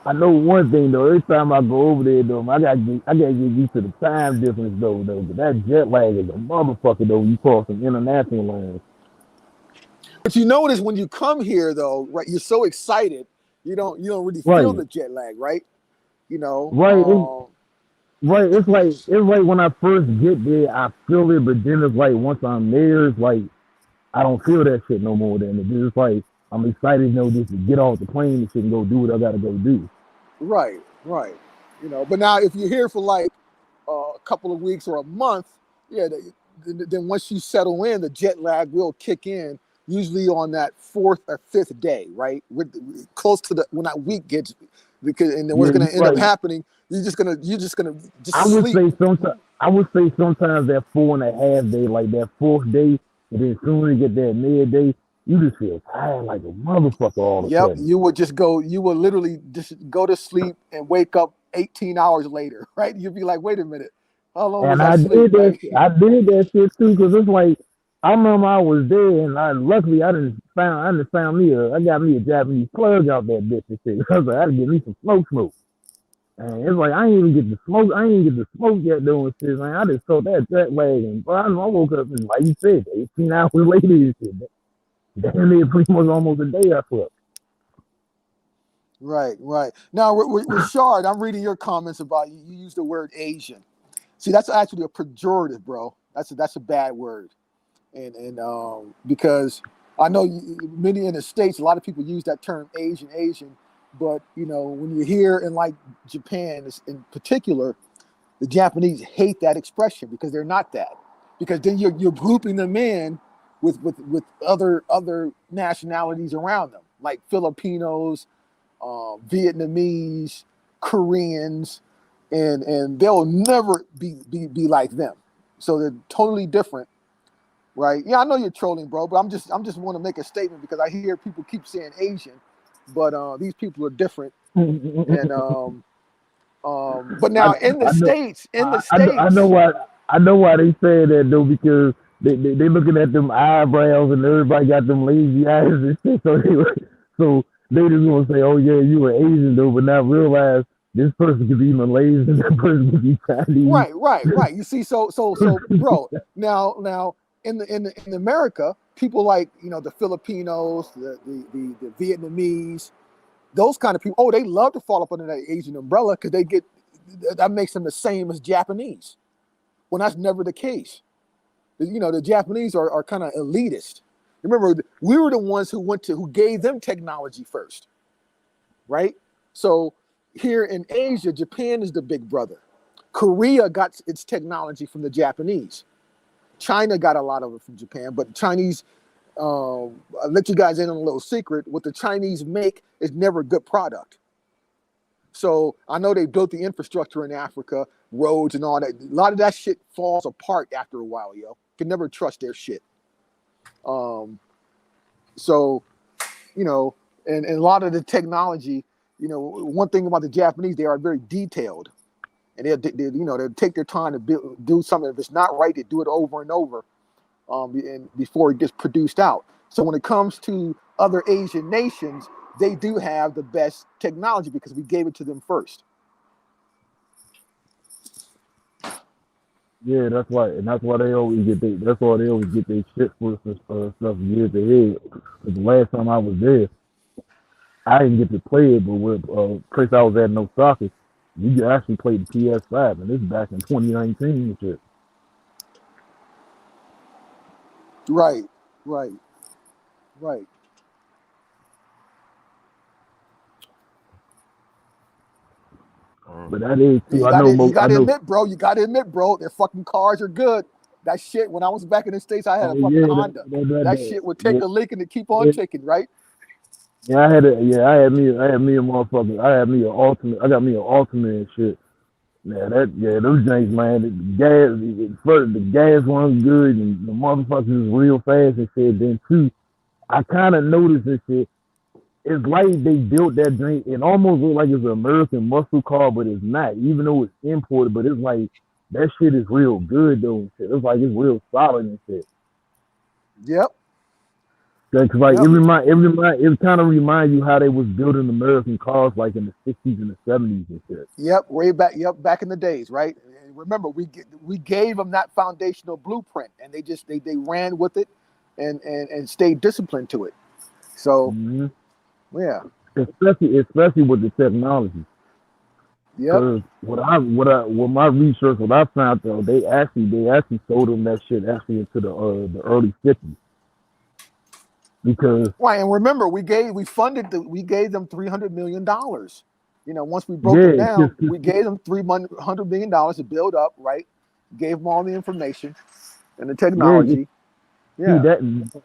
I know one thing though. Every time I go over there though, I gotta get used to the time difference though. But that jet lag is a motherfucker though. You cross some international lines. But you notice when you come here though, right? You're so excited, you don't really feel Right, the jet lag, right? You know, right, right. It's like when I first get there, I feel it, but then it's like once I'm there, it's like I don't feel that shit no more. Then it's just like I'm excited, just to get off the plane and shit and go do what I gotta go do. right, right. But now if you're here for like a couple of weeks or a month, yeah, then once you settle in, the jet lag will kick in. Usually on that fourth or fifth day, right? Close to when that week gets, and then what's Yeah, going you're to end up right. happening? You're just gonna I just would sleep. say sometimes that 4.5 day, like that fourth day, and then soon as you get that midday, you just feel tired like a motherfucker all of a Yep, sudden. you would literally just go to sleep and wake up 18 hours later, right? You'd be like, wait a minute, how long was And I I asleep, did that. right? I did that shit too, cause it's like I remember I was there, and luckily I didn't found I got me a Japanese plug out that bitch and shit. I was like, I had to get me some smoke. And it's like I ain't even get to smoke. I ain't even get to smoke yet doing shit, man. I just felt that jet lag, and bro, I woke up and like you said, 18 hours later and shit. Damn near pretty much almost a day I slept. Right, right. Now, Rashard, I'm reading your comments about you use the word Asian. See, that's actually a pejorative, bro. That's a bad word, and because I know many in the states, a lot of people use that term Asian, but when you're here in like Japan, in particular, the Japanese hate that expression because they're not that. Because then you're grouping them in with other nationalities around them, like Filipinos, Vietnamese, Koreans, and they'll never be like them. So they're totally different, right? Yeah, I know you're trolling, bro, but I'm just want to make a statement because I hear people keep saying Asian, but these people are different. And but I, now in the I know states, I know why they say that though, because they looking at them eyebrows and everybody got them lazy eyes and shit. So they just gonna say, oh yeah, you were Asian though, but not realize this person could be Malaysian, that person could be Chinese. right. You see, so, bro. Now, in America, people like the Filipinos, the Vietnamese, those kind of people. Oh, they love to fall up under that Asian umbrella because that makes them the same as Japanese. When that's never the case. The Japanese are kind of elitist. Remember, we were the ones who gave them technology first, right? So here in Asia, Japan is the big brother. Korea got its technology from the Japanese. China got a lot of it from Japan, but the Chinese, I'll let you guys in on a little secret. What the Chinese make is never a good product. So I know they built the infrastructure in Africa, roads and all that. A lot of that shit falls apart after a while, yo. Can never trust their shit. So, and a lot of the technology, one thing about the Japanese, they are very detailed. And they'll take their time to do something. If it's not right, they do it over and over, and before it gets produced out. So when it comes to other Asian nations, they do have the best technology because we gave it to them first. Yeah, that's why, and that's why they always get their shit for stuff years ahead. 'Cause the last time I was there, I didn't get to play it, but with place I was at in Osaka, you could actually play the PS5, and this is back in 2019 and shit. Right, right, right. But that is Yeah, too. you I got know. to you got I to know. admit, bro. You got to admit, bro. Their fucking cars are good. That shit. When I was back in the States, I had a Oh fucking yeah, Honda. That shit would take yeah, a lick and it keep on yeah, ticking, right? yeah. I had me a motherfucker. I had me an ultimate. I got me an ultimate and shit. Those drinks, man. The gas one's good, and the motherfuckers is real fast and shit. Then too, I kind of noticed this shit. It's like they built that drink. It almost looks like it's an American muscle car, but it's not. Even though it's imported, but it's like that shit is real good though. And shit. It's like it's real solid and shit. Yep. Cause like Yep. it kind of remind you how they was building American cars like in the 60s and the 70s and shit. Yep. Way back. Yep. Back in the days, right? And remember, we gave them that foundational blueprint, and they ran with it, and stayed disciplined to it. So Hmm. yeah. Especially with the technology. Yep. Cause what my research, what I found though, they actually sold them that shit actually into the early 50s because Right. And remember, we gave them $300 million. Once we broke them yeah, down, we gave them $300 million to build up. Right. Gave them all the information and the yeah. technology. See Yeah.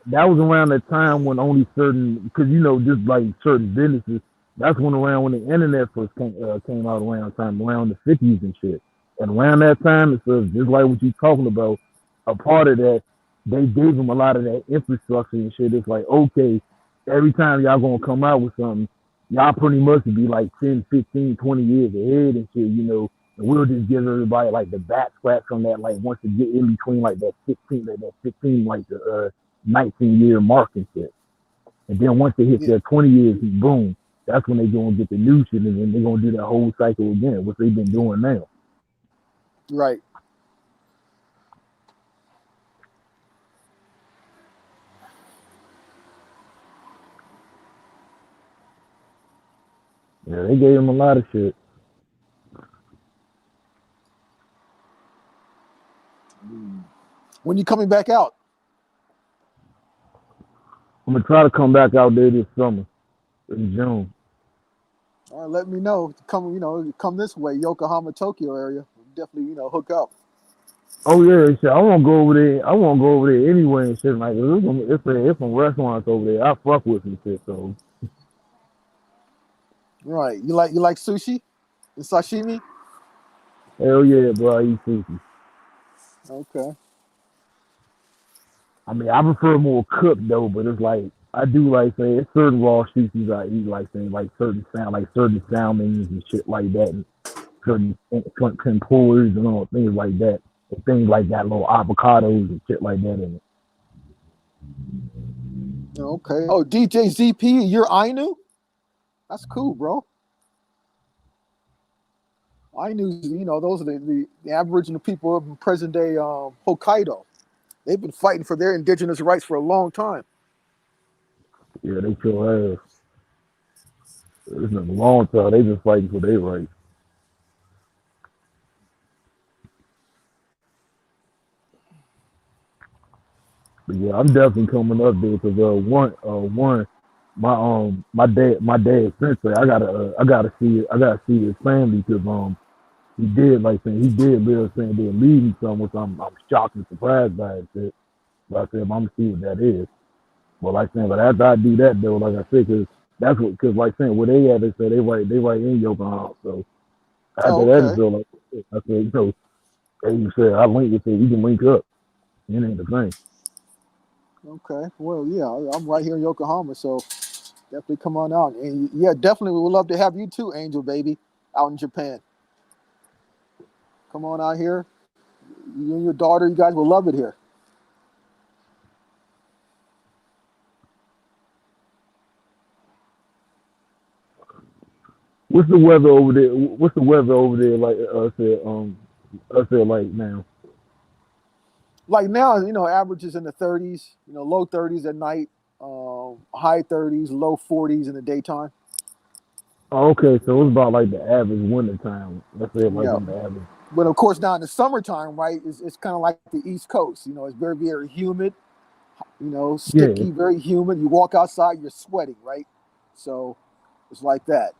that was around the time when only certain, because just like certain businesses. That's around when the internet first came out around the 50s and shit. And around that time, it's just like what you talking about. A part of that, they gave them a lot of that infrastructure and shit. It's like, okay, every time y'all gonna come out with something, y'all pretty much would be like 10, 15, 20 years ahead and shit. And we'll just give everybody like the back scratch on that, like once they get in between like that 15, like the 19-year mark and shit. And then once they hit Yeah. their 20 years, boom, that's when they gonna get the new shit, and then they're gonna do that whole cycle again, which they've been doing now. Right. Yeah, they gave them a lot of shit. When you coming back out? I'm gonna try to come back out there this summer in June. All right, let me know. Come this way, Yokohama, Tokyo area. Definitely, hook up. Oh yeah, shit. I won't go over there. I won't go over there anyway and shit. Like it's some restaurants over there. I fuck with some shit. So Right. You like sushi and sashimi? hell yeah, bro. I eat sushi. Okay. I mean, I prefer more cooked though, but it's like I do like saying it's certain raw sushis I eat, like saying like certain salmons and shit like that, and certain tempuras and all things like that, and things like that, little avocados and shit like that in it. Okay. Oh, DJ ZP, you're Ainu? That's cool, bro. Ainus, those are the Aboriginal people of present day Hokkaido. They've been fighting for their indigenous rights for a long time. Yeah, they sure have. It's been a long time. They just fighting for their rights. But yeah, I'm definitely coming up there because one, my dad sensei. I gotta see his family because he did live saying they're leaving something, which I'm shocked and surprised by it. Shit. But I said I'm gonna see what that is. But after I do that though, like I said, because like saying where they at, they say they right in Yokohama. So after Oh, that, it's okay. still like I said, as you said, I link it, so we can link up. It ain't the thing. Okay. Well, yeah, I'm right here in Yokohama, so definitely come on out. And yeah, definitely we would love to have you too, Angel baby, out in Japan. Come on out here. You and your daughter, you guys will love it here. What's the weather over there? What's the weather over there like? I said like now. Like now, averages in the 30s, low 30s at night, high 30s, low 40s in the daytime. Oh, okay, so it's about like the average winter time. Let's say like Yeah. on the average. But of course, now in the summertime, right, it's kind of like the East Coast. It's very, very humid, Yeah, sticky, very humid. You walk outside, you're sweating, right? So it's like that.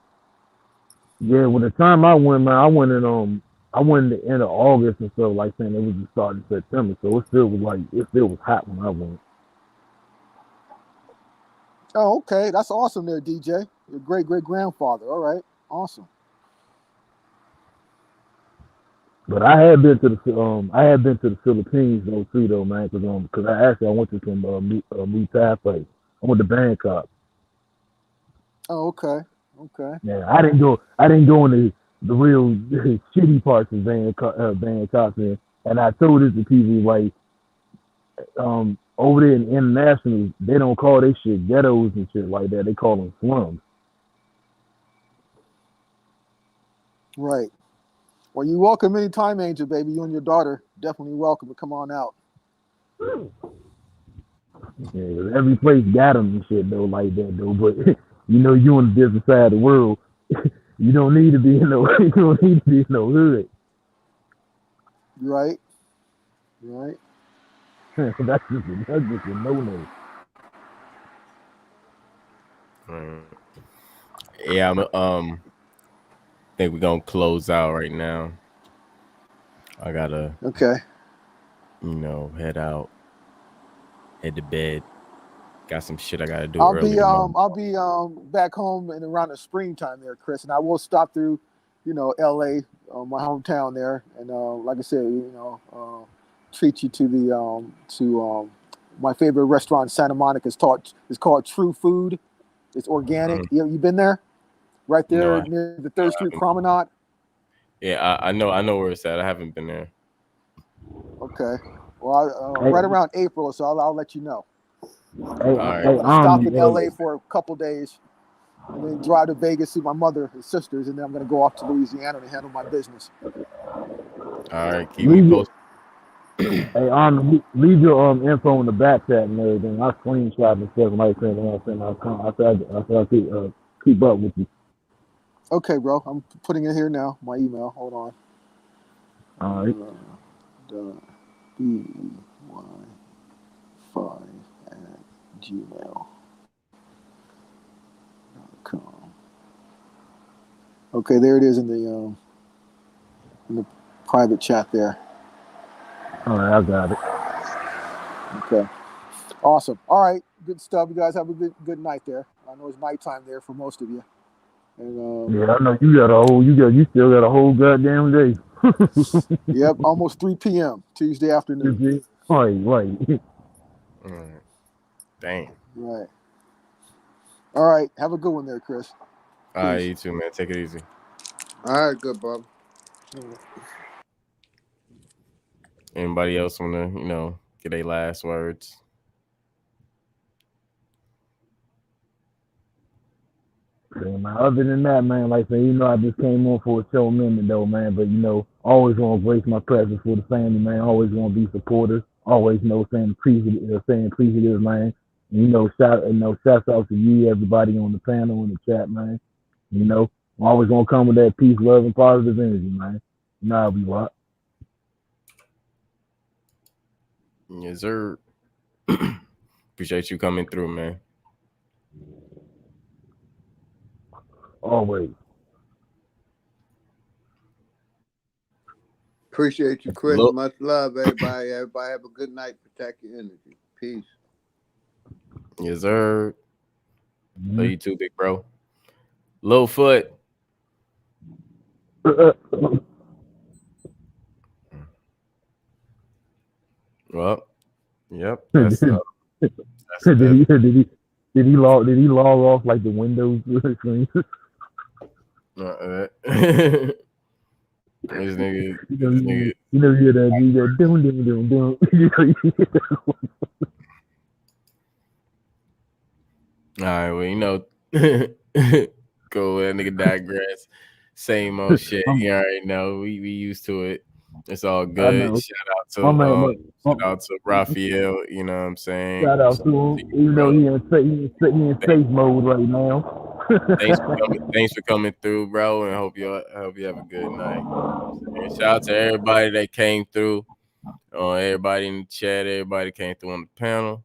yeah. When the time I went, man, I went in the end of August and stuff like saying it was the start of September, so it still was hot when I went. Oh, okay. That's awesome there, DJ. Your great great grandfather. All right. Awesome. But I had been to the Philippines though too though, man, because I went to some Muay Thai fights. I went to Bangkok. Oh, okay. Okay. Yeah, I didn't go in the real shitty parts of Bangkok, man. And I told this to people like over there in international, they don't call they shit ghettos and shit like that. They call them slums. Right. Well, you're welcome anytime, Angel, baby. You and your daughter definitely welcome to come on out. Yeah, every place got them and shit though, like that though. But you on the different side of the world. You don't need to be in no. You don't need to be in no hood. Right. Right. That's just a no. Yeah, think we're gonna close out right now. I gotta Okay. head to bed. Got some shit I gotta do I'll early be tomorrow. I'll be back home in around the springtime there, Chris, and I will stop through, LA, my hometown there, and like I said, treat you to the to my favorite restaurant in Santa Monica. It's called True Food. It's organic. Mhm. You been there? Right No, there near the Third Street Promenade. yeah, I know where it's at. I haven't been there. Okay. Well, right around April, so I'll let you know. All right. I'm gonna stop in LA for a couple days, and then drive to Vegas, see my mother and sisters, and then I'm gonna go off to Louisiana to handle my business. All right, keep me posted. Hey, leave your info in the back chat and everything. I screenshot and stuff like that. I'll keep up with you. Okay, bro. I'm putting it here now. My email. Hold on. All right. BY5@gmail.com. Okay, there it is in the private chat there. All right, I got it. Okay. Awesome. All right. Good stuff. You guys have a good night there. I know it's nighttime there for most of you. And yeah, I know you still got a whole goddamn day. Yep, almost 3 p.m. Tuesday afternoon. Right. Dang. Right. All right. Have a good one there, Chris. All right, you too, man. Take it easy. All right, good, brother. Anybody else want to, get their last words? Yeah, man. Other than that, man, like I said, I just came on for a show minute though, man. But always want to grace my presence for the family, man. Always want to be supportive. Always saying appreciative, man. And, shouts out to you, everybody on the panel in the chat, man. Always gonna come with that peace, love, and positive energy, man. I'll be what. Yes, sir. Appreciate you coming through, man. Always. Appreciate you, Chris. Much love, everybody. Everybody have a good night. Protect your energy. Peace. Yes, sir. Love you too, big bro. Lil Foot. Well, yep. That's, did he log off like the Windows screen? This nigga. You hear that? Doom. All right, well, go that nigga digress. Same old shit. You already know. We used to it. It's all good. Shout out to Raphael. You know what I'm saying? Shout out to him. Even though he in safe mode right now. Thanks for coming through, bro, and I hope you have a good night. And shout out to everybody that came through. Everybody in the chat, everybody came through on the panel.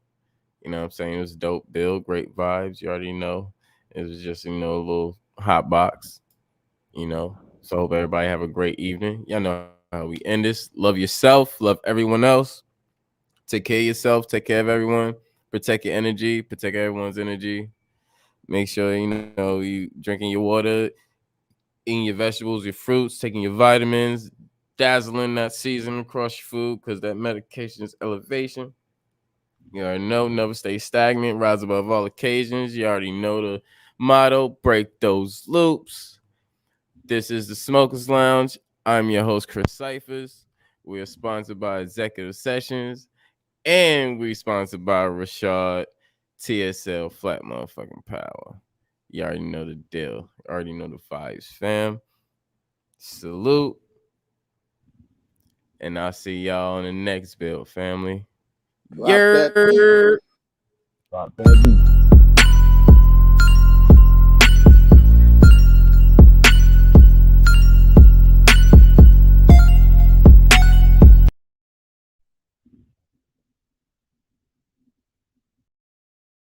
You know what I'm saying? It was dope build, great vibes. You already know. It was just, a little hot box, So hope everybody have a great evening. Y'all know how we end this. Love yourself. Love everyone else. Take care of yourself. Take care of everyone. Protect your energy. Protect everyone's energy. Make sure, you drinking your water, eating your vegetables, your fruits, taking your vitamins, dazzling that season across your food because that medication is elevation. You already know, never stay stagnant, rise above all occasions. You already know the motto, break those loops. This is the Smokers Lounge. I'm your host, Chris Cyphers. We are sponsored by Executive Sessions. And we sponsored by Rashad TSL Flat Motherfucking Power. You already know the deal. You already know the vibes, fam. Salute. And I'll see y'all on the next build, family. Drop that beat. Drop that beat.